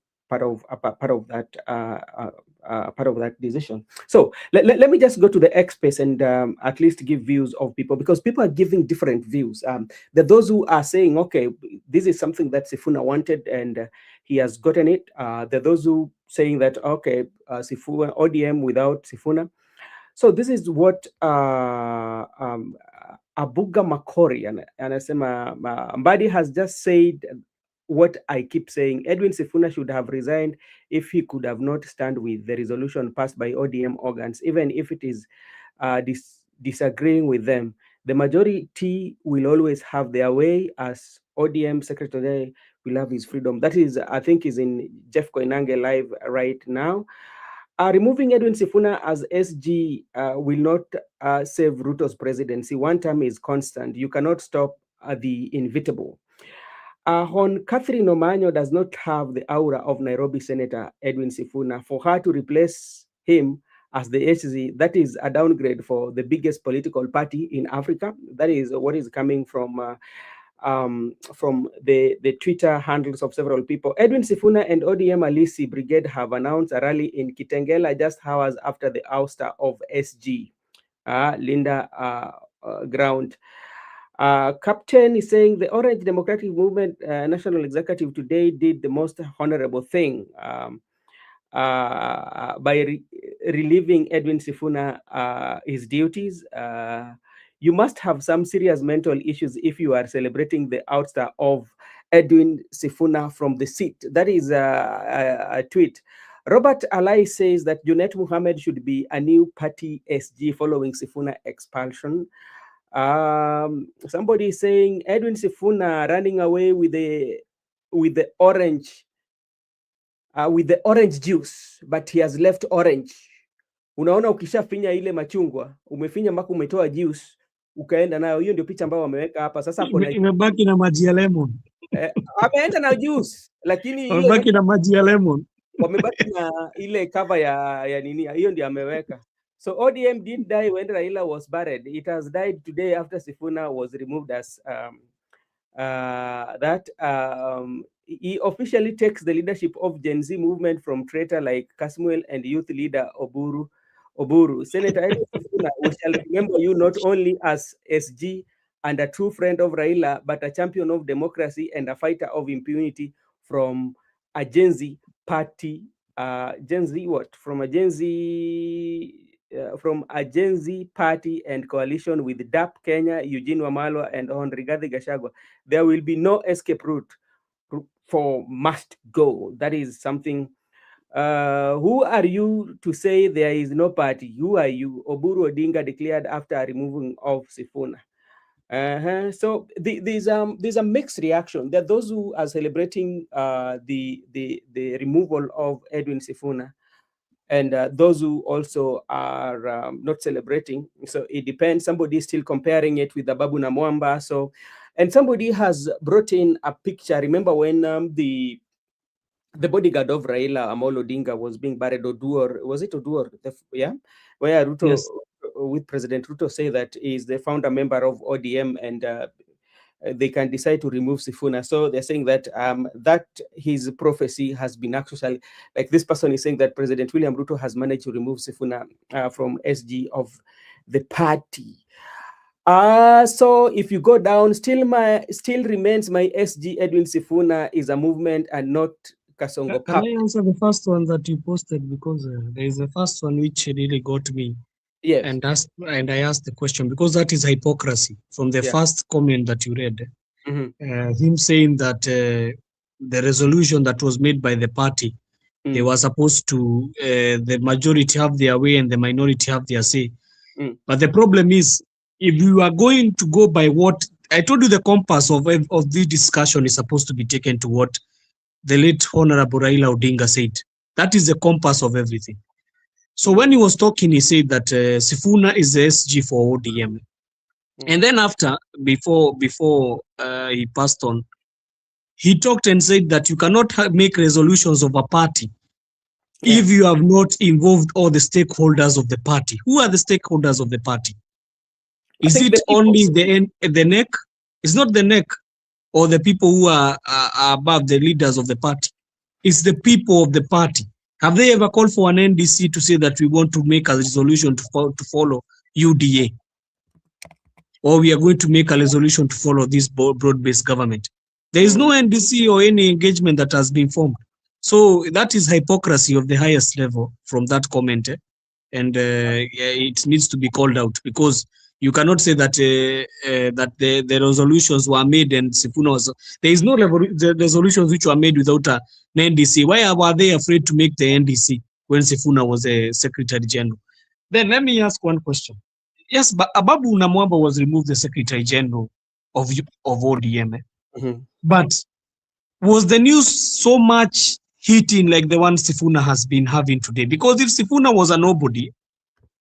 that decision. So let me just go to the X space and at least give views of people, because people are giving different views. There are those who are saying, okay, this is something that Sifuna wanted and he has gotten it. There are those who saying that, okay, Sifuna, ODM without Sifuna. So this is what Abuga Makori and Anasema Mbadi has just said. What I keep saying, Edwin Sifuna should have resigned if he could have not stand with the resolution passed by ODM organs, even if it is disagreeing with them. The majority will always have their way, as ODM Secrrtaty will have his freedom. That is, I think, is in Jeff Koinange live right now. Removing Edwin Sifuna as SG will not save Ruto's presidency. One term is constant. You cannot stop the inevitable. Hon Catherine Omanyo does not have the aura of Nairobi Senator Edwin Sifuna. For her to replace him as the SG, that is a downgrade for the biggest political party in Africa. That is what is coming from the Twitter handles of several people. Edwin Sifuna and ODM Alisi Brigade have announced a rally in Kitengela just hours after the ouster of SG, Linda Ground. Captain is saying the Orange Democratic Movement National Executive today did the most honorable thing by relieving Edwin Sifuna his duties. You must have some serious mental issues if you are celebrating the ouster of Edwin Sifuna from the seat. That is a tweet. Robert Alai says that Junet Muhammad should be a new party SG following Sifuna expulsion. Somebody is saying Edwin Sifuna running away with the orange juice, but he has left orange. Unaona, ukishafinya ile machungwa, umefinya mpaka umetoa juice, ukaenda nayo. Hiyo ndio picha ambayo wameweka hapa sasa. Imebaki na maji ya lemon. Ameenda na juice, lakini imebaki na maji ya lemon. Wamebaki na ile cover ya nini, hiyo ndio ameweka. So ODM didn't die when Raila was buried. It has died today after Sifuna was removed as he officially takes the leadership of Gen Z movement from traitor like Kasmuel and youth leader Oburu. Senator Edwin Sifuna, we shall remember you not only as SG and a true friend of Raila, but a champion of democracy and a fighter of impunity from a Gen Z party. From a Gen Z party and coalition with DAP Kenya, Eugene Wamalwa, and on Rigathi Gachagua. There will be no escape route for must go. That is something. Who are you to say there is no party? Who are you? Oburu Odinga declared after removing of Sifuna. So there's a mixed reaction. There are those who are celebrating the removal of Edwin Sifuna, and those who also are not celebrating. So it depends. Somebody is still comparing it with the Babu Namwamba. So And somebody has brought in a picture. Remember when the bodyguard of Raila Amolo Odinga was being buried, Oduor, was it Oduor? Yeah, where Ruto, Yes. with President Ruto, say that is the founder member of ODM and they can decide to remove Sifuna. So they're saying that that his prophecy has been actually, like this person is saying that President William Ruto has managed to remove Sifuna from SG of the party. So if you go down, still remains my SG Edwin Sifuna is a movement and not Kasongo. Can I answer the first one that you posted? Because there is the first one which really got me. Yes. And I asked the question because that is hypocrisy from the first comment that you read. Him saying that the resolution that was made by the party, they were supposed to, the majority have their way and the minority have their say. But the problem is, if you are going to go by what, I told you the compass of this discussion is supposed to be taken to what the late Honorable Raila Odinga said. That is the compass of everything. So when he was talking, he said that Sifuna is the SG for ODM. And then after, before he passed on, he talked and said that you cannot make resolutions of a party if you have not involved all the stakeholders of the party. Who are the stakeholders of the party? Is it only the neck? It's not the neck or the people who are above the leaders of the party. It's the people of the party. Have they ever called for an NDC to say that we want to make a resolution to follow UDA? Or we are going to make a resolution to follow this broad-based government? There is no NDC or any engagement that has been formed. So that is hypocrisy of the highest level from that comment. And it needs to be called out because you cannot say that that the resolutions were made and Sifuna was. There is no resolutions which were made without an NDC. Why were they afraid to make the NDC when Sifuna was a Secretary General? Then let me ask one question. Yes, but Ababu Namwamba was removed the Secretary General of ODM. But was the news so much hitting like the one Sifuna has been having today? Because if Sifuna was a nobody,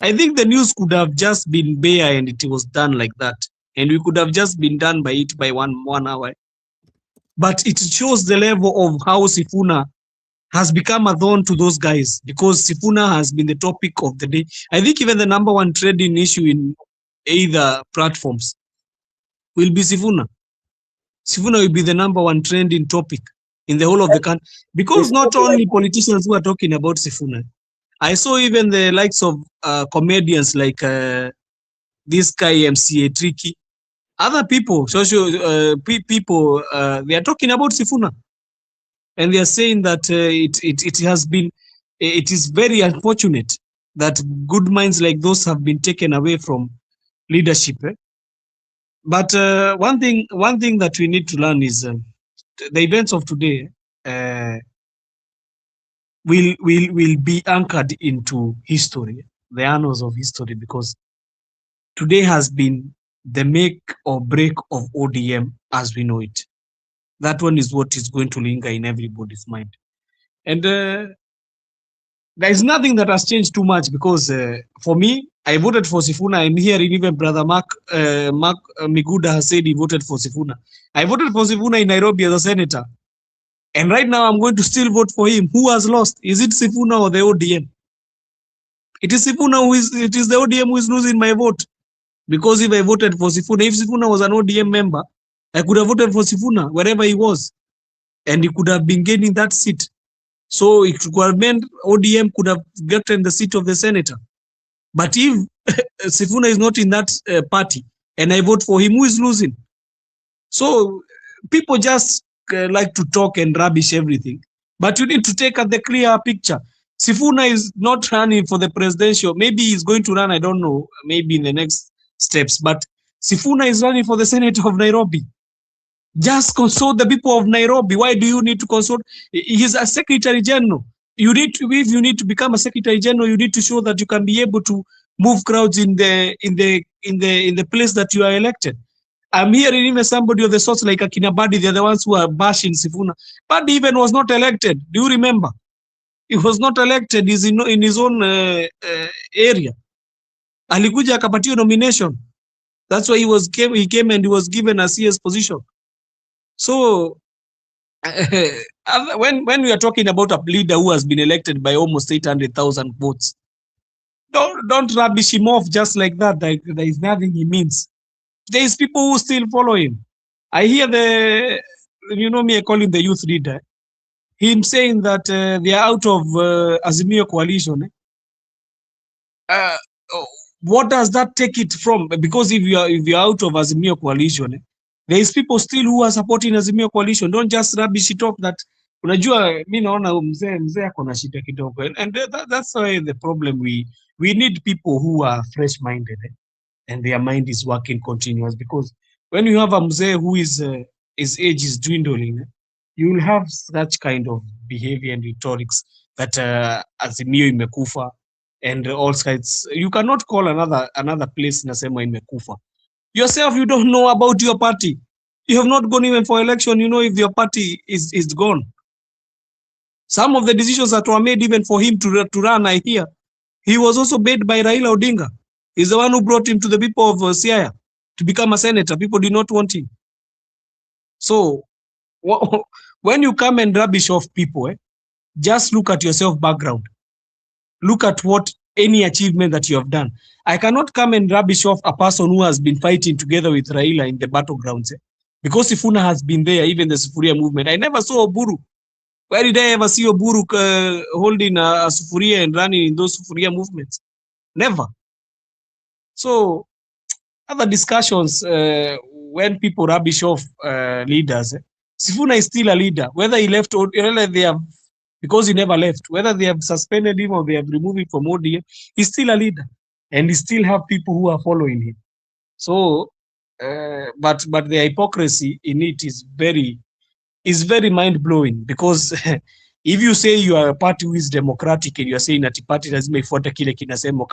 I think the news could have just been bare and it was done like that. And we could have just been done by it by one hour. But it shows the level of how Sifuna has become a thorn to those guys because Sifuna has been the topic of the day. I think even the number one trending issue in either platforms will be Sifuna. Sifuna will be the number one trending topic in the whole of the country because not only politicians who are talking about Sifuna. I saw even the likes of comedians like this guy MCA Tricky. Other people, social people, they are talking about Sifuna, and they are saying that it is very unfortunate that good minds like those have been taken away from leadership. But one thing that we need to learn is the events of today will be anchored into history, the annals of history, because today has been the make or break of ODM as we know it. That one is what is going to linger in everybody's mind. And there is nothing that has changed too much because for me, I voted for Sifuna. I'm hearing even Brother Mark Miguda has said he voted for Sifuna. I voted for Sifuna in Nairobi as a senator. And right now I'm going to still vote for him. Who has lost? Is it Sifuna or the ODM? It is Sifuna it is the ODM who is losing my vote. Because if I voted for Sifuna, if Sifuna was an ODM member, I could have voted for Sifuna wherever he was. And he could have been gaining that seat. So it could have meant ODM could have gotten the seat of the senator. But if Sifuna is not in that party and I vote for him, who is losing? So people just like to talk and rubbish everything. But you need to take the clear picture. Sifuna is not running for the presidential. Maybe he's going to run, I don't know, maybe in the next steps. But Sifuna is running for the Senate of Nairobi. Just consult the people of Nairobi. Why do you need to consult? He's a Secretary General. If you need to become a Secretary General, you need to show that you can be able to move crowds in the place that you are elected. I'm hearing even somebody of the sorts like Akina Badi, they're the ones who are bashing Sifuna. Badi even was not elected. Do you remember? He was not elected. He's in his own area. Alikuja akapatiwa nomination. That's why he came and he was given a CS position. So when we are talking about a leader who has been elected by almost 800,000 votes, don't rubbish him off just like that. There is nothing he means. There is people who still follow him. I hear I call him the youth leader. Him saying that they are out of Azimio coalition. What does that take it from? Because if you are out of Azimio coalition, there is people still who are supporting Azimio coalition. Don't just rubbish it off that unajua mimi naona mzee ako na shida kidogo, and that's why the problem we need people who are fresh minded and their mind is working continuous, because when you have a mzee who is his age is dwindling, you will have such kind of behavior and rhetorics that Azimio imekufa and all sides. You cannot call another place nasema imekufa. Yourself, you don't know about your party. You have not gone even for election. You know if your party is gone. Some of the decisions that were made even for him to run, I hear, he was also made by Raila Odinga. He's the one who brought him to the people of Siaya to become a senator. People did not want him. So when you come and rubbish off people, just look at yourself background. Look at what any achievement that you have done. I cannot come and rubbish off a person who has been fighting together with Raila in the battlegrounds. Because Sifuna has been there, even the Sufuria movement. I never saw Oburu. Where did I ever see Oburu holding a Sufuria and running in those Sufuria movements? Never. So other discussions when people rubbish off leaders. Sifuna is still a leader. Whether he left or whether they have, because he never left, whether they have suspended him or they have removed him from ODM, he's still a leader, and he still have people who are following him. So, but the hypocrisy in it is very mind blowing, because if you say you are a party who is democratic and you are saying that party lazima ifuate kile kinasema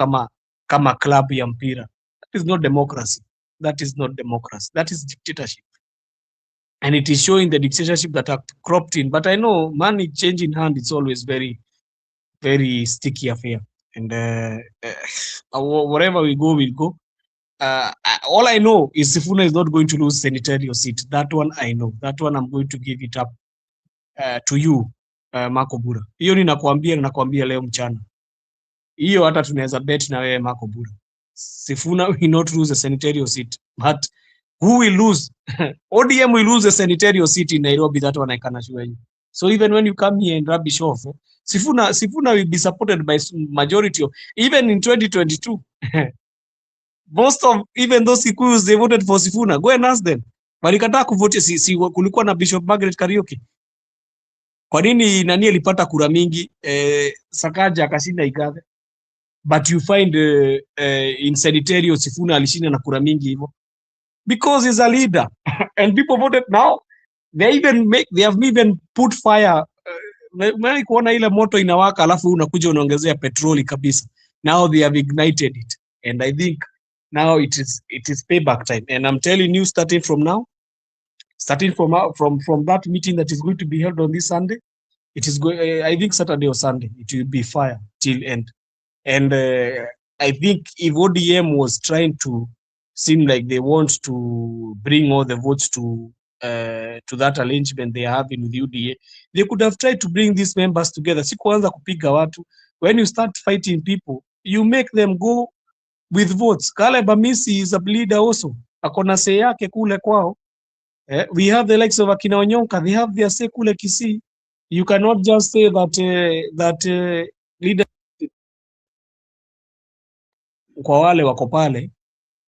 kama club ya mpira, that is not democracy. That is not democracy. That is dictatorship. And it is showing the dictatorship that are cropped in. But I know money changing hand, it's always very, very sticky affair. And wherever we go, we'll go. All I know is Sifuna is not going to lose senatorial seat. That one I know. That one I'm going to give it up to you, Marco Bura. Hiyo nakwambia leo mchana. Hiyo hata tunaweza bet na wewe Marco Bura. Sifuna will not lose a senatorial seat, but who will lose? ODM will lose a senatorial seat in Nairobi. That one I can assure you. So even when you come here and rubbish off, Sifuna will be supported by majority of, even in 2022. Most of even those Kikuyus, they voted for Sifuna. Go and ask them. Walikataa kuvote kulikuwa na Bishop Margaret Kariuki. Kwa nini nani alipata kura mingi? Sakaja akashinda Igathe. But you find in senatorial Sifuna alishinda na kura mingi hivyo. Because he's a leader and people voted now. They have even put fire. When kuona ile moto inawaka alafu unakuja unaongezea petroli kabisa. Now they have ignited it, and I think now it is payback time. And I'm telling you, starting from now, starting from that meeting that is going to be held on this Sunday, it is going. I think Saturday or Sunday it will be fire till end. And I think if ODM was trying to seem like they want to bring all the votes to that arrangement they are having with UDA, they could have tried to bring these members together. Si kuanza kupiga watu. When you start fighting people, you make them go with votes. Caleb Amisi is a leader also. Akona say yake kule kwao. We have the likes of Akina Onyonka. They have their say kule Kisii. You cannot just say that leader kwa wale wako pale.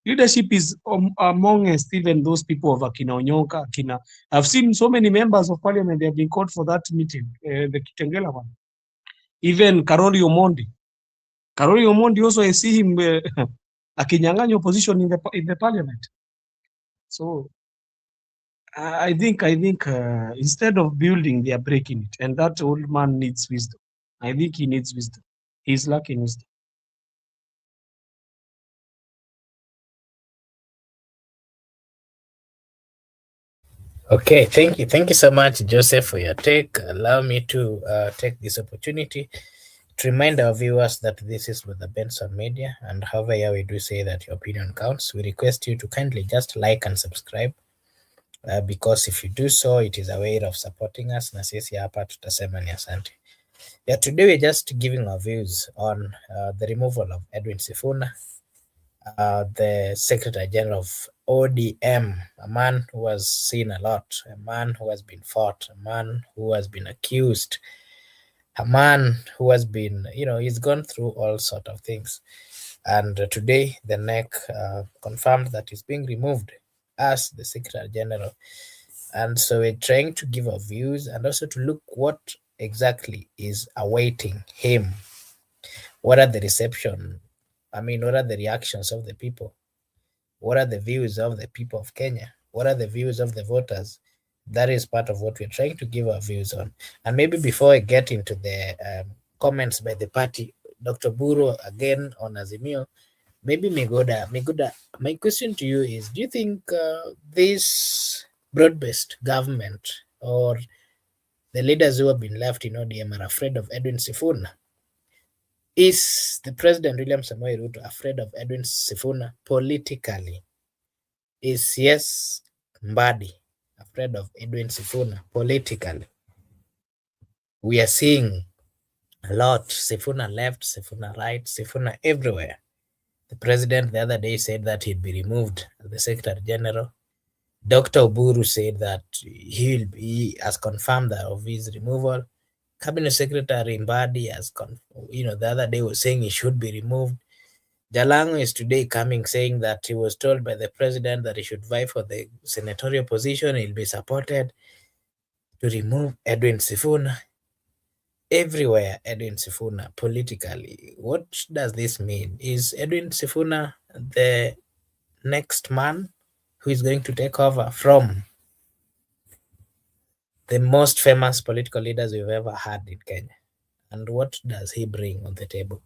Leadership is amongst even those people of Akina Onyonka, Akina. I've seen so many members of parliament, they have been called for that meeting, the Kitengela one. Even Karoli Omondi. Karoli Omondi also, I see him akinyang'anya opposition in the parliament. So I think instead of building, they are breaking it. And that old man needs wisdom. I think he needs wisdom. He's lacking wisdom. Okay, thank you so much, Joseph, for your take. Allow me to take this opportunity To remind our viewers that this is with the Benson Media, and however here we do say that your opinion counts, we request you to kindly just like and subscribe, because if you do so, it is a way of supporting us. Na sisi hapa tutasema ni asante. Yeah, today we're just giving our views on the removal of Edwin Sifuna, the Secretary General of ODM, a man who has seen a lot, a man who has been fought, a man who has been accused, a man who has been, he's gone through all sort of things. And today the NEC confirmed that he's being removed as the Secretary General. And so we're trying to give our views and also to look what exactly is awaiting him. What are the reception? What are the reactions of the people? What are the views of the people of Kenya? What are the views of the voters? That is part of what we're trying to give our views on. And maybe before I get into the comments by the party, Dr. Buru again on Azimio, maybe Miguda, my question to you is, do you think this broad-based government or the leaders who have been left in ODM are afraid of Edwin Sifuna? Is the President William Samoei Ruto afraid of Edwin Sifuna politically? Is yes Mbadi afraid of Edwin Sifuna politically? We are seeing a lot. Sifuna left, Sifuna right, Sifuna everywhere. The president the other day said that he'd be removed as the Secretary General. Dr. Oburu said that he has confirmed that of his removal. Cabinet Secretary Mbadi has, the other day was saying he should be removed. Jalango is today coming saying that he was told by the president that he should vie for the senatorial position. He'll be supported to remove Edwin Sifuna. Everywhere, Edwin Sifuna politically. What does this mean? Is Edwin Sifuna the next man who is going to take over from the most famous political leaders we've ever had in Kenya? And what does he bring on the table?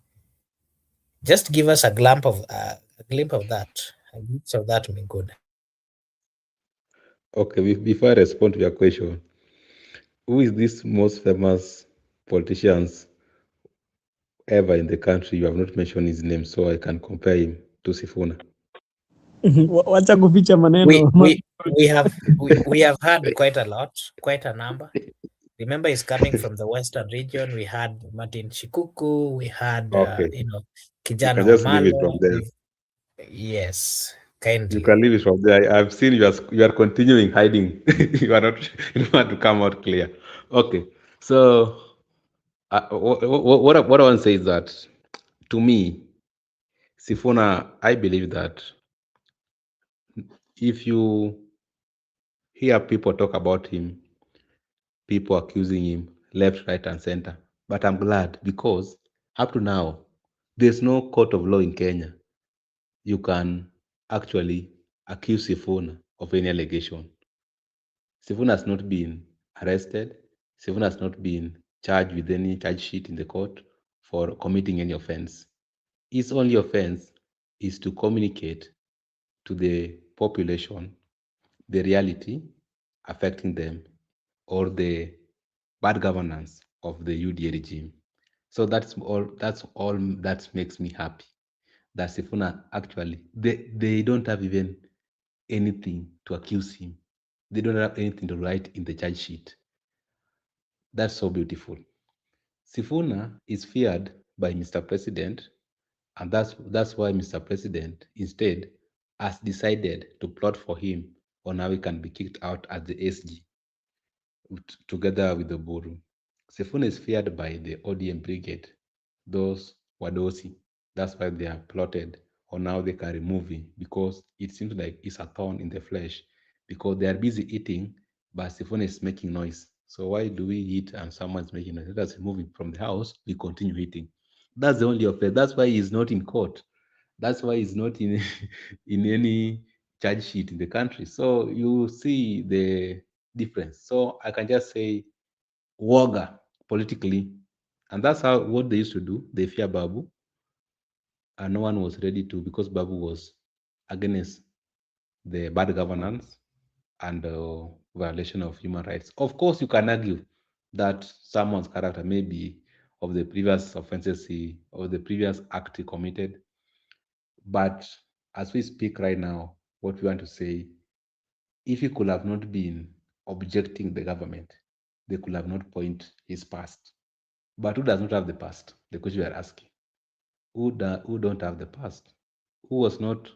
Just give us a glimpse of that. A glimpse of that would be good. Okay, before I respond to your question, who is this most famous politicians ever in the country? You have not mentioned his name, so I can compare him to Sifuna. Wacha kuficha maneno. We have had quite a lot, quite a number. Remember, he's coming from the Western region. We had Martin Shikuku. We had Kijana Wamalo. Yes, kindly. You can leave it from there. I've seen you are continuing hiding. You don't want to come out clear. Okay, so what I want to say is that, to me, Sifuna, I believe that if you hear people talk about him, people accusing him left, right, and center, but I'm glad because up to now, there's no court of law in Kenya. You can actually accuse Sifuna of any allegation. Sifuna has not been arrested. Sifuna has not been charged with any charge sheet in the court for committing any offense. His only offense is to communicate to the population the reality affecting them or the bad governance of the UDA regime. So that's all that makes me happy. That Sifuna actually, they don't have even anything to accuse him. They don't have anything to write in the charge sheet. That's so beautiful. Sifuna is feared by Mr. President, and that's why Mr. President instead has decided to plot for him on how he can be kicked out as the SG together with the Buru. Sifuna is feared by the ODM brigade, those Wadosi. That's why they are plotted on how they can remove him, because it seems like it's a thorn in the flesh, because they are busy eating, but Sifuna is making noise. So why do we eat and someone's making noise? Let us remove him from the house, we continue eating. That's the only offense. That's why he's not in court. That's why he's not in in any charge sheet in the country. So you see the difference. So I can just say woga politically, and that's what they used to do. They fear Babu, and no one was ready to, because Babu was against the bad governance and violation of human rights. Of course, you can argue that someone's character may be of the previous offenses or the previous act he committed. But as we speak right now, what we want to say, if he could have not been objecting the government, they could have not point his past. But who does not have the past? The question we are asking. Who don't have the past? Who was not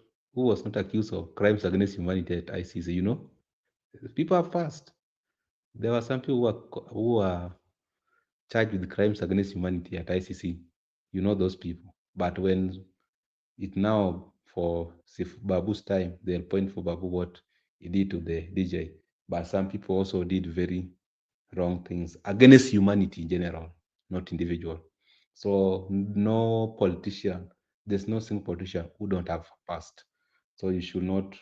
accused of crimes against humanity at ICC? People have past. There were some people who are charged with crimes against humanity at ICC. You know those people. But when it now for Babu's time, they'll point for Babu what he did to the DJ. But some people also did very wrong things against humanity in general, not individual. So no politician, there's no single politician who don't have past. So you should not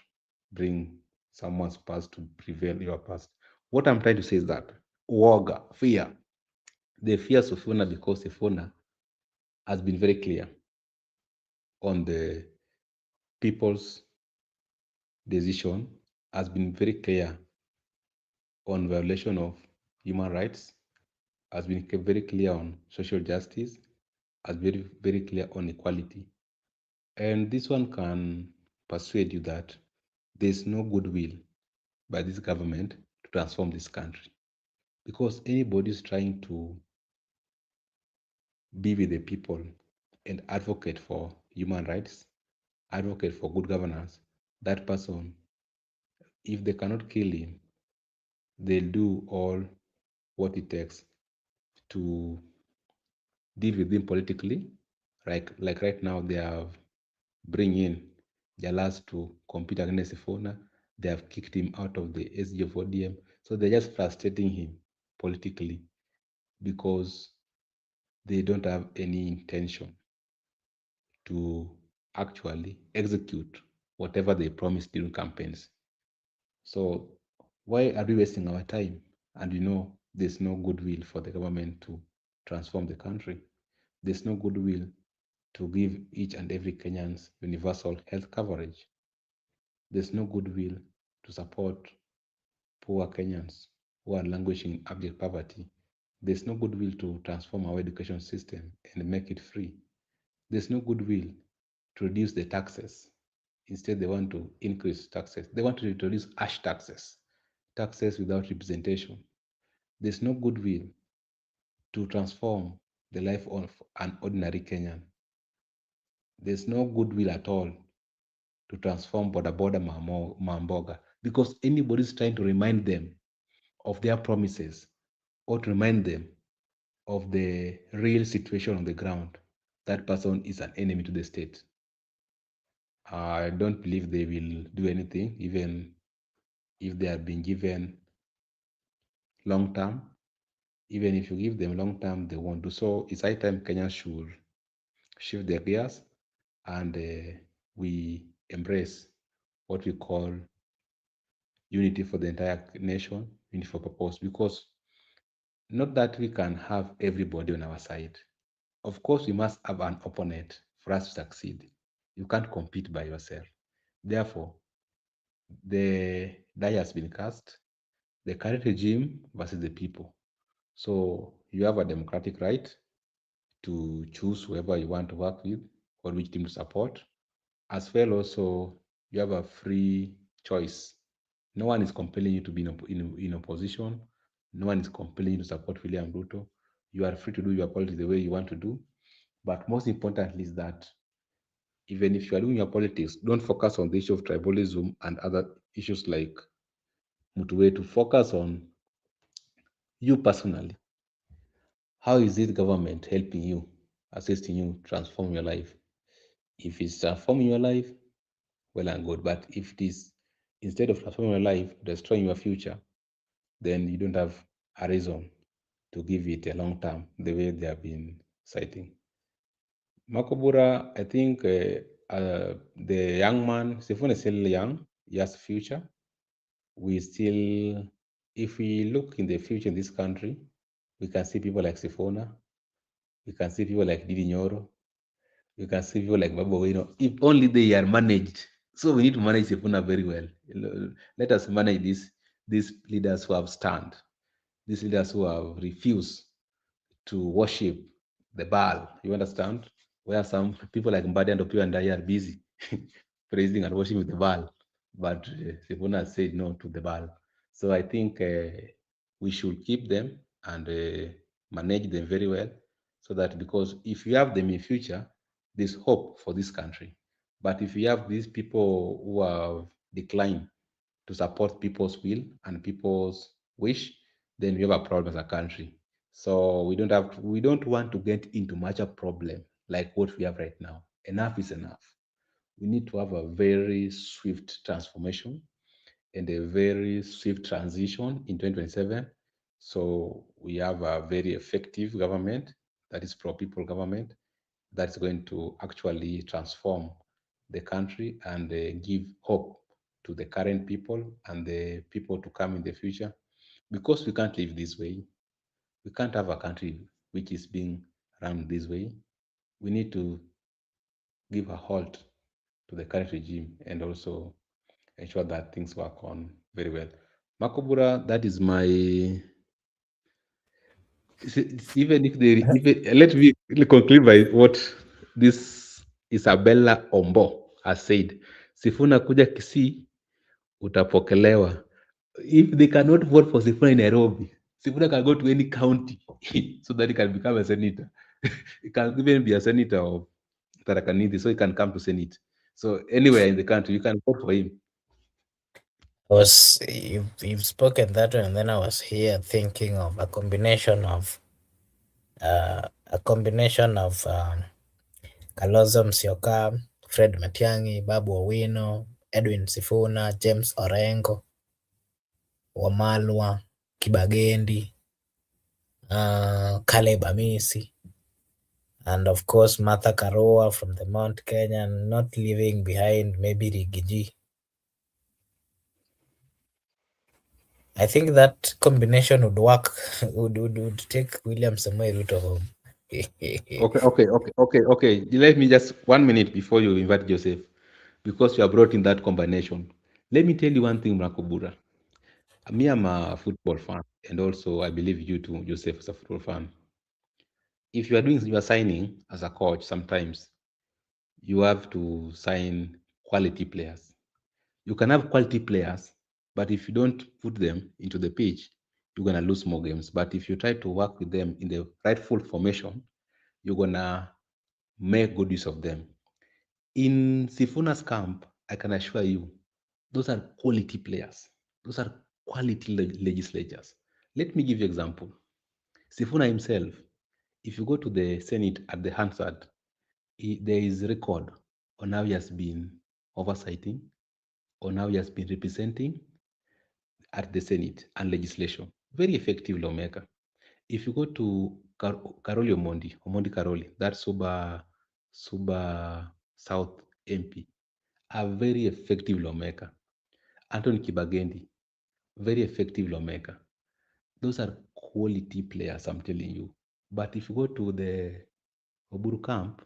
bring someone's past to prevail your past. What I'm trying to say is that woga, fear, the fear Sifuna, because Sifuna has been very clear on the people's decision, has been very clear on violation of human rights, has been very clear on social justice, has been very clear on equality. And this one can persuade you that there's no goodwill by this government to transform this country. Because anybody is trying to be with the people and advocate for human rights, advocate for good governance, that person, if they cannot kill him, they'll do all what it takes to deal with him politically. Like right now, they have bring in Jalas to compete against Sifuna. They have kicked him out of the SG of ODM. So they're just frustrating him politically because they don't have any intention to actually execute whatever they promised during campaigns. So why are we wasting our time? And there's no goodwill for the government to transform the country. There's no goodwill to give each and every Kenyans universal health coverage. There's no goodwill to support poor Kenyans who are languishing in abject poverty. There's no goodwill to transform our education system and make it free. There's no goodwill to reduce the taxes. Instead, they want to increase taxes. They want to introduce ash taxes, taxes without representation. There's no goodwill to transform the life of an ordinary Kenyan. There's no goodwill at all to transform Boda Boda Mamboga because anybody is trying to remind them of their promises or to remind them of the real situation on the ground. That person is an enemy to the state. I don't believe they will do anything, even if they have been given long term. Even if you give them long term, they won't do so. It's high time Kenya should shift their gears and we embrace what we call unity for the entire nation, unity for purpose, because not that we can have everybody on our side. Of course, we must have an opponent for us to succeed. You can't compete by yourself. Therefore, the die has been cast, the current regime versus the people. So you have a democratic right to choose whoever you want to work with or which team to support. As well, also, you have a free choice. No one is compelling you to be in opposition. No one is compelling you to support William Ruto. You are free to do your politics the way you want to do. But most importantly is that even if you are doing your politics, don't focus on the issue of tribalism and other issues like Mutuwe, to focus on you personally. How is this government helping you, assisting you transform your life? If it's transforming your life, well and good. But if it is, instead of transforming your life, destroying your future, then you don't have a reason to give it a long term the way they have been citing. Makobura, I think the young man, Sifuna is still young, he has a future. We still, if we look in the future in this country, we can see people like Sifuna, we can see people like Didi Nyoro, we can see people like Babu Wino, if only they are managed. So we need to manage Sifuna very well. Let us manage these leaders who have stand, these leaders who have refused to worship the Baal, you understand? Where some people like Mbadi and Opio and I are busy praising and worshiping the Baal, but Sifuna said no to the Baal. So I think we should keep them and manage them very well, so that, because if you have them in future, there's hope for this country. But if you have these people who have declined to support people's will and people's wish, then we have a problem as a country. So we don't want to get into much a problem like what we have right now. Enough is enough. We need to have a very swift transformation and a very swift transition in 2027. So we have a very effective government, that is pro-people government, that's going to actually transform the country and give hope to the current people and the people to come in the future. Because we can't live this way. We can't have a country which is being run this way. We need to give a halt to the current regime and also ensure that things work on very well. Makobura, that is my. Even if they, let me conclude by what this Isabella Ombo has said. Sifuna kuja Kisii, utapokelewa. If they cannot vote for Sifuna in Nairobi, Sifuna can go to any county so that he can become a senator. He can even be a senator of Tarakaniti, so he can come to Senate. So anywhere in the country, you can vote for him. You've spoken that one, and then I was here thinking of a combination of Kalonzo Musyoka, Fred Matiang'i, Babu Owino, Edwin Sifuna, James Orengo, Wamalwa, Kibagendi, Caleb Amisi, and of course Martha Karua from the Mount Kenya, not leaving behind maybe Rigiji. I think that combination would work, would take William Samoei Ruto home. Okay. Let me just 1 minute before you invite Joseph, because you are brought in that combination. Let me tell you one thing, Makobura. Me, I'm a football fan, and also I believe you too, Joseph, is a football fan. If you are signing as a coach, sometimes you have to sign quality players. You can have quality players, but if you don't put them into the pitch, you're gonna lose more games. But if you try to work with them in the rightful formation, you're gonna make good use of them. In Sifuna's camp, I can assure you, those are quality players. Those are quality legislators. Let me give you an example. Sifuna himself, if you go to the Senate at the Hansard, there is a record on how he has been oversighting, on how he has been representing at the Senate and legislation. Very effective lawmaker. If you go to Karoli Omondi Karoli, that's Suba South MP, a very effective lawmaker. Anthony Kibagendi, very effective lawmaker. Those are quality players, I'm telling you. But if you go to the Oburu camp,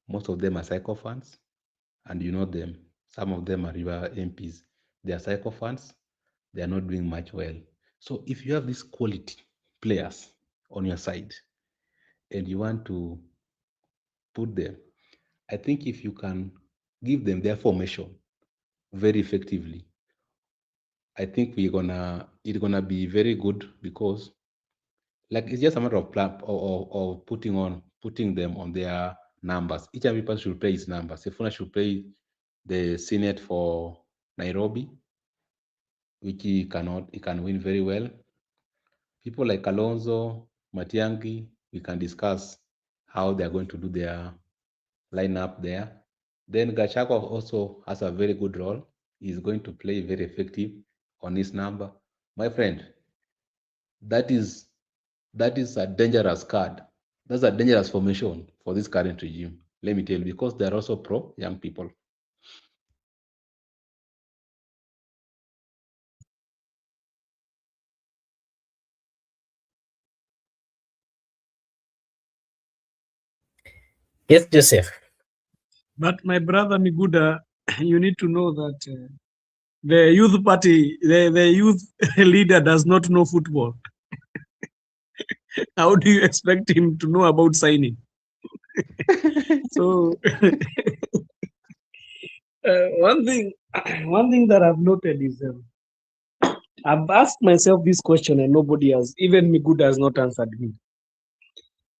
most of them are sycophants, and you know them. Some of them are river MPs. They are sycophants. They are not doing much well. So if you have these quality players on your side and you want to put them, I think if you can give them their formation very effectively, I think it's gonna be very good, because like it's just a matter of putting them on their numbers. Each and every person should play his numbers. Sifuna should play the Senate for Nairobi, which he can win very well. People like Kalonzo, Matiang'i, we can discuss how they are going to do their lineup there. Then Gachagua also has a very good role. He's going to play very effective on his number. My friend, that is a dangerous card. That's a dangerous formation for this current regime. Let me tell you, because they are also pro young people. Yes, Joseph. But my brother Miguda, you need to know that the youth party, the youth leader does not know football. How do you expect him to know about signing? So one thing that I've noted is I've asked myself this question and nobody has, even Miguda has not answered me.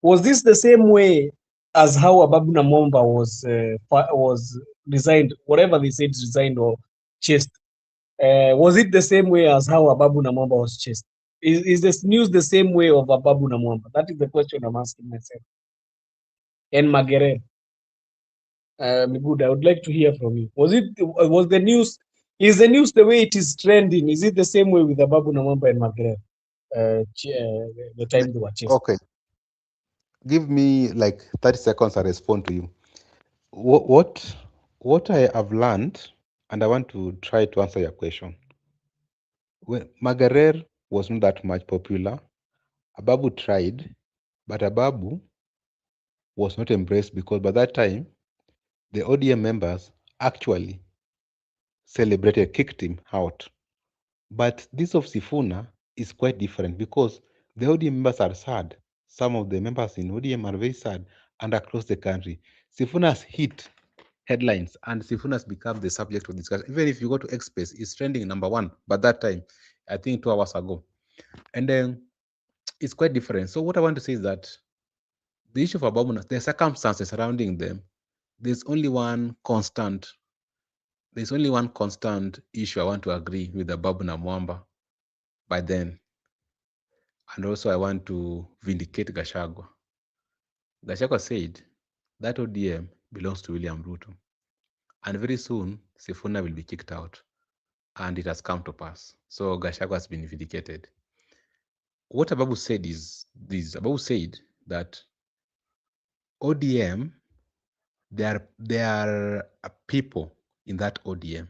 Was this the same way as how Ababu Namwamba was resigned, whatever they said resigned or chased? Was it the same way as how Ababu Namwamba was chased? Is this news the same way of Ababu Namwamba? That is the question I'm asking myself. And Magere, Miguda, I would like to hear from you. Was the news? Is the news the way it is trending? Is it the same way with Ababu Namwamba and Magere? The time they were chased. Okay. Give me like 30 seconds. I respond to you. What I have learned, and I want to try to answer your question. When Magarer was not that much popular, Ababu tried, but Ababu was not embraced because by that time, the ODM members actually celebrated, kicked him out. But this of Sifuna is quite different because the ODM members are sad. Some of the members in ODM are very sad and across the country. Sifuna has hit headlines and Sifuna has become the subject of discussion. Even if you go to X-Space, it's trending #1 by that time, I think 2 hours ago. And then it's quite different. So what I want to say is that the issue of Ababuna, the circumstances surrounding them, there's only one constant issue I want to agree with Ababuna Mwamba by then. And also I want to vindicate Gachagua. Gachagua said that ODM belongs to William Ruto. And very soon, Sifuna will be kicked out. And it has come to pass. So Gachagua has been vindicated. What Ababu said is this. Ababu said that ODM, there are people in that ODM.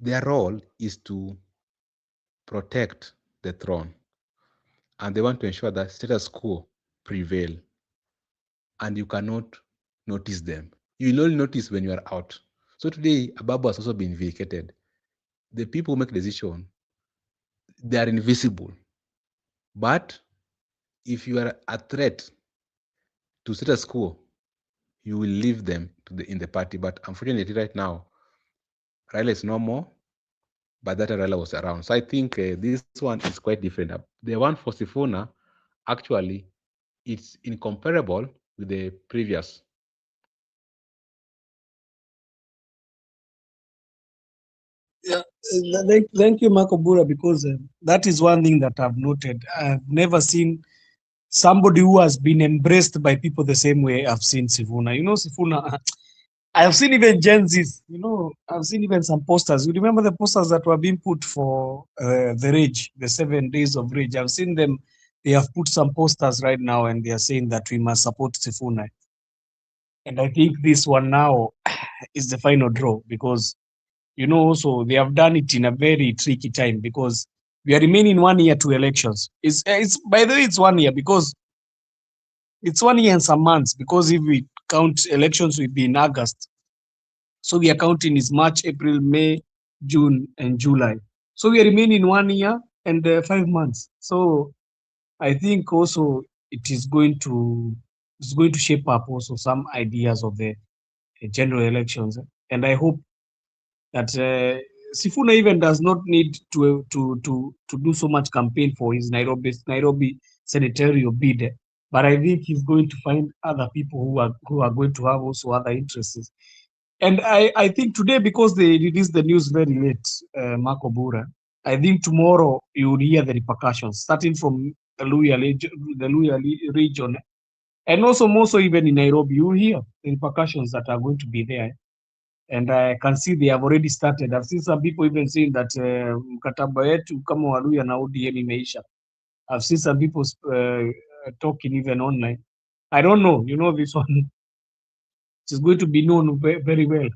Their role is to protect the throne. And they want to ensure that status quo prevail. And you cannot notice them. You will only notice when you are out. So today, Ababu has also been vindicated. The people who make decision, they are invisible. But if you are a threat to status quo, you will leave them in the party. But unfortunately, right now, Raila is no more, but that Raila was around. So I think this one is quite different. The one for Sifuna, actually, it's incomparable with the previous. Yeah, thank you, Marco Bura, because that is one thing that I've noted. I've never seen somebody who has been embraced by people the same way I've seen Sifuna. You know, Sifuna, I've seen even Gen Zs, you know, I've seen even some posters. You remember the posters that were being put for the Rage, the 7 days of Rage? I've seen them. They have put some posters right now and they are saying that we must support Sifuna. And I think this one now is the final draw because, you know, also they have done it in a very tricky time because we are remaining 1 year to elections. It's by the way, it's 1 year because it's 1 year and some months because if we count elections will be in August. So we are counting is March, April, May, June, and July. So we are remaining 1 year and 5 months. So I think also it is going to shape up also some ideas of the general elections. And I hope that Sifuna even does not need to do so much campaign for his Nairobi senatorial bid, but I think he's going to find other people who are going to have also other interests. And I think today, because they released the news very late, Marco Bura, I think tomorrow you will hear the repercussions, starting from the Luya region, and also more so even in Nairobi, you will hear the repercussions that are going to be there. And I can see they have already started. I've seen some people even saying that mkataba yetu kama Waluya na ODM imeisha. I've seen some people talking even online. I don't know, you know, this one is going to be known very well.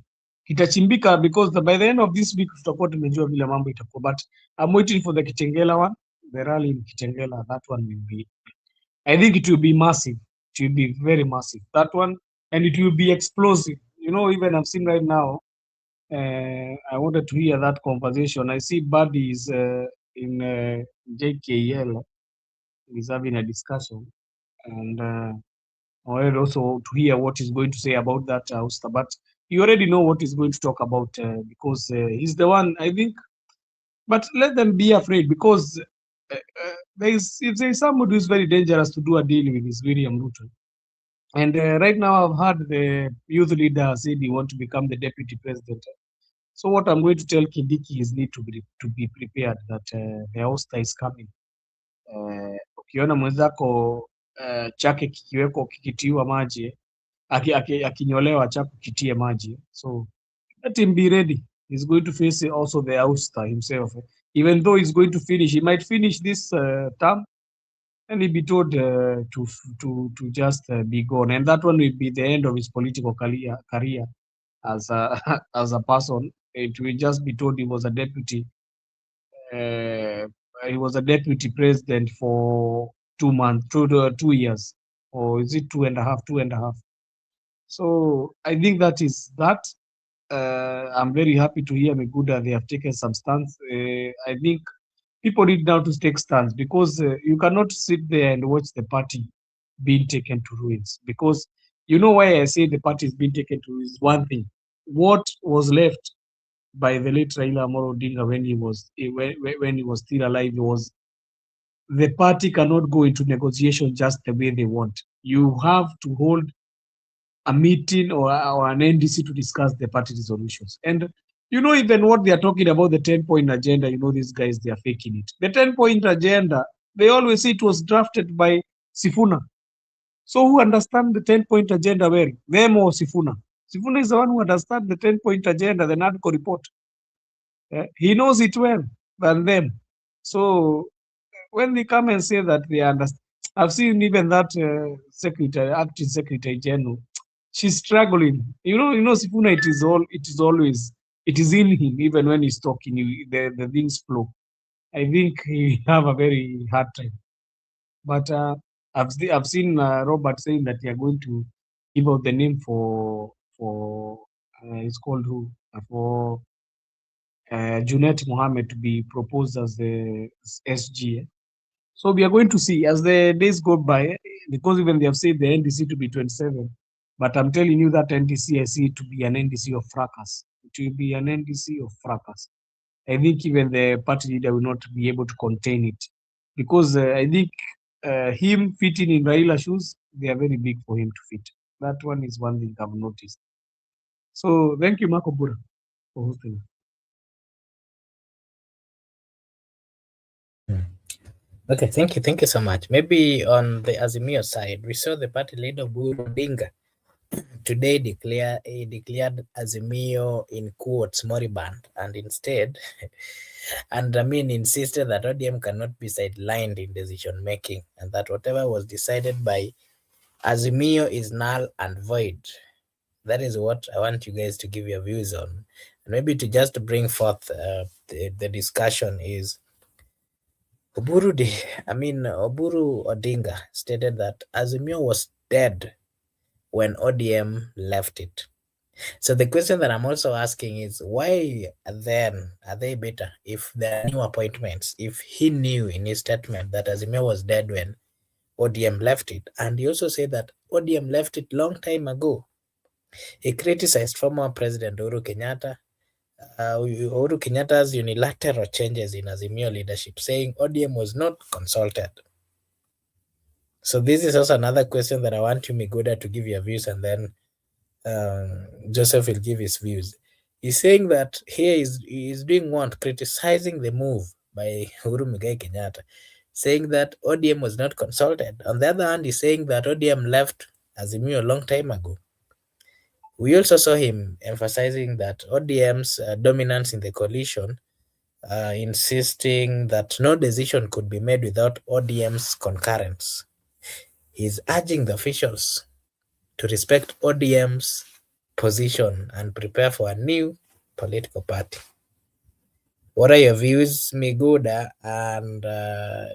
Kitachimbika because by the end of this week tutakuwa tumejua vile mambo itakuwa, but I'm waiting for the Kitengela one, the rally in Kitengela. That one will be, I think it will be massive. It will be very massive, that one, and it will be explosive. You know, even I've seen right now, I wanted to hear that conversation. I see Buddy is in JKL. is having a discussion, and I wanted also to hear what he's going to say about that ouster. But you already know what he's going to talk about because he's the one, I think. But let them be afraid, because if there is somebody who's very dangerous to do a deal with, is William Ruto. And right now, I've heard the youth leader said he want to become the deputy president. So what I'm going to tell Kindiki is need to be prepared that the ouster is coming. Ukiona mwenzako chake kikiweko kikitiwa maji, akinyolewa chako kitie maji. So let him be ready. He's going to face also the ouster himself. Even though he's going to finish, he might finish this term and he'll be told to just be gone. And that one will be the end of his political career as a, as a person. It will just be told he was a deputy. He was a deputy president for 2 months, 2 years, or is it 2.5? 2.5. So I think that is that. I'm very happy to hear Miguda. They have taken some stance. I think people need now to take stands, because you cannot sit there and watch the party being taken to ruins. Because you know why I say the party is being taken to ruins. One thing, what was left by the late Raila Amolo Odinga when he was still alive was the party cannot go into negotiation just the way they want. You have to hold a meeting or an NDC to discuss the party resolutions. And you know, even what they are talking about, the 10-point agenda, you know, these guys, they are faking it. The 10-point agenda, they always say it was drafted by Sifuna. So who understand the 10-point agenda well? Them or Sifuna? Sifuna is the one who understands the 10-point agenda, the NADCO report. He knows it well than them. So when they come and say that they understand, I've seen even that acting secretary general, she's struggling. You know, Sifuna, it is always, it is in him. Even when he's talking, the things flow. I think he have a very hard time. But I've seen Robert saying that they are going to give out the name for it's called who for Junet Mohammed to be proposed as the SG. So we are going to see as the days go by, because even they have said the NDC to be 27. But I'm telling you that NDC, I see it to be an NDC of fracas. It will be an NDC of fracas. I think even the party leader will not be able to contain it, because I think him fitting in Raila shoes, they are very big for him to fit. That one is one thing I've noticed. So thank you, Marco Bura, for hosting. Okay, thank you so much. Maybe on the Azimio side, we saw the party leader Buru Odinga today declared Azimio in quotes moribund, and instead, and I mean insisted that ODM cannot be sidelined in decision making, and that whatever was decided by Azimio is null and void. That is what I want you guys to give your views on, and maybe to just bring forth the discussion is. Oburu Odinga stated that Azimio was dead when ODM left it. So the question that I'm also asking is, why then are they better if there are new appointments? If he knew in his statement that Azimio was dead when ODM left it, and he also said that ODM left it long time ago. He criticized former President Uhuru Kenyatta, Uhuru Kenyatta's unilateral changes in Azimio leadership, saying ODM was not consulted. So this is also another question that I want you, Miguda, to give your views, and then Joseph will give his views. He's saying that here he's doing one, criticizing the move by Uhuru Muigai Kenyatta, saying that ODM was not consulted. On the other hand, he's saying that ODM left Azimio a long time ago. We also saw him emphasizing that ODM's dominance in the coalition, insisting that no decision could be made without ODM's concurrence. He's urging the officials to respect ODM's position and prepare for a new political party. What are your views, Miguda? And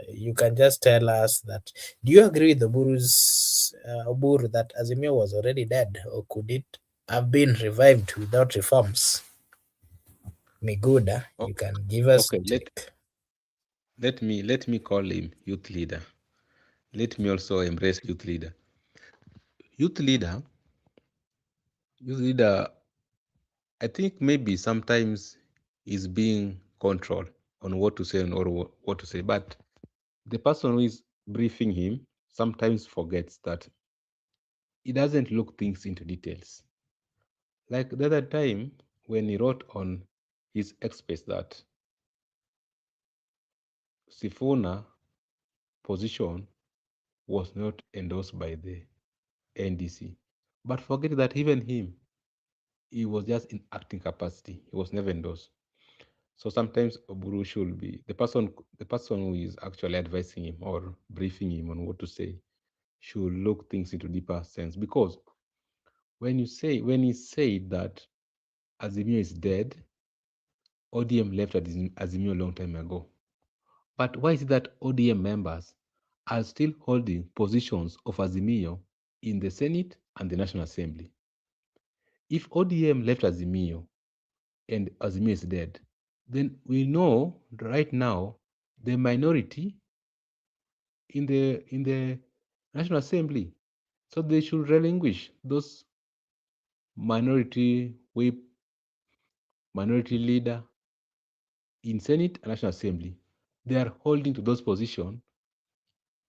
you can just tell us that, do you agree with Oburu that Azimio was already dead, or could it have been revived without reforms? Miguda, you can give us okay, let me call him youth leader. let me also embrace youth leader. Youth leader, youth leader, I think maybe sometimes is being controlled on what to say and or what to say, but the person who is briefing him sometimes forgets that he doesn't look things into details. Like the other time when he wrote on his express that Sifuna position was not endorsed by the NDC, but forget that even him, he was just in acting capacity. He was never endorsed. So sometimes Oburu should be the person who is actually advising him or briefing him on what to say should look things into deeper sense. Because when he said that Azimio is dead, ODM left Azimio a long time ago. But why is it that ODM members are still holding positions of Azimio in the Senate and the National Assembly? If ODM left Azimio and Azimio is dead, then we know right now the minority in the National Assembly. So they should relinquish those minority whip, minority leader in Senate and National Assembly. They are holding to those positions,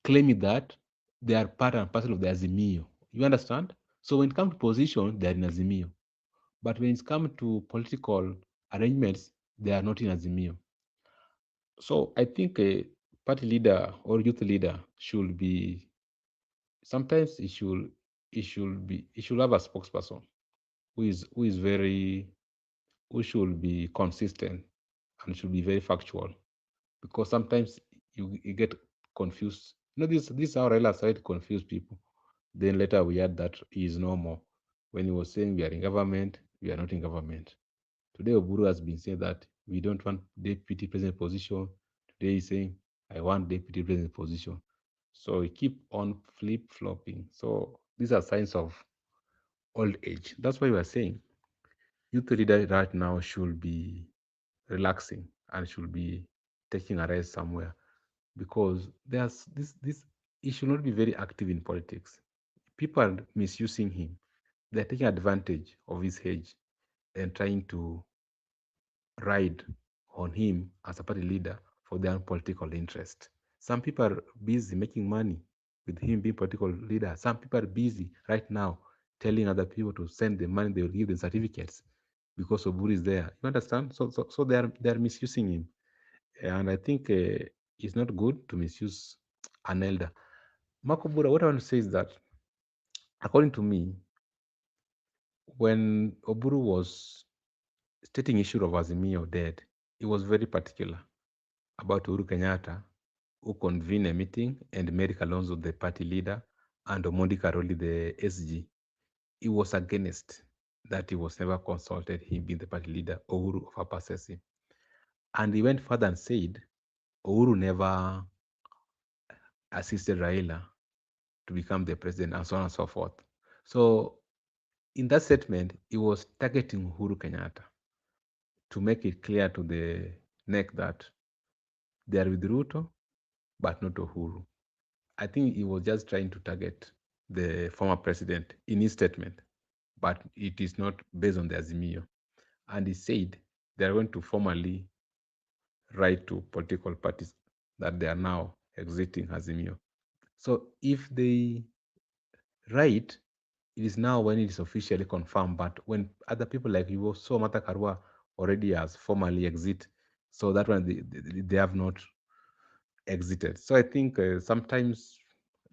claiming that they are part and parcel of the Azimio. You understand? So when it comes to position, they are in Azimio. But when it comes to political arrangements, they are not in Azimio. So I think a party leader or youth leader should be sometimes he should have a spokesperson who should be consistent and should be very factual, because sometimes you get confused. This is how Raila started to confuse people. Then later we had that he is normal. When he was saying we are in government, we are not in government. Today Oburu has been saying that we don't want deputy president position. Today he's saying I want deputy president position. So we keep on flip-flopping. So these are signs of old age. That's why we are saying youth leader right now should be relaxing and should be taking a rest somewhere, because there's this he should not be very active in politics. People are misusing him. They're taking advantage of his age and trying to ride on him as a party leader for their own political interest. Some people are busy making money with him being political leader. Some people are busy right now telling other people to send the money, they will give them certificates because Oburu is there. You understand? So they are misusing him, and I think it's not good to misuse an elder. Marco Bura, what I want to say is that, according to me, when Oburu was stating issue of Azimio dead, he was very particular about Uhuru Kenyatta, who convened a meeting and made Kalonzo the party leader and Omondi Karoli the SG. He was against that. He was never consulted, him being the party leader, Uhuru overpasses him. And he went further and said Uhuru never assisted Raila to become the president and so on and so forth. So in that statement, he was targeting Uhuru Kenyatta to make it clear to the neck that they are with Ruto, but not Uhuru. I think he was just trying to target the former president in his statement, but it is not based on the Azimio. And he said they are going to formally write to political parties that they are now exiting Azimio. So if they write, it is now when it is officially confirmed. But when other people like you saw Mata Karua already has formally exit, so that one they have not exited. So I think sometimes,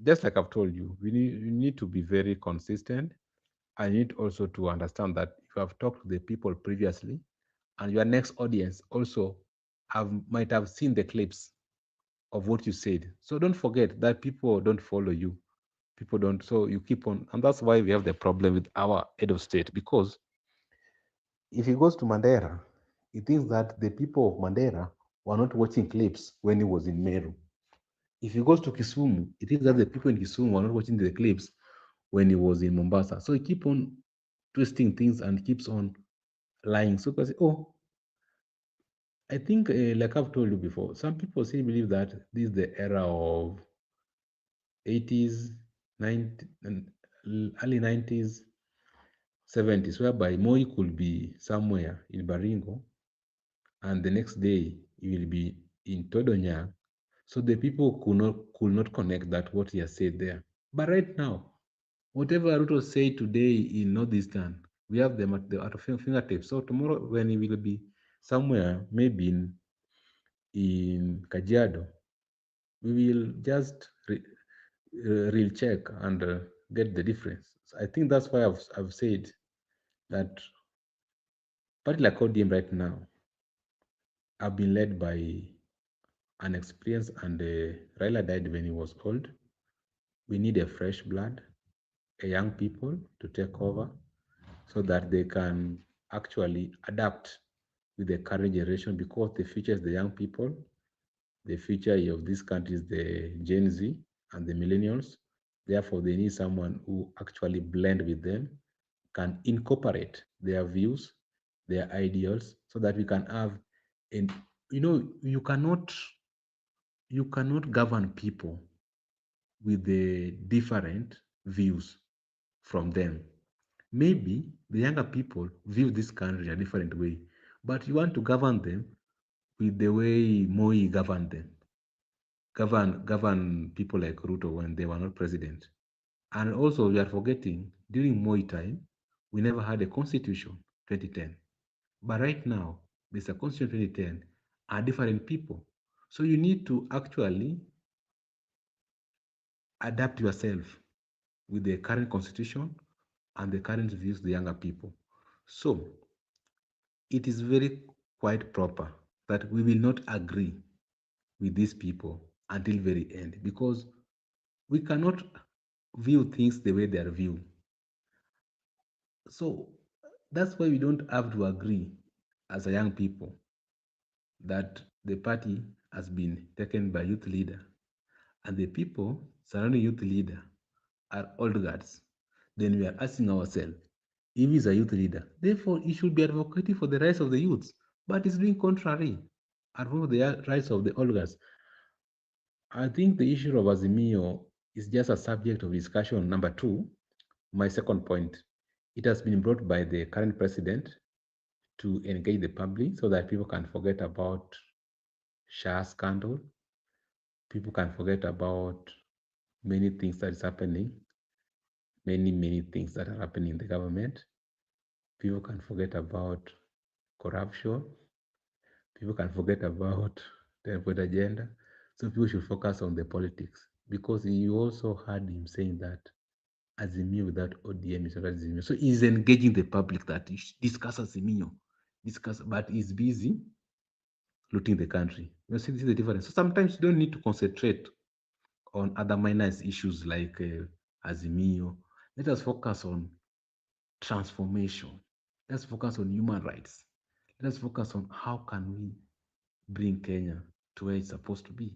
just like I've told you, you need to be very consistent. I need also to understand that if you have talked to the people previously, and your next audience also might have seen the clips of what you said. So don't forget that people don't follow you. People don't. So you keep on, and that's why we have the problem with our head of state. Because if he goes to Mandera, he thinks that the people of Mandera were not watching clips when he was in Meru. If he goes to Kisumu, he thinks that the people in Kisumu were not watching the clips when he was in Mombasa. So he keep on twisting things and keeps on lying. So people say, oh, I think, like I've told you before, some people still believe that this is the era of 80s, 90s, and early 90s, 70s, whereby Moi could be somewhere in Baringo, and the next day he will be in Todonyang. So the people could not connect that what he has said there. But right now, whatever Ruto say today in Northeastern, we have them at our fingertips. So tomorrow, when he will be somewhere, maybe in Kajiado, we will just real check and get the difference. So I think that's why I've said that party like ODM right now have been led by an experienced, and Raila died when he was old. We need a fresh blood, a young people to take over so that they can actually adapt with the current generation, because the future is the young people. The future of this country is the Gen Z and the millennials. Therefore, they need someone who actually blend with them, can incorporate their views, their ideals, so that we can have, and you cannot govern people with the different views from them. Maybe the younger people view this country a different way, but you want to govern them with the way Moi governed them. Govern people like Ruto when they were not president. And also, we are forgetting, during Moi time, we never had a constitution, 2010. But right now, there's a constitution 2010, are different people. So you need to actually adapt yourself with the current constitution and the current views of the younger people. So it is very quite proper that we will not agree with these people until very end, because we cannot view things the way they are viewed. So that's why we don't have to agree as a young people that the party has been taken by youth leader, and the people surrounding youth leader are old guards. Then we are asking ourselves, if he's a youth leader, therefore he should be advocating for the rights of the youths, but it's doing contrary, advocating for the rights of the old guards. I think the issue of Azimio is just a subject of discussion. Number two, my second point, it has been brought by the current president to engage the public so that people can forget about Shah scandal. People can forget about many things that is happening, many things that are happening in the government. People can forget about corruption. People can forget about the agenda. So people should focus on the politics, because you also heard him saying that Azimio without ODM is not Azimio. So he's engaging the public that he discuss Azimio, but he's busy looting the country. You see, this is the difference. So sometimes you don't need to concentrate on other minor issues like Azimio. Let us focus on transformation. Let's focus on human rights. Let's focus on how can we bring Kenya to where it's supposed to be.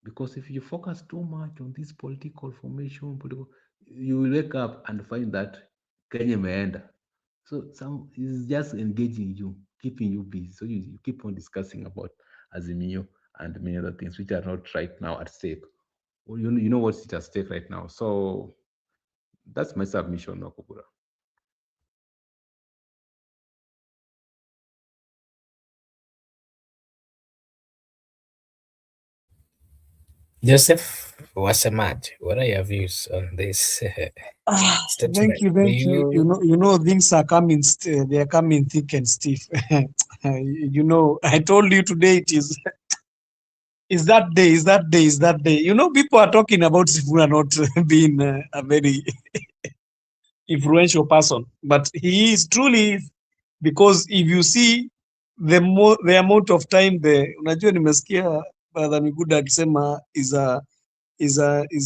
Because if you focus too much on this political formation, you will wake up and find that Kenya meenda. So it's just engaging you, keeping you busy. So you keep on discussing about Azimio and many other things which are not right now at stake. Well, you know what's at stake right now. So that's my submission, Okubura. Joseph Wasemaji, what are your views on this statement? Thank you. You know, things are coming. They are coming thick and stiff. You know, I told you today it is. Is that day? Is that day? Is that day? You know, people are talking about Sifuna not being a very influential person, but he is truly, because if you see the amount of time unajua nimesikia Brother Miguda akisema is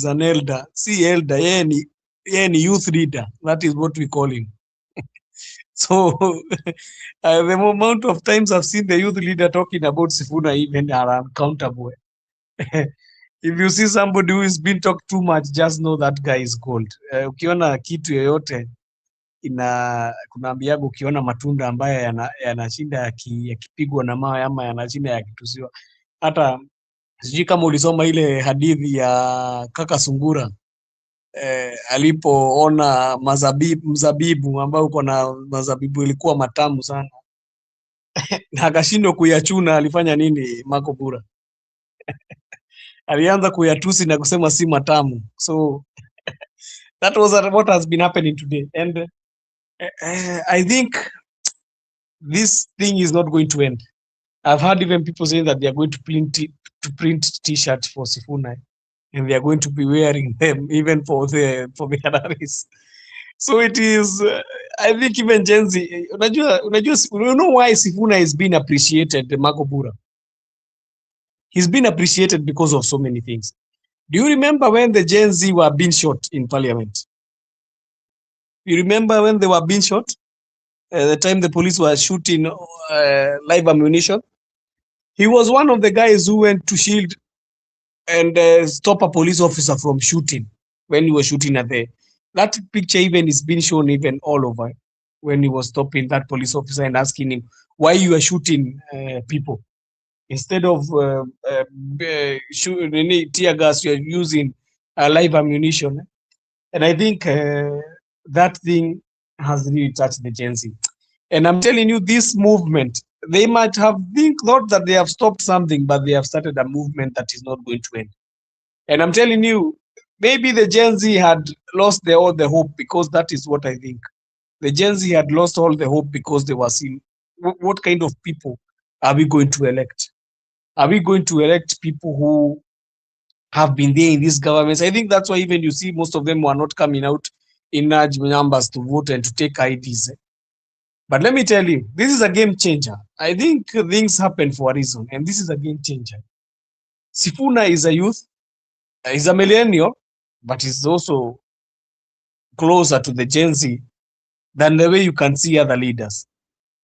an elder. See, elder, yeye ni youth leader. That is what we call him. So the amount of times I've seen the youth leader talking about Sifuna even are uncountable. If you see somebody who is being talked too much, just know that guy is gold. Ukiona kitu yoyote kunaambiaga, ukiona matunda ambayo yanashinda yakipigwa na mawe ama yanashinda yakitusiwa, hata Sijui kama ulisoma ile hadithi ya kaka Sungura alipoona mzabibu ambao uko na mazabibu ilikuwa matamu sana na akashindwa kuyachuna. Alifanya nini Marco Bura? Alianza kuyatusi na kusema si matamu. So that was what has been happening today, and I think this thing is not going to end. I've heard even people saying that they are going to print t-shirts for Sifuna, and they are going to be wearing them even for the rallies. So it is, I think even Gen Z, you know why Sifuna is being appreciated, Marco Bura? He's been appreciated because of so many things. Do you remember when the Gen Z were being shot in parliament? You remember when they were being shot? The time the police were shooting live ammunition? He was one of the guys who went to shield and stop a police officer from shooting when he was shooting at the... That picture even is being shown even all over when he was stopping that police officer and asking him why you are shooting people. Instead of shooting tear gas, you are using live ammunition. And I think that thing has really touched the Gen Z. And I'm telling you, this movement, they might have thought that they have stopped something, but they have started a movement that is not going to end. And I'm telling you, maybe the Gen Z had lost all the hope, because that is what I think. The Gen Z had lost all the hope because they were seeing what kind of people are we going to elect? Are we going to elect people who have been there in these governments? I think that's why even you see most of them were not coming out in large numbers to vote and to take IDs. But let me tell you, this is a game changer. I think things happen for a reason, and this is a game changer. Sifuna is a youth, he's a millennial, but he's also closer to the Gen Z than the way you can see other leaders.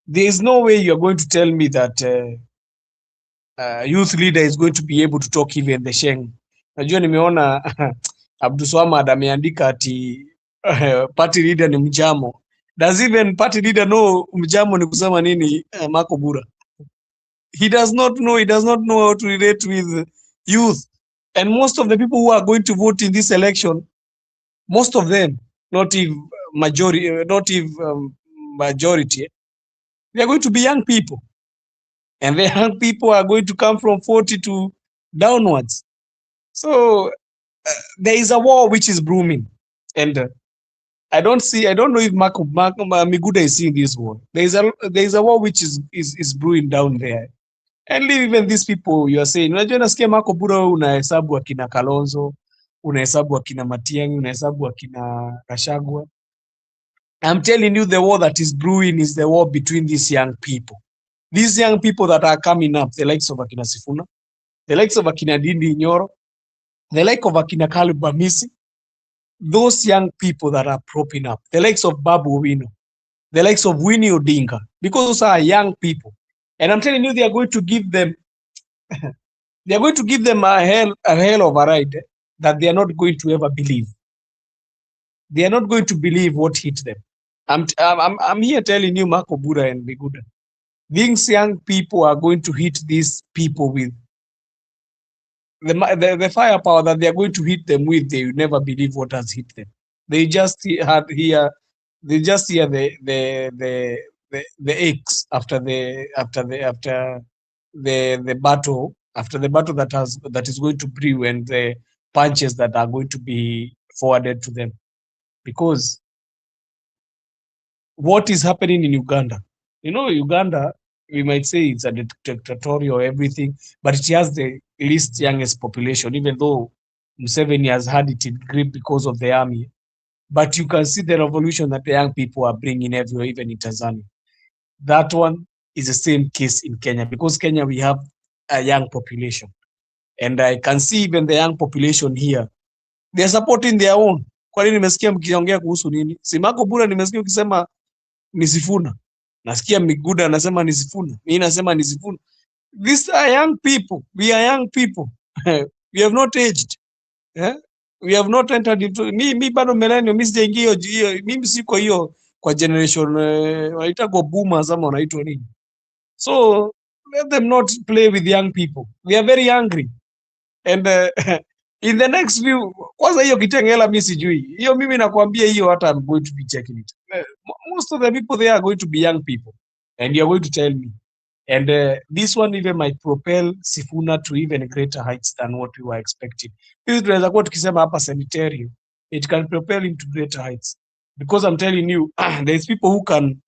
There is no way you're going to tell me that youth leader is going to be able to talk even the Sheng. Najua nimeona Abdulswamad ameandika ati party leader ni mjamo. Does even party leader know mjamo ni kusema nini, Marco Bura? He does not know. He does not know how to relate with youth. And most of the people who are going to vote in this election, most of them, not even majority, they are going to be young people. And the young people are going to come from 40 to downwards. So there is a war which is brewing. And I don't know if Miguda is seeing this war. There is a war which is brewing down there. And even these people you are saying, unajua nasikia Marco Bura unahesabu akina Kalonzo, unahesabu akina Matiang'i, unahesabu akina Kashagwa. I'm telling you, the war that is brewing is the war between these young people. These young people that are coming up, the likes of akina Sifuna, the likes of akina Dindi Nyoro, the likes of akina Kalib Bamisi, those young people that are propping up, the likes of Babu Owino, the likes of Winnie Odinga, because those are young people. And I'm telling you, they are going to give them a hell of a ride that they are not going to ever believe. They are not going to believe what hit them. I'm here telling you, Marco Bura and Miguda, these young people are going to hit these people with the firepower that they are going to hit them with. They will never believe what has hit them. They just hear the aches after the battle, after the battle that is going to brew, and the punches that are going to be forwarded to them. Because what is happening in Uganda, Uganda, we might say it's a dictatorial everything, but it has the least youngest population, even though Museveni has had it in grip because of the army. But you can see the revolution that the young people are bringing everywhere, even in Tanzania. That one is the same case in Kenya, because Kenya, we have a young population. And I can see even the young population here, they're supporting their own. Kwa nini nimesikia mkiongea kuhusu nini? Si Marco Bura nimesikia ukisema ni Sifuna. Nasikia Miguda anasema ni Sifuna. Mimi nasema ni Sifuna. These are young people. We are young people. We have not aged. We have not entered into... Mi bado millennium, mi sijaingia hiyo. Mimi siko hiyo kwa generation wanaita go boomers ama wanaitwa nini. So let them not play with young people. We are very angry. And in the next few, kwanza hiyo Kitengela mimi sijui. Hiyo mimi nakwambia hiyo hata I'm going to be checking it. Most of the people there are going to be young people. And you're going to tell me. And this one even might propel Sifuna to even greater heights than what we were expecting. This tunaweza kuwa tukisema hapa sanitarium. It can propel him to greater heights. Because I'm telling you, there's people who can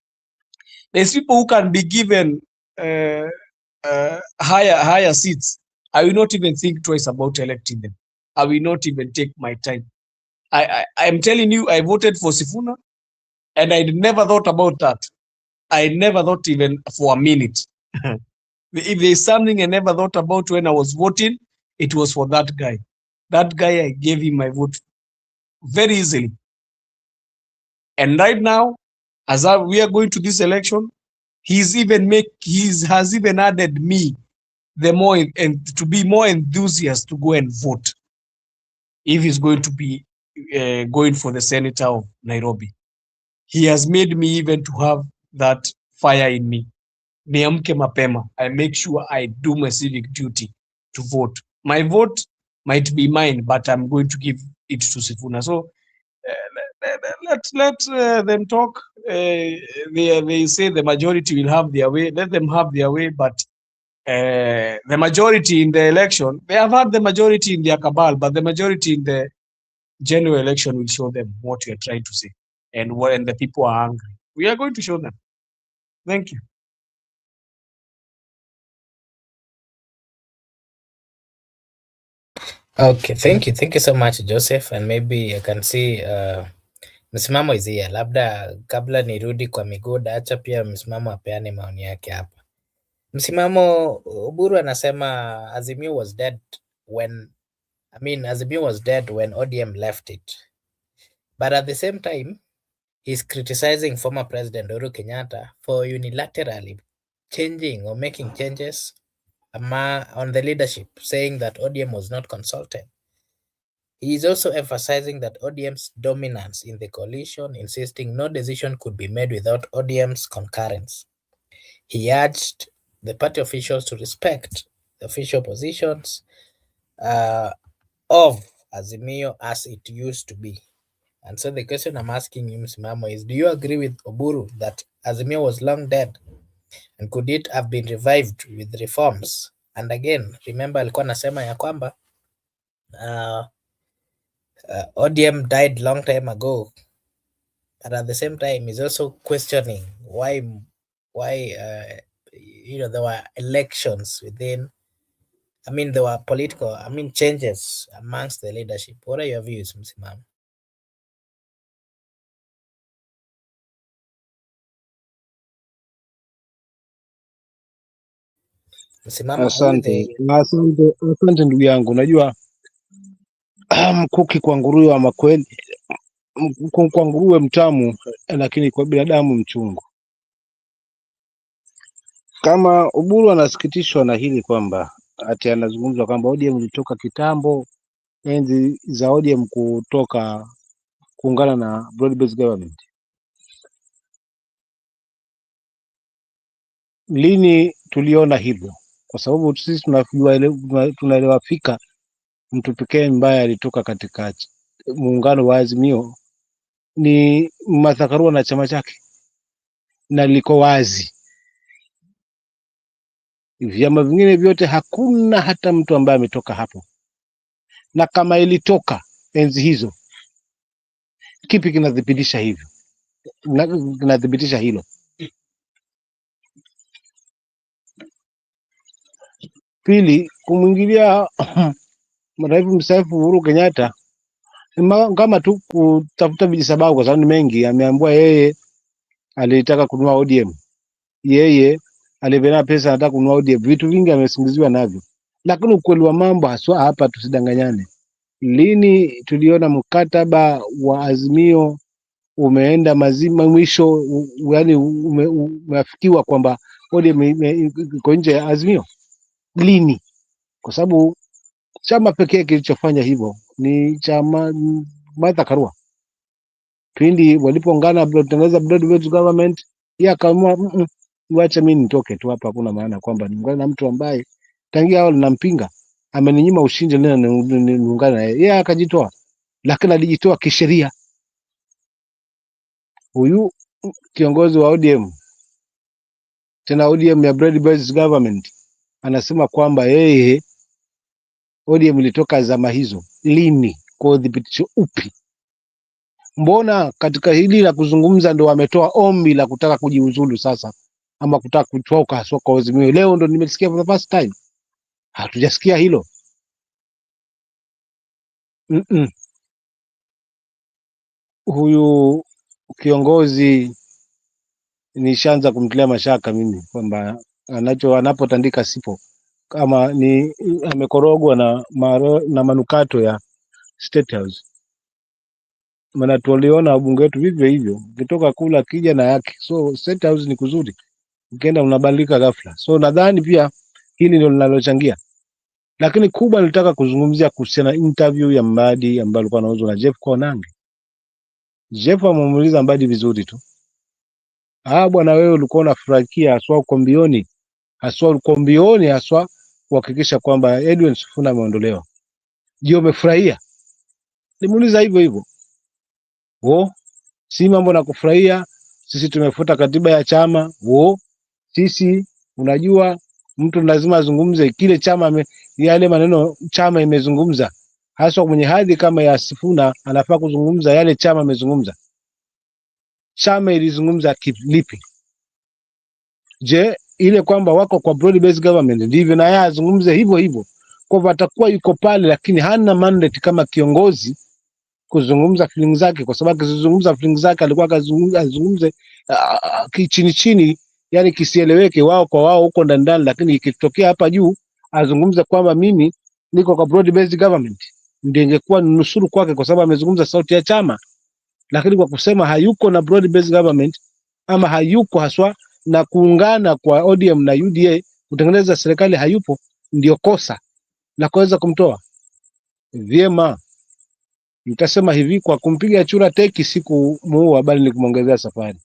be given higher seats. I will not even think twice about electing them. I will not even take my time. I'm telling you, I voted for Sifuna, and I never thought about that. I never thought even for a minute. If there's something I never thought about when I was voting, it was for that guy. That guy, I gave him my vote very easily. And right now, as we are going to this election, he has even added me the more and to be more enthusiastic to go and vote if he's going to be going for the senator of Nairobi. He has made me even to have that fire in me. Niamke mapema. I make sure I do my civic duty to vote. My vote might be mine, but I'm going to give it to Sifuna. So let them talk. They say the majority will have their way. Let them have their way, but the majority in the election, they have had the majority in their cabal, but the majority in the general election will show them what we are trying to say. And when the people are angry, we are going to show them. Thank you. Okay, thank you so much Joseph, and maybe I can see msimamo is here. Labda kabla nirudi kwa Migoda, acha pia msimamo apeane maoni yake hapa. Msimamo, Oburu anasema Azimio was dead when ODM left it, but at the same time he's criticizing former President Uhuru Kenyatta for unilaterally changing or making changes on the leadership, saying that ODM was not consulted. He is also emphasizing that ODM's dominance in the coalition, insisting no decision could be made without ODM's concurrence. He urged the party officials to respect the official positions of Azimio as it used to be. And so the question I'm asking you, Msimamo, is do you agree with Oburu that Azimio was long dead? And could it have been revived with reforms? And again, remember alikuwa nasema ya kwamba ODM died long time ago, but at the same time he's also questioning why there were elections within, there were political changes amongst the leadership. What are your views, Msimamo? Asante ndugu yangu. Unajua mkuki kwa nguruwe ama kweli, kwa nguruwe mtamu, lakini kwa binadamu mchungu. Kama Oburu anasikitishwa na hili kwamba ati anazungumza kwamba ODM ilitoka kitambo, enzi za ODM kutoka kuungana na broad based government. Lini tuliona hivyo? Kwa sababu sisi tunaelewa fika mtu pekee mbaya alitoka katika muungano wa Azimio ni Martha Karua na chama chake, na liko wazi. Vyama vingine vyote hakuna hata mtu ambaye ametoka hapo, na kama ilitoka enzi hizo, kipi kinadhibitisha hivyo? Kinadhibitisha hilo? Pili, kumwingilia rais mstaafu Uhuru Kenyatta kama tu kutafuta vijisababu, kwa sababu ni mengi. Ameambiwa yeye alitaka kununua ODM, yeye alivena pesa anataka kununua ODM, vitu vingi amesingiziwa navyo. Lakini ukweli wa mambo haswa hapa, tusidanganyane, lini tuliona mkataba wa Azimio umeenda mazima mwisho, yani umeafikiwa kwamba ODM iko nje ya Azimio? Lini? Kwa sababu chama pekee kilichofanya hivyo ni chama Martha Karua. Pindi walipoungana kutengeneza broad based government, yeye akaamua wacha mimi nitoke tu hapa, hakuna maana kwamba niungane na mtu ambaye tangia hao linampinga. ameninyima ushindi leo niungane naye. Yeye akajitoa, lakini alijitoa kisheria. Huyu kiongozi wa ODM, tena ODM ya broad based government, anasema kwamba yeye ODM ilitoka zama hizo. Lini? Kwa udhibitisho upi? Mbona katika hili la kuzungumza ndo wametoa ombi la kutaka kujiuzulu sasa, ama kutaka kutoka haswa kwa Azimio? Leo ndo nimesikia for the first time. Hatujasikia hilo. Huyu kiongozi nishaanza kumtilia mashaka mimi kwamba anapotandika sipo, kama ni amekorogwa na manukato ya State House. Maana tuliona wabunge wetu vivyo hivyo, ukitoka kula kija na yake. So State House ni kuzuri, ukienda unabadilika ghafla. So nadhani pia hili ndio linalochangia, lakini kubwa nilitaka kuzungumzia kuhusiana na interview ya Mbadi ambayo alikuwa anauzwa na Jeff Koinange. Jeff amemuuliza Mbadi vizuri tu, bwana, wewe ulikuwa unafurahikia haswa uko mbioni haswa kuhakikisha kwamba Edwin Sifuna ameondolewa. Je, umefurahia? Nimuuliza hivyo hivyo. Si mambo na kufurahia, sisi tumefuta katiba ya chama. Sisi unajua mtu lazima azungumze kile chama yale maneno chama imezungumza. Haswa kwenye hadhi kama ya Sifuna anafaa kuzungumza yale chama imezungumza. Chama ilizungumza lipi? Je, ile kwamba wako kwa broad based government ndivyo na yeye azungumze hivyo hivyo? Kwa hivyo atakuwa yuko pale, lakini hana mandate kama kiongozi kuzungumza feelings zake, kwa sababu akizungumza feelings zake alikuwa azungumze chini chini, yani kisieleweke wao kwa wao huko ndani, lakini ikitokea hapa juu azungumze kwamba mimi niko kwa broad based government, ndio ingekuwa nusuru kwake, kwa sababu amezungumza sauti ya chama. Lakini kwa kusema hayuko na broad based government ama hayuko haswa na kuungana kwa ODM na UDA kutengeneza serikali, hayupo, ndio kosa la kuweza kumtoa. Vyema, nitasema hivi, kwa kumpiga chura teki siku muua, bali ni kumongezea safari.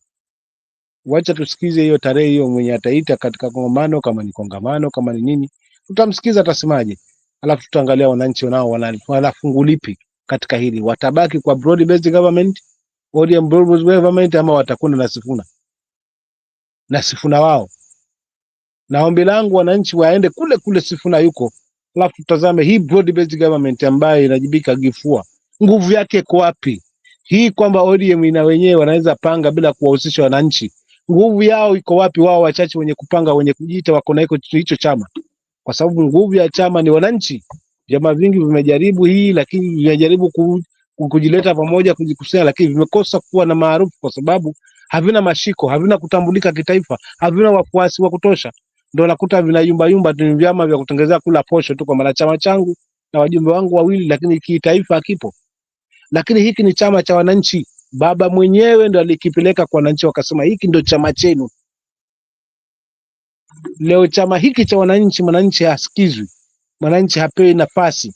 Wacha tusikize hiyo tarehe hiyo mwenye ataita katika kongamano, kama ni kongamano, kama ni nini, tutamsikiza atasemaje. Alafu tutaangalia wananchi nao wanafungu lipi katika hili. Watabaki kwa broad based government, ODM broad based government, ama watakwenda na Sifuna wao. Na ombi langu wananchi waende kule kule Sifuna yuko, alafu tutazame hii broad based government ambayo inajibika gifua, nguvu yake iko wapi? Hii kwamba ODM ina wenyewe wanaweza panga bila kuwahusisha wananchi, nguvu yao iko wapi? Wao wachache wenye kupanga, wenye kujiita wako na hicho chama, kwa sababu nguvu ya chama ni wananchi. Vyama vingi vimejaribu hii, lakini vimejaribu kujileta pamoja, kujikusanya, lakini vimekosa kuwa na maarufu, kwa sababu havina mashiko, havina kutambulika kitaifa, havina wafuasi wa kutosha. Ndio nakuta vinayumba yumba tu, vyama vya kutengenezea kula posho tu kwa mwanachama changu na wajumbe wangu wawili, lakini kitaifa hakipo. Lakini hiki ni chama cha wananchi. Baba mwenyewe ndo alikipeleka kwa wananchi, wakasema hiki ndio chama chenu. Leo chama hiki cha wananchi, mwananchi hasikizwi, mwananchi hapewi nafasi,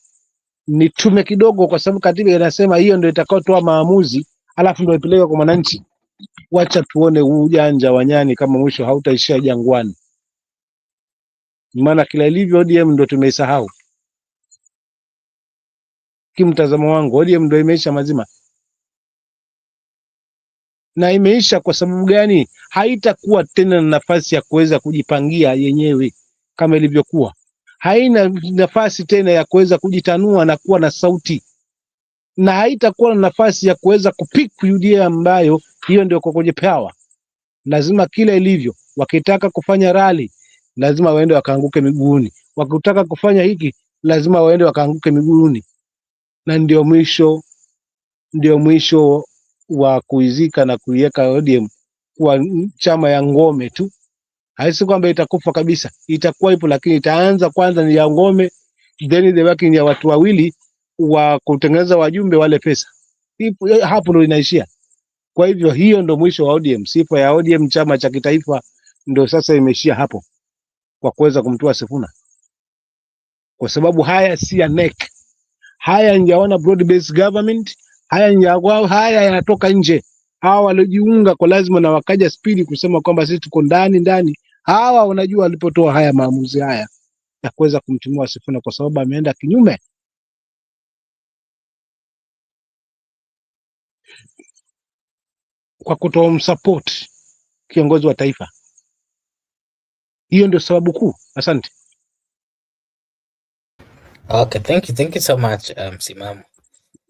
ni tume kidogo, kwa sababu katiba inasema hiyo ndio itakayotoa maamuzi, alafu ndio ipeleke kwa mwananchi. Wacha tuone ujanja wa nyani kama mwisho hautaishia jangwani. Maana kila ilivyo ODM ndio tumeisahau. Kimtazamo wangu ODM ndio imeisha mazima. Na imeisha kwa sababu gani? Haitakuwa tena na nafasi ya kuweza kujipangia yenyewe kama ilivyokuwa. Haina nafasi tena ya kuweza kujitanua na kuwa na sauti, na haitakuwa na nafasi ya kuweza kupick UDA ambayo hiyo ndio kwenye power. Lazima kila ilivyo, wakitaka kufanya rally lazima waende wakaanguke miguuni, wakitaka kufanya hiki lazima waende wakaanguke miguuni. Na ndio mwisho wa kuizika na kuiweka ODM kwa chama ya ngome tu. Haisi kwamba itakufa kabisa, itakuwa ipo, lakini itaanza kwanza ni ya ngome, then the working ya watu wawili wa kutengeneza wajumbe wale pesa. Hapo ndo inaishia. Kwa hivyo hiyo ndo mwisho wa ODM. Sifa ya ODM chama cha kitaifa ndo sasa imeishia hapo, kwa kuweza kumtoa Sifuna, kwa sababu haya si ya NEC, haya njaona broad based government, haya yanatoka nje. Hawa waliojiunga kwa lazima na wakaja spidi kusema kwamba sisi tuko ndani. Hawa wanajua walipotoa haya maamuzi haya, ya kuweza kumtimua Sifuna kwa sababu ameenda kinyume kwa kutomsupport kiongozi wa taifa. Hiyo ndio sababu kuu. Asante. Okay, thank you so much, Simam.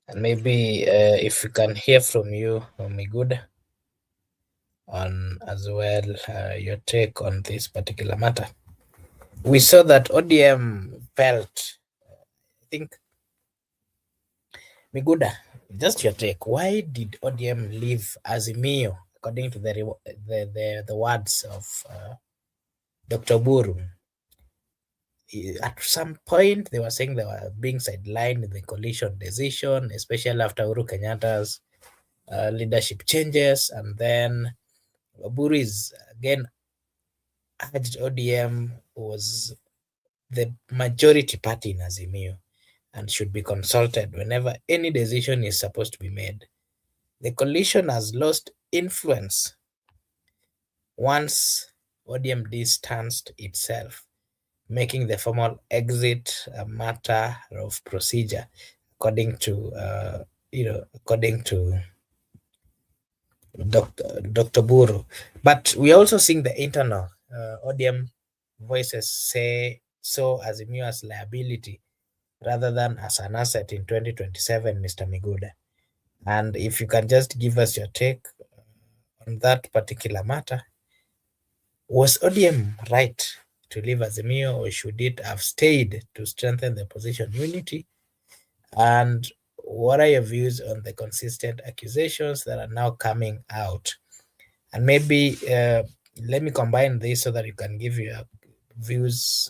And maybe if we can hear from you, Miguda, on as well your take on this particular matter. We saw that ODM felt, I think, Miguda, just your take. Why did ODM leave Azimio, according to the words of Dr. Buru? At some point, they were saying they were being sidelined in the coalition decision, especially after Uhuru Kenyatta's leadership changes. And then Buru is again urged ODM was the majority party in Azimio and should be consulted whenever any decision is supposed to be made. The coalition has lost influence once ODM distanced itself, making the formal exit a matter of procedure, according to Dr. Buru. But we are also seeing the internal ODM voices say so Azimio as liability rather than as an asset in 2027, Mr. Miguda. And if you can just give us your take on that particular matter, was ODM right to leave Azimio, or should it have stayed to strengthen the opposition unity? And what are your views on the consistent accusations that are now coming out? And maybe let me combine this so that you can give your views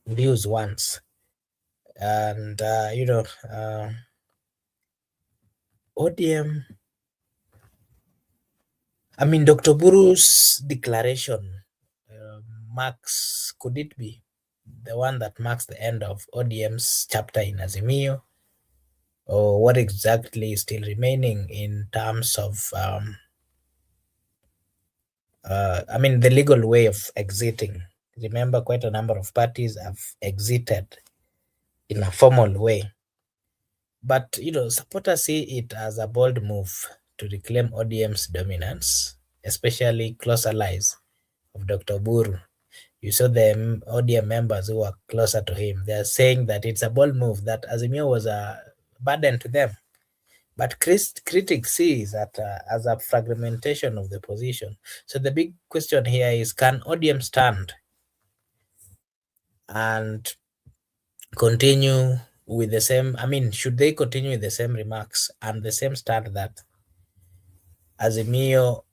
once. And ODM, I mean, Dr. Buru's declaration could it be the one that marks the end of ODM's chapter in Azimio? Or what exactly is still remaining in terms of, the legal way of exiting? Remember, quite a number of parties have exited in a formal way. But, supporters see it as a bold move to reclaim ODM's dominance, especially close allies of Dr. Buru. You saw the ODM members who are closer to him. They are saying that it's a bold move, that Azimio was a burden to them. But critics see that as a fragmentation of the position. So the big question here is, can ODM stand and continue with the same, should they continue with the same remarks and the same stand that Azimio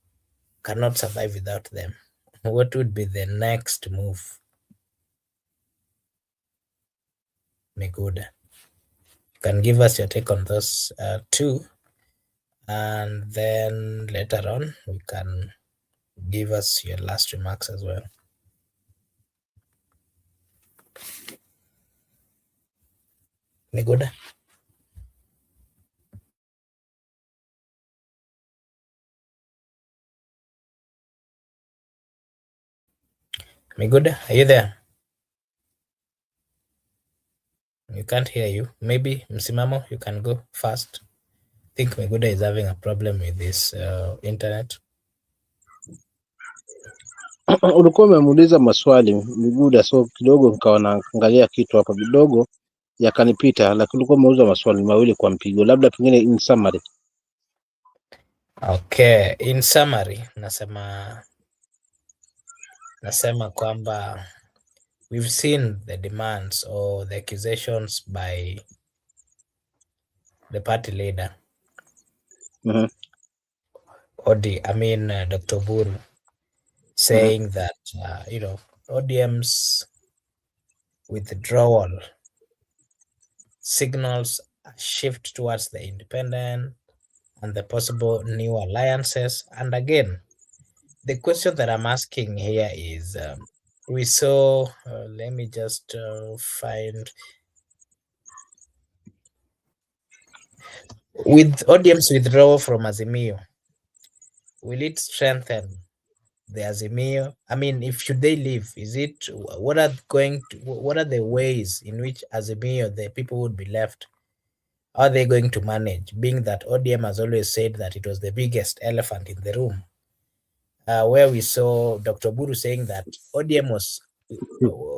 cannot survive without them? What would be the next move? Miguda, you can give us your take on those two, and then later on we can give us your last remarks as well. Miguda? Miguda, are you there? You can't hear you. Maybe Msimamo, you can go first. I think Miguda is having a problem with this internet. Ulikuwa umemuuliza maswali Miguda, so kidogo nikawa naangalia kitu hapa kidogo yakanipita, lakini ulikuwa umeuliza maswali mawili kwa mpigo, labda pengine in summary. Okay, in summary, nasema kwamba we've seen the demands or the accusations by the party leader, Dr. Buru, saying that ODM's withdrawal signals a shift towards the independent and the possible new alliances. And again, the question that I'm asking here is, we saw, let me just find, with ODM's withdrawal from Azimio, will it strengthen the Azimio? I mean, if should they leave, is it what are the ways in which Azimio, the people would be left? How are they going to manage, being that ODM has always said that it was the biggest elephant in the room? Where we saw Dr. Buru saying that ODM was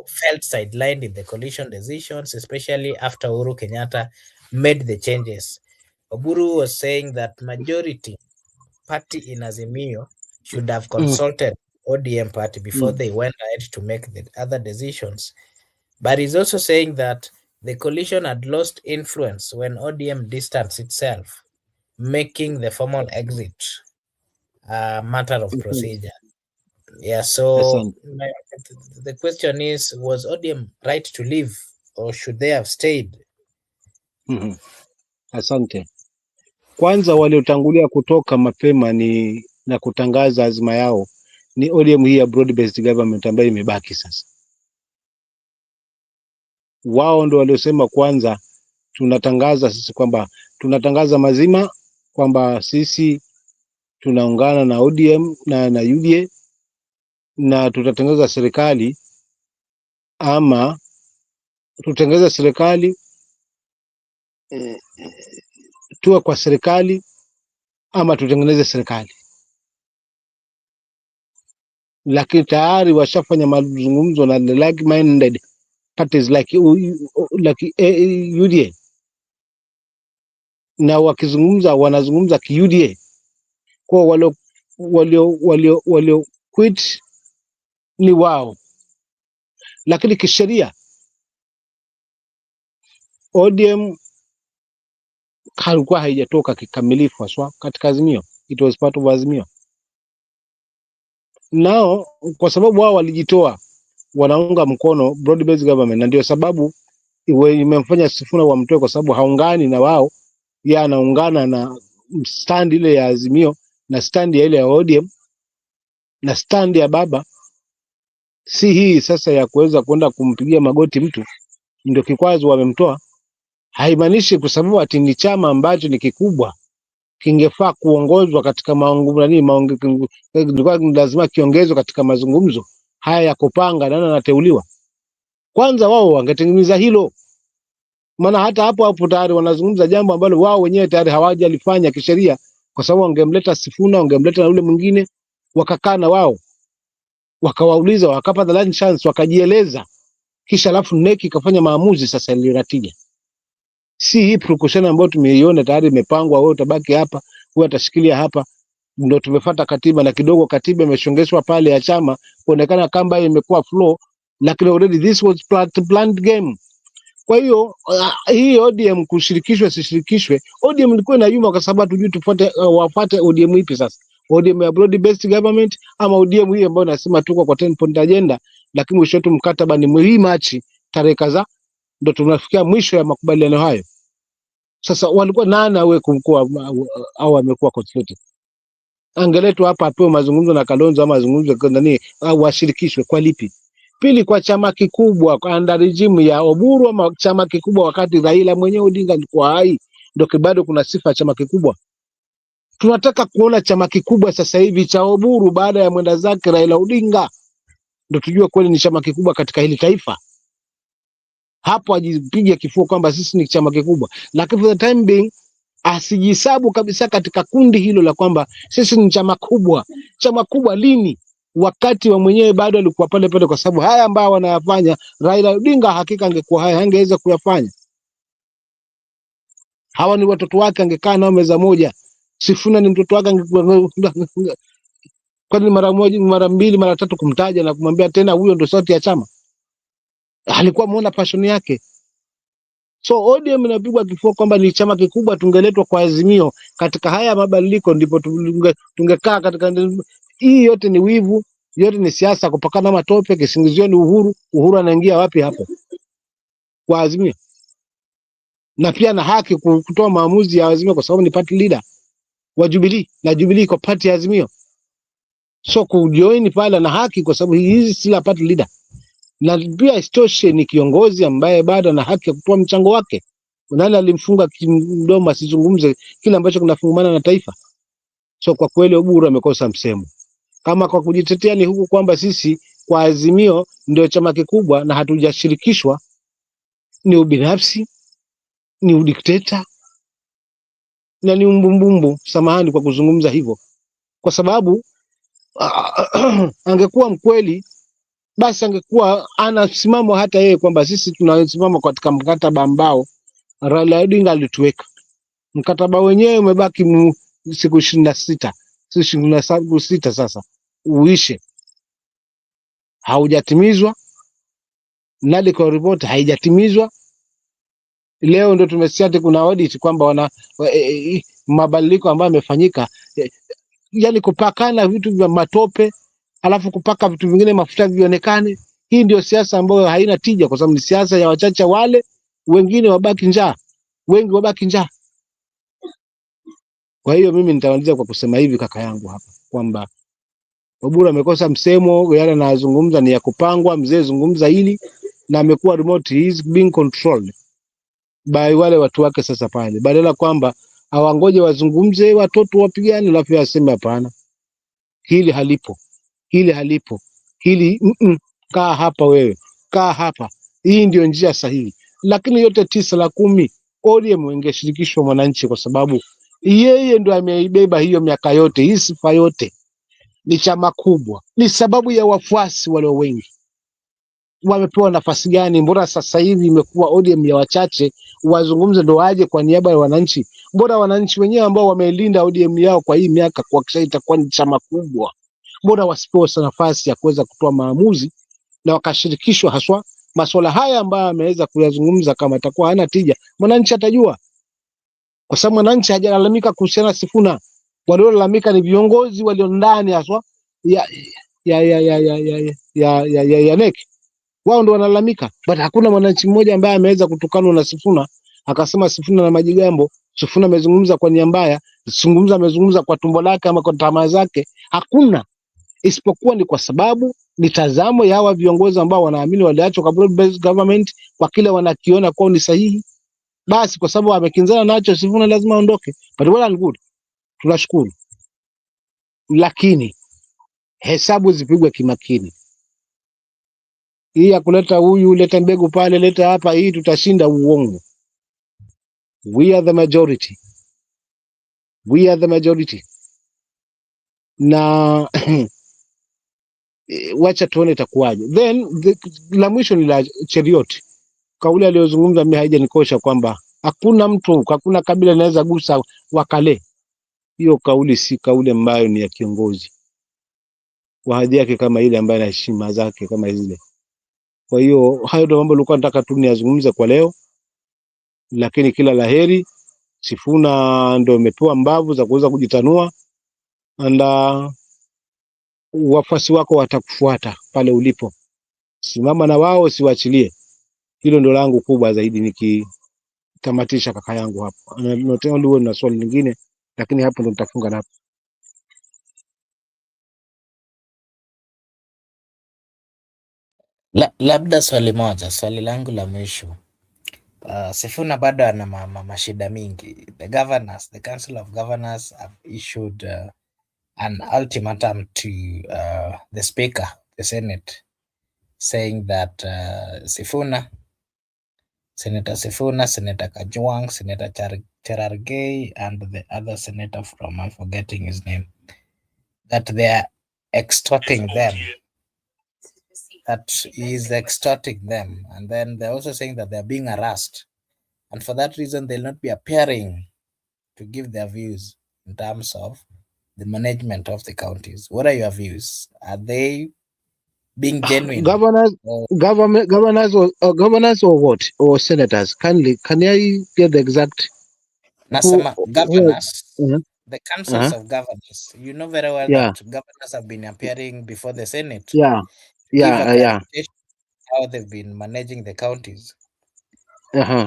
felt sidelined in the coalition decisions, especially after Uhuru Kenyatta made the changes. Oburu was saying that majority party in Azimio should have consulted ODM party before they went ahead to make the other decisions. But he's also saying that the coalition had lost influence when ODM distanced itself, making the formal exit a matter of procedure. Yeah, so the question is, was ODM right to leave or should they have stayed? Asante. Kwanza waliotangulia kutoka mapema na kutangaza azma yao ni ODM hii ya broad based government ambayo imebaki sasa. Wao ndio waliosema kwanza tunatangaza sisi kwamba tunatangaza mazima kwamba sisi tunaungana na ODM na UDA na tutatengeneza serikali, ama tutengeneza serikali tuwe kwa serikali ama tutengeneze serikali. Lakini tayari washafanya mazungumzo na like minded parties like UDA, na wakizungumza wanazungumza ki-UDA. Kwa walio quit ni wao, lakini kisheria ODM halikuwa haijatoka kikamilifu haswa katika Azimio. It was part of Azimio. Nao kwa sababu wao walijitoa, wanaunga mkono broad based government, na ndio sababu imemfanya Sifuna wamtoe, kwa sababu haungani na wao, yeye anaungana na stand ile ya Azimio na stand ya ile ya ODM na stand ya baba. Si hii sasa ya kuweza kwenda kumpigia magoti mtu ndio kikwazo wamemtoa. Haimaanishi kwa sababu ati ni chama ambacho ni kikubwa kingefaa kuongozwa katika lazima kiongezwe katika mazungumzo haya ya kupanga nani anateuliwa. Kwanza wao wangetengeneza hilo, maana hata hapo tayari wanazungumza jambo ambalo wao wenyewe tayari hawajalifanya kisheria, kwa sababu wangemleta Sifuna, wangemleta na yule mwingine, wakakaa na wao wakawauliza, wakapa the last chance, wakajieleza, kisha alafu neki kafanya maamuzi sasa yaliyoratija. Si hii prokushana ambayo tumeiona tayari imepangwa, wewe utabaki hapa, wewe utashikilia hapa. Ndio tumefuata katiba, na kidogo katiba imeshongeshwa pale ya chama kuonekana kama imekuwa flow, lakini already this was planned game. Kwa hiyo hii ODM kushirikishwe sishirikishwe, ODM ilikuwa inayuma kwa sababu tujui wafuate ODM ipi sasa, ODM ya broad based government ama ODM hii ambayo nasema tuko kwa 10 point agenda, lakini mwisho wetu mkataba ni hii Machi tarehe kadhaa ndio tunafikia mwisho ya makubaliano hayo. Sasa walikuwa nani awe kumkoa au amekuwa consulted? Angeletwa hapa apewe mazungumzo na Kalonzo ama mazungumzo kwa nani, au washirikishwe kwa lipi? Pili, kwa chama kikubwa under regime ya Oburu ama chama kikubwa wakati Raila mwenyewe Odinga alikuwa hai, ndio bado kuna sifa ya chama kikubwa. Tunataka kuona chama kikubwa sasa hivi cha Oburu baada ya mwenda zake Raila Odinga, ndio tujue kweli ni chama kikubwa katika hili taifa. Hapo ajipige kifua kwamba sisi ni chama kikubwa, lakini for the time being asijisabu kabisa katika kundi hilo la kwamba sisi ni chama kubwa. Chama kubwa lini? Wakati wa mwenyewe bado alikuwa pale pale, kwa sababu haya ambao wanayafanya Raila Odinga hakika angekuwa haya hangeweza kuyafanya. Hawa ni watoto wake, angekaa nao meza moja. Sifuna ni mtoto wake, kwani mara moja mara mbili mara tatu kumtaja na kumwambia tena huyo ndio sauti ya chama? Alikuwa muona passion yake. So ODM inapigwa kifua kwamba ni chama kikubwa, tungeletwa kwa Azimio katika haya mabadiliko, ndipo tungekaa katika. Hii yote ni wivu, yote ni siasa, kupakana matope. Kisingizio ni Uhuru. Uhuru anaingia wapi hapo kwa Azimio? Na pia na haki kutoa maamuzi ya Azimio kwa sababu ni party leader wa Jubilee, na Jubilee kwa party ya Azimio. So kujoin pale na haki kwa sababu hizi si la party leader, na pia istoshe ni kiongozi ambaye bado ana haki ya kutoa mchango wake. Nani alimfunga mdomo asizungumze kile ambacho kinafungumana na taifa? So kwa kweli Oburu amekosa msemo. Kama kwa kujitetea ni huku kwamba sisi kwa Azimio ndio chama kikubwa na hatujashirikishwa, ni ubinafsi, ni udikteta na ni umbumbumbu. Samahani kwa kuzungumza hivyo, kwa sababu angekuwa mkweli basi angekuwa anasimama hata yeye kwamba sisi tunasimama katika mkataba ambao Raila Odinga alituweka. Mkataba wenyewe umebaki siku 26, siku 26 sasa uishe, haujatimizwa. Medical report haijatimizwa. Leo ndo tumesikia kuna audit kwamba wana mabadiliko ambayo yamefanyika, yani kupakana vitu vya matope alafu kupaka vitu vingine mafuta vionekane. Hii ndio siasa ambayo haina tija, kwa sababu ni siasa ya wachache, wale wengine wabaki njaa, wengi wabaki njaa. Kwa hiyo mimi nitamalizia kwa kusema hivi, kaka yangu hapa, kwamba Oburu amekosa msemo, yale anazungumza ni ya kupangwa. Mzee zungumza hili na amekuwa remote, he is being controlled by wale watu wake. Sasa pale badala kwamba awangoje wazungumze, watoto wapigane, alafu aseme hapana, hili halipo, hili halipo, hili kaa hapa wewe, kaa hapa, hii ndio njia sahihi. Lakini yote 9 la 10 ODM ingeshirikishwa mwananchi, kwa sababu yeye ndo ameibeba hiyo miaka yote, hii sifa yote. Ni chama kubwa, ni sababu ya wafuasi wale wengi. Wamepewa nafasi gani? Mbona sasa hivi imekuwa ODM ya wachache wazungumze ndo waje kwa niaba ya wananchi? Mbona wananchi wenyewe ambao wamelinda ODM yao kwa hii miaka kwa kisha itakuwa ni chama kubwa, mbona wasipewe nafasi ya kuweza kutoa maamuzi na wakashirikishwa haswa masuala haya ambayo ameweza kuyazungumza? Kama itakuwa hana tija, mwananchi atajua, kwa sababu mwananchi hajalalamika kuhusiana na Sifuna. Waliolalamika ni viongozi walio ndani haswa ya NEC, wao ndio wanalalamika, but hakuna mwananchi mmoja ambaye ameweza kutukanwa na Sifuna akasema Sifuna na majigambo, Sifuna amezungumza kwa nia mbaya, amezungumza kwa tumbo lake ama kwa tamaa zake. Hakuna, isipokuwa ni kwa sababu ni tazamo ya hawa viongozi ambao wanaamini waliachwa kwa broad based government kwa kile wanakiona kwao ni sahihi. Basi kwa sababu amekinzana nacho Sifuna lazima aondoke, but well and good, tunashukuru, lakini hesabu zipigwe kimakini. Hii ya kuleta huyu, leta mbegu pale, leta hapa, hii tutashinda, uongo. We are the majority, we are the majority. Na wacha tuone itakuwaje. Then la mwisho ni la Cheruiyot, kauli aliyozungumza mimi haijanikosha, kwamba hakuna mtu, hakuna kabila linaweza gusa Wakale. Hiyo kauli si kauli ambayo ni ya kiongozi wa hadhi yake kama ile, ambaye ana heshima zake kama zile. Kwa hiyo hayo ndio mambo nilikuwa nataka tu niyazungumze kwa leo, lakini kila laheri. Sifuna ndio umepewa mbavu za kuweza kujitanua, na wafuasi wako watakufuata pale ulipo. Simama na wao, siwachilie. Hilo ndio langu kubwa zaidi, nikitamatisha kaka yangu hapo. Ndio na swali lingine, lakini hapo ndo nitafunga napo. Labda swali langu la mwisho. Sifuna bado ana mashida mingi. The Council of Governors have issued an ultimatum to the Speaker, the Senate, saying that Senator Sifuna, Senator Kajwang, Senator Cherargei, and the other senator from, I'm forgetting his name, that they are extorting them. That he is extorting them. And then they're also saying that they're being harassed. And for that reason, they'll not be appearing to give their views in terms of the management of the counties. What are your views? Are they being genuine? Governors or what? Or senators? Can I get the exact? Nasema governors, the councils of governors. You know very well that governors have been appearing before the Senate. Give a presentation how they've been managing the counties.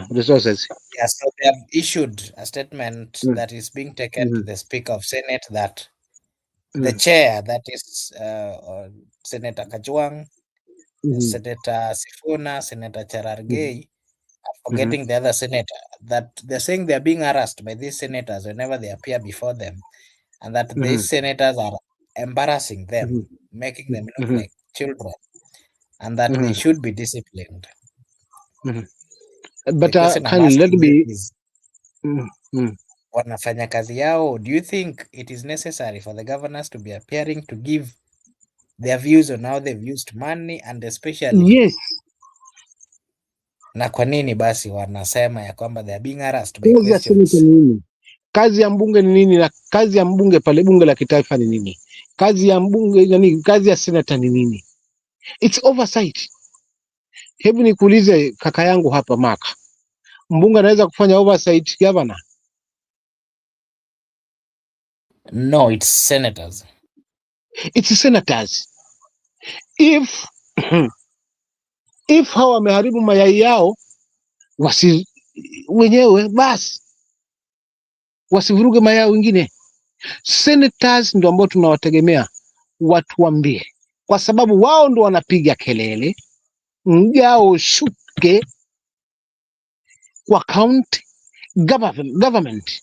Resources. Yeah, so they have issued a statement that is being taken to the Speaker of Senate, that the chair, that is Senator Kajwang, Senator Sifuna, Senator Cherargei, forgetting the other senator, that they're saying they're being harassed by these senators whenever they appear before them, and that these senators are embarrassing them, making them look like children, and that they Mhm. should be disciplined. Mhm. The But question I'm kindly let asking you me. is, Mm, mm. wanafanya kazi yao, do you think it is necessary for the governors to be appearing to give their views on how they've used money, and especially, Yes, na kwa nini basi wanasema ya kwamba they are being harassed by kazi ya seneta questions? ni nini? Kazi ya mbunge ni nini? Na kazi ya mbunge pale bunge la kitaifa ni nini? Kazi ya mbunge yani, kazi ya seneta ni nini? It's oversight. Hebu nikuulize kaka yangu hapa Mark, mbunge anaweza kufanya oversight governor? No, it's senators. It's senators. If if hawa wameharibu mayai yao, wasi wenyewe basi wasivuruge mayai wengine. Senators ndio ambao tunawategemea watuambie, kwa sababu wao ndo wanapiga kelele mgao ushuke kwa county government.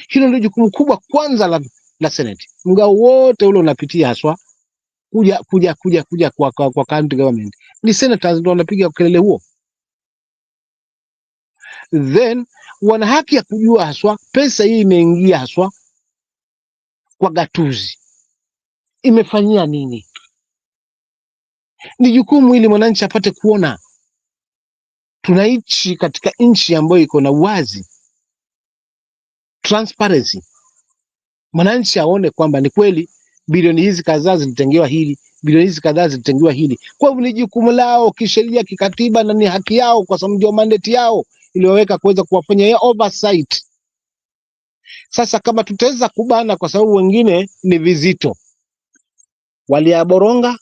Hilo ndio jukumu kubwa kwanza la Senate. Mgao wote ule unapitia haswa kuja kwa county government. Ni senators ndio wanapiga kelele huo, then wana haki ya kujua haswa pesa hii imeingia haswa kwa gatuzi imefanyia nini. Ni jukumu ili mwananchi apate kuona tunaishi katika nchi ambayo iko na uwazi, transparency. Mwananchi aone kwamba ni kweli bilioni hizi kadhaa zilitengewa hili, bilioni hizi kadhaa zilitengewa hili. Kwa hivyo ni jukumu lao kisheria, kikatiba, na ni haki yao, kwa sababu ndio mandate yao iliyoweka kuweza kuwafanya oversight. Sasa kama tutaweza kubana, kwa sababu wengine ni vizito, waliaboronga,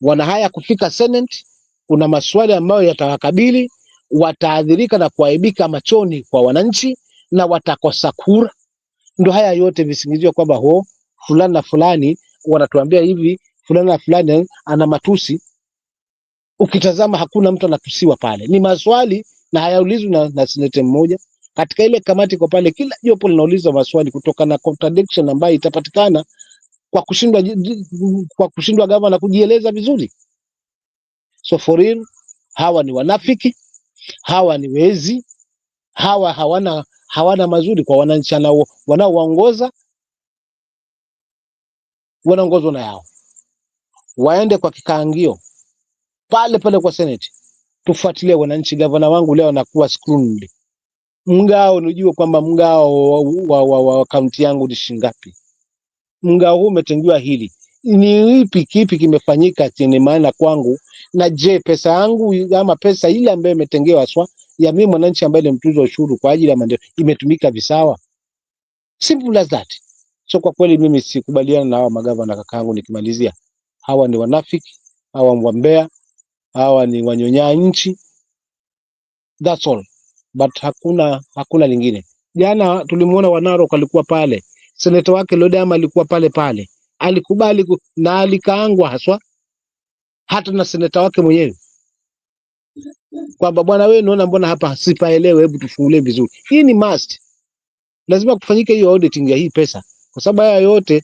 wana haya kufika Senate, kuna maswali ambayo yatawakabili, wataadhirika na kuaibika machoni kwa wananchi na watakosa kura. Ndio haya yote visingizio kwamba fulani na fulani wanatuambia hivi, fulani na fulani ana matusi. Ukitazama hakuna mtu anatusiwa pale, ni maswali na hayaulizwi na seneta mmoja. Katika ile kamati kwa pale, kila jopo linaulizwa maswali kutokana na contradiction ambayo itapatikana kwa kushindwa gavana kujieleza vizuri. So for real, hawa ni wanafiki, hawa ni wezi, hawa hawana mazuri kwa wananchi wanaowaongoza, wanaongozwa na yao. Waende kwa kikaangio pale pale kwa Senate, tufuatilie wananchi. Gavana wangu leo anakuwa screened, mgao nijue kwamba mgao wa kaunti yangu ni shingapi, mgao huu umetengiwa hili, ni kipi kimefanyika chenye maana kwangu, na je pesa yangu ama pesa ile ambayo imetengewa swa ya mimi mwananchi ambaye nimtuzo ushuru kwa ajili ya maendeleo imetumika visawa? Simple as that. So kwa kweli mimi sikubaliana na hawa magavana kakaangu. Nikimalizia, hawa ni wanafiki, hawa wambea, hawa ni wanyonya nchi, that's all, but hakuna lingine. Jana tulimuona Wanarok alikuwa pale, seneta wake Lodama alikuwa pale pale, alikubali na alikaangwa haswa hata na seneta wake mwenyewe kwamba bwana wewe, naona mbona hapa sipaelewe, hebu tufungulie vizuri. Hii ni must, lazima kufanyike hiyo auditing ya hii pesa, kwa sababu haya yote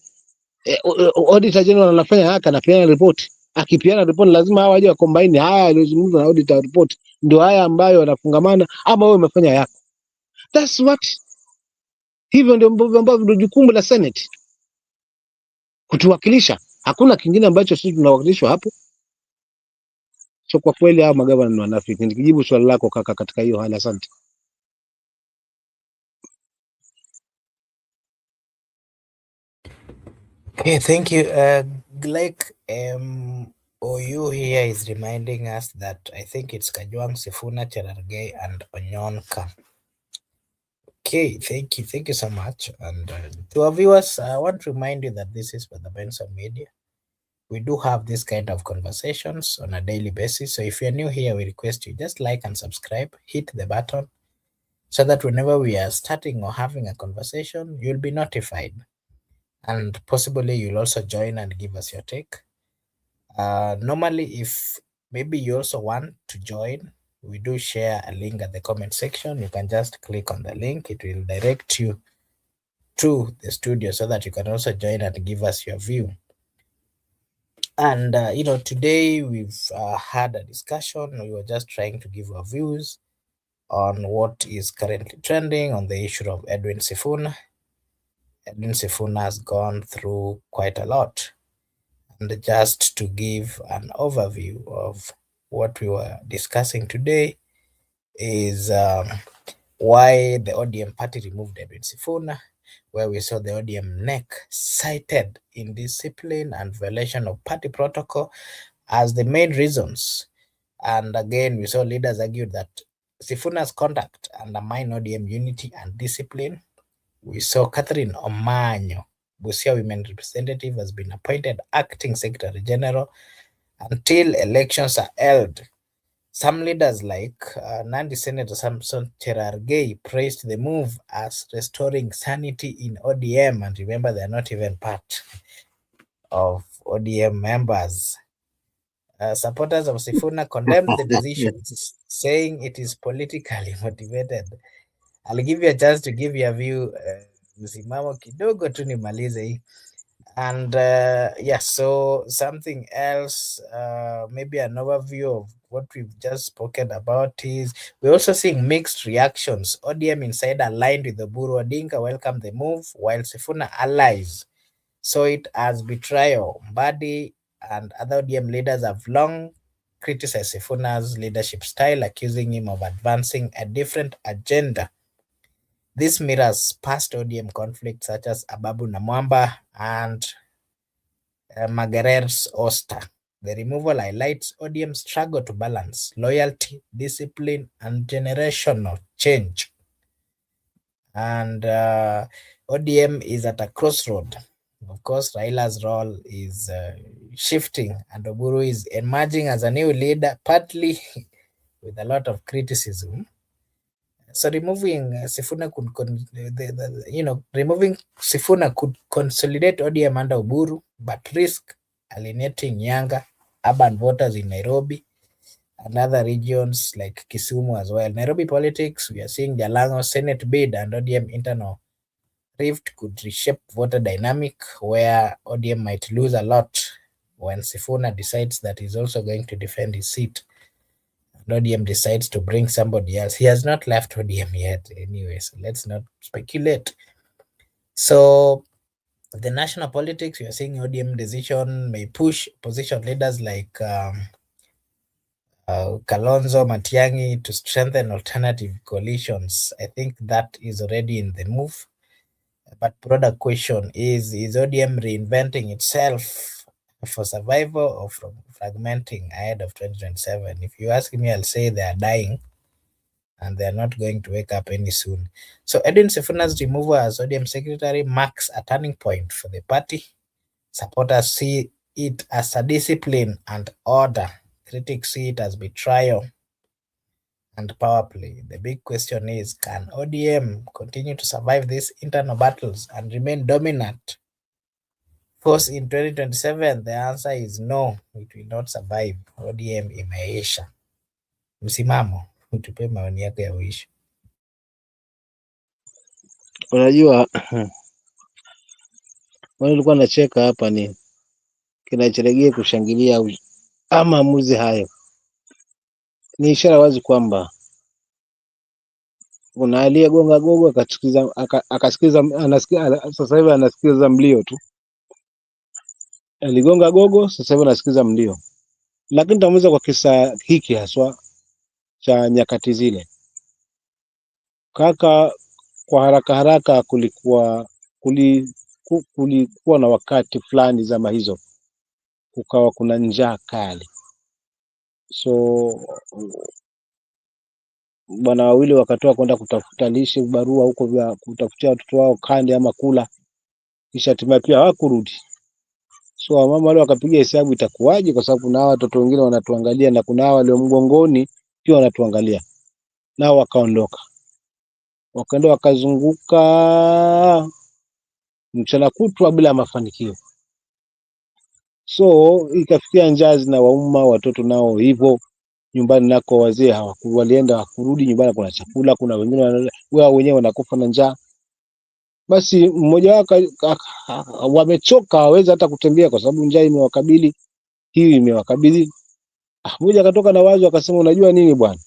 auditor general anafanya haka na pia report. Akipiana report lazima hawa waje combine haya yaliyozungumzwa na auditor report, ndio haya ambayo yanafungamana, ama wewe umefanya yako. That's what, hivyo ndio jukumu la Senate, kutuwakilisha. Hakuna kingine ambacho sisi tunawakilishwa hapo. So kwa kweli hao magavana ni wanafiki. Nikijibu swali lako kaka katika hiyo hali, asante. Okay, thank you. Like OU here is reminding us that I think it's Kajwang, Sifuna, Cherargei, and Onyonka. Okay, thank you so much. And to our viewers, I want to remind you that this is for the Benson Media. We do have this kind of conversations on a daily basis. So if you're new here, we request you just like and subscribe, hit the button so that whenever we are starting or having a conversation, you'll be notified. And possibly you'll also join and give us your take. Normally, if maybe you also want to join, we do share a link at the comment section. You can just click on the link. It will direct you to the studio so that you can also join and give us your view. And today we've had a discussion. We were just trying to give our views on what is currently trending on the issue of Edwin Sifuna. Edwin Sifuna has gone through quite a lot. And just to give an overview of what we were discussing today is why the ODM party removed Edwin Sifuna, where we saw the ODM NEC cited indiscipline and violation of party protocol as the main reasons. And again, we saw leaders argued that Sifuna's conduct undermined ODM unity and discipline. We saw Catherine Omanyo, Busia Women Representative, has been appointed acting Secretary General until elections are held. Some leaders like Nandi Senator Samson Cherargei praised the move as restoring sanity in ODM. And remember, they're not even part of ODM members. Supporters of Sifuna condemned the decision, saying it is politically motivated. I'll give you a chance to give your view. Msimamo kidogo tu nimalize hii. And so something else, maybe an overview of what we've just spoken about is we're also seeing mixed reactions. ODM insider aligned with the Oburu Odinga welcomed the move, while Sifuna allies saw it as betrayal. Mbadi and other ODM leaders have long criticized Sifuna's leadership style, accusing him of advancing a different agenda. This mirrors past ODM conflicts such as Ababu Namwamba and Magerer's Oster. The removal highlights ODM's struggle to balance loyalty, discipline, and generational change. And ODM is at a crossroad. Of course, Raila's role is shifting, and Oburu is emerging as a new leader, partly with a lot of criticism. So removing Sifuna could consolidate ODM under Oburu, but risk alienating younger urban voters in Nairobi and other regions like Kisumu as well. Nairobi politics, we are seeing Jalango Senate bid and ODM internal rift could reshape voter dynamic, where ODM might lose a lot when Sifuna decides that he's also going to defend his seat. ODM decides to bring somebody else. He has not left ODM yet anyway, so let's not speculate. So the national politics, we are seeing ODM decision may push opposition leaders like Kalonzo Matiang'i to strengthen alternative coalitions. I think that is already in the move. But broader question is ODM reinventing itself for survival or from fragmenting ahead of 2027? If you ask me, I'll say they are dying and they are not going to wake up any soon. So Edwin Sifuna's removal as ODM secretary marks a turning point for the party. Supporters see it as a discipline and order. Critics see it as betrayal and power play. The big question is, can ODM continue to survive these internal battles and remain dominant force in 2027? The answer is no, it will not survive. ODM imeisha. Msimamo, utupe maoni yako ya mwisho. Unajua, nilikuwa nacheka hapa ni kinacholegea kushangilia maamuzi hayo. Ni ishara wazi kwamba kuna aliyegonga gogo akasikiza sasa hivi anasikiza mlio tu. Aligonga gogo, sasa hivi anasikiza mlio. Lakini tamuza kwa kisa hiki haswa cha nyakati zile. Kaka, kwa haraka kulikuwa na wakati fulani zama hizo kukawa kuna njaa kali. So bwana wawili wakatoa kwenda kutafuta lishe barua huko vya kutafutia watoto wao kande ama kula, kisha hatimaye pia hawakurudi. So mama wale wakapiga hesabu itakuwaje, kwa sababu kuna watoto wengine wanatuangalia na kuna wale mgongoni pia wanatuangalia. Nao wakaondoka. Wakaenda wakazunguka mchana kutwa bila mafanikio. So ikafikia njaa na wauma, watoto nao hivyo, nyumbani nako wazee walienda hakurudi, nyumbani kuna chakula, kuna wengine wao wenyewe wanakufa na njaa. Basi mmoja wao wamechoka, hawezi hata kutembea kwa sababu njaa imewakabili, hii imewakabili. Mmoja akatoka na wazo akasema, unajua nini bwana,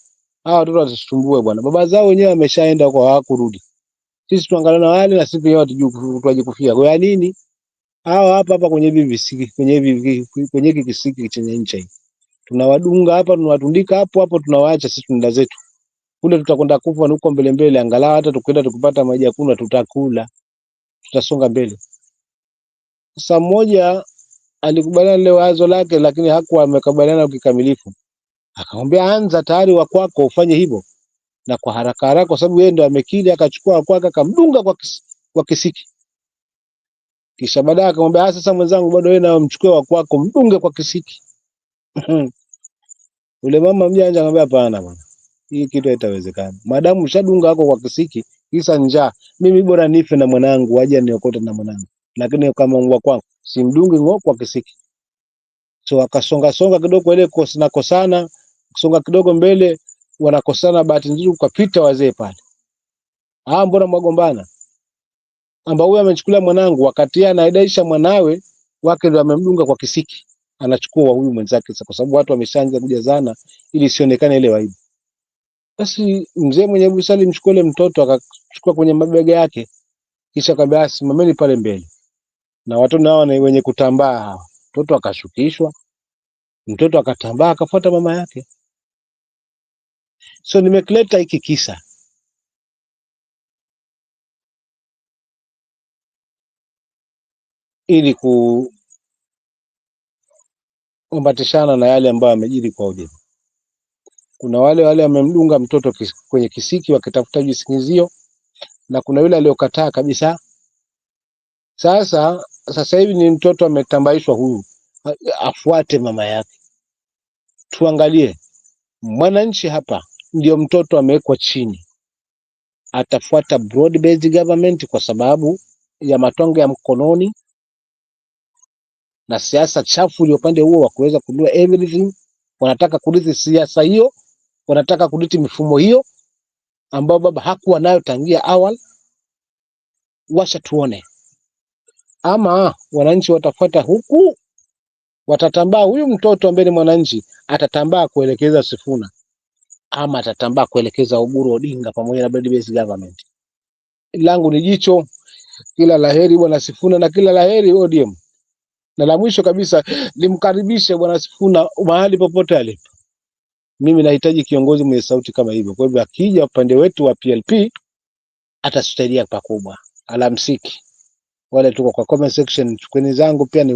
hawa watoto wasitusumbue bwana, baba zao wenyewe wameshaenda kwa hawakurudi, sisi tuangalie na wale na sisi wenyewe tuaje kufia kwa nini? Hawa hapa kwenye hivi visiki, kwenye hiki kisiki chenye ncha hii tunawadunga hapa, tunawatundika hapo hapo, tunawaacha sisi tunda zetu kule, tutakwenda kufa huko mbele mbele, angalau hata tukwenda tukipata maji ya kunywa tutakula, tutasonga mbele. Sasa mmoja alikubaliana lile wazo lake, lakini hakuwa amekubaliana kikamilifu. Akamwambia, anza tayari wa kwako ufanye hivyo, na kwa haraka haraka, kwa sababu yeye ndo amekili. Akachukua wa kwake akamdunga kwa kisiki, kisha baadaye akamwambia, sasa mwenzangu, bado wewe na mchukue wa kwako mdunge kwa kisiki. Ule mama mjanja akamwambia, hapana bwana, hii kitu haitawezekana. Madamu ushadunga wako kwa kisiki, kisa njaa, mimi bora nife na mwanangu, aje niokote na mwanangu, lakini kama ngwa kwangu simdungi ng'o kwa kisiki. So akasonga songa kidogo, ile kosana kusonga kidogo mbele, wanakosana. Bahati nzuri ukapita wazee pale, mbona mwagombana? Amba huyu amechukulia mwanangu, wakati anaedaisha mwanawe wake ndio amemdunga kwa kisiki, anachukua huyu mwenzake. Sasa kwa sababu watu wameshaanza kujazana, ili isionekane ile waibu, basi mzee mwenye busara mchukua ile mtoto akachukua kwenye mabega yake, kisha akamwambia, simameni pale mbele na watu nao ni wenye kutambaa hawa. Mtoto akashukishwa, mtoto akatambaa akafuata mama yake. So nimekileta hiki kisa ili kuambatishana na yale ambayo yamejiri kwa ujumla. Kuna wale wamemdunga mtoto kwenye kisiki wakitafuta visingizio, na kuna yule aliyokataa kabisa. Sasa hivi ni mtoto ametambaishwa, huyu afuate mama yake. Tuangalie mwananchi hapa, ndio mtoto amewekwa chini, atafuata broad based government kwa sababu ya matongo ya mkononi na siasa chafu ile upande huo wa kuweza kudua everything. Wanataka kurithi siasa hiyo, wanataka kurithi mifumo hiyo ambayo baba hakuwa nayo tangia awali. Washa tuone, ama wananchi watafuata huku, watatambaa. Huyu mtoto ambaye ni mwananchi atatambaa kuelekeza Sifuna, ama atatambaa kuelekeza Oburu Odinga pamoja na broad based government. Langu ni jicho. Kila laheri bwana Sifuna na kila laheri ODM. Na la mwisho kabisa, nimkaribishe bwana Sifuna mahali popote alipo. Mimi nahitaji kiongozi mwenye sauti kama hivyo. Kwa hivyo akija upande wetu wa PLP atasaidia pakubwa. Alamsiki. Wale tuko kwa comment section, chukweni zangu pia ni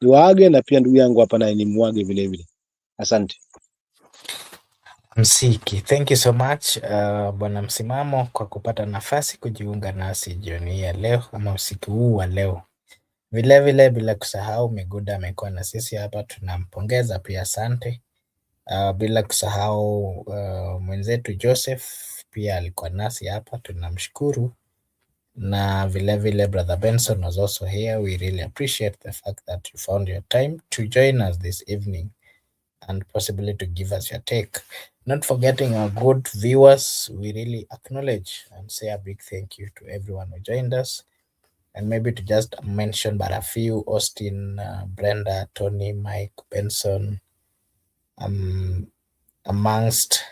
waage, na pia ndugu yangu hapa naye ni muage vile vile. Asante. Msiki, thank you so much bwana Msimamo kwa kupata nafasi kujiunga nasi jioni ya leo ama usiku huu wa leo. Vile vile bila kusahau Miguda amekuwa na sisi hapa, tunampongeza pia, asante. Bila kusahau mwenzetu Joseph pia alikuwa nasi hapa, tunamshukuru. Na vile vile brother Benson was also here. We really appreciate the fact that you found your time to join us this evening and possibly to give us your take. Not forgetting our good viewers, we really acknowledge and say a big thank you to everyone who joined us. And maybe to just mention but a few: Austin, Brenda, Tony, Mike, Benson, amongst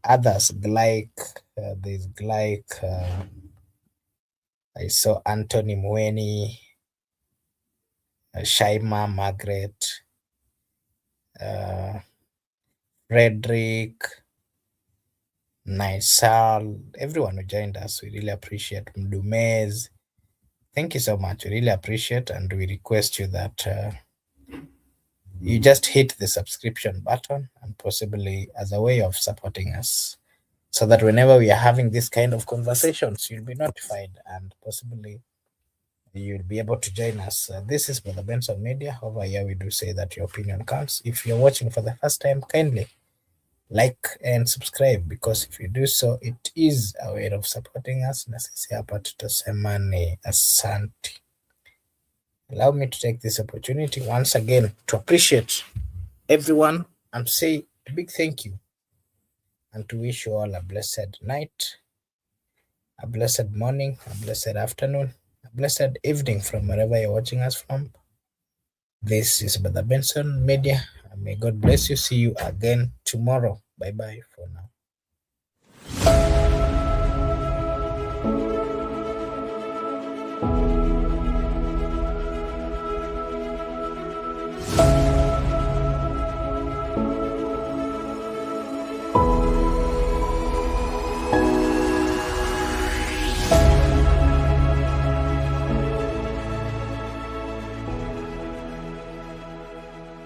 others. There's I saw Anthony Mweni, Shaima, Margaret, Frederick, Naisal, everyone who joined us. We really appreciate. Mdumez, thank you so much. We really appreciate, and we request you that you just hit the subscription button, and possibly as a way of supporting us, so that whenever we are having this kind of conversations, you'll be notified and possibly you'll be able to join us. This is Brother Benson Media. Over here, we do say that your opinion counts. If you're watching for the first time, kindly like and subscribe, because if you do so, it is a way of supporting us. Na sisi hapa tutasema ni asante. Allow me to take this opportunity once again to appreciate everyone and to say a big thank you, and to wish you all a blessed night a blessed morning, a blessed afternoon, a blessed evening from wherever you're watching us from. This is Brother Benson Media. May God bless you. See you again tomorrow. Bye-bye for now.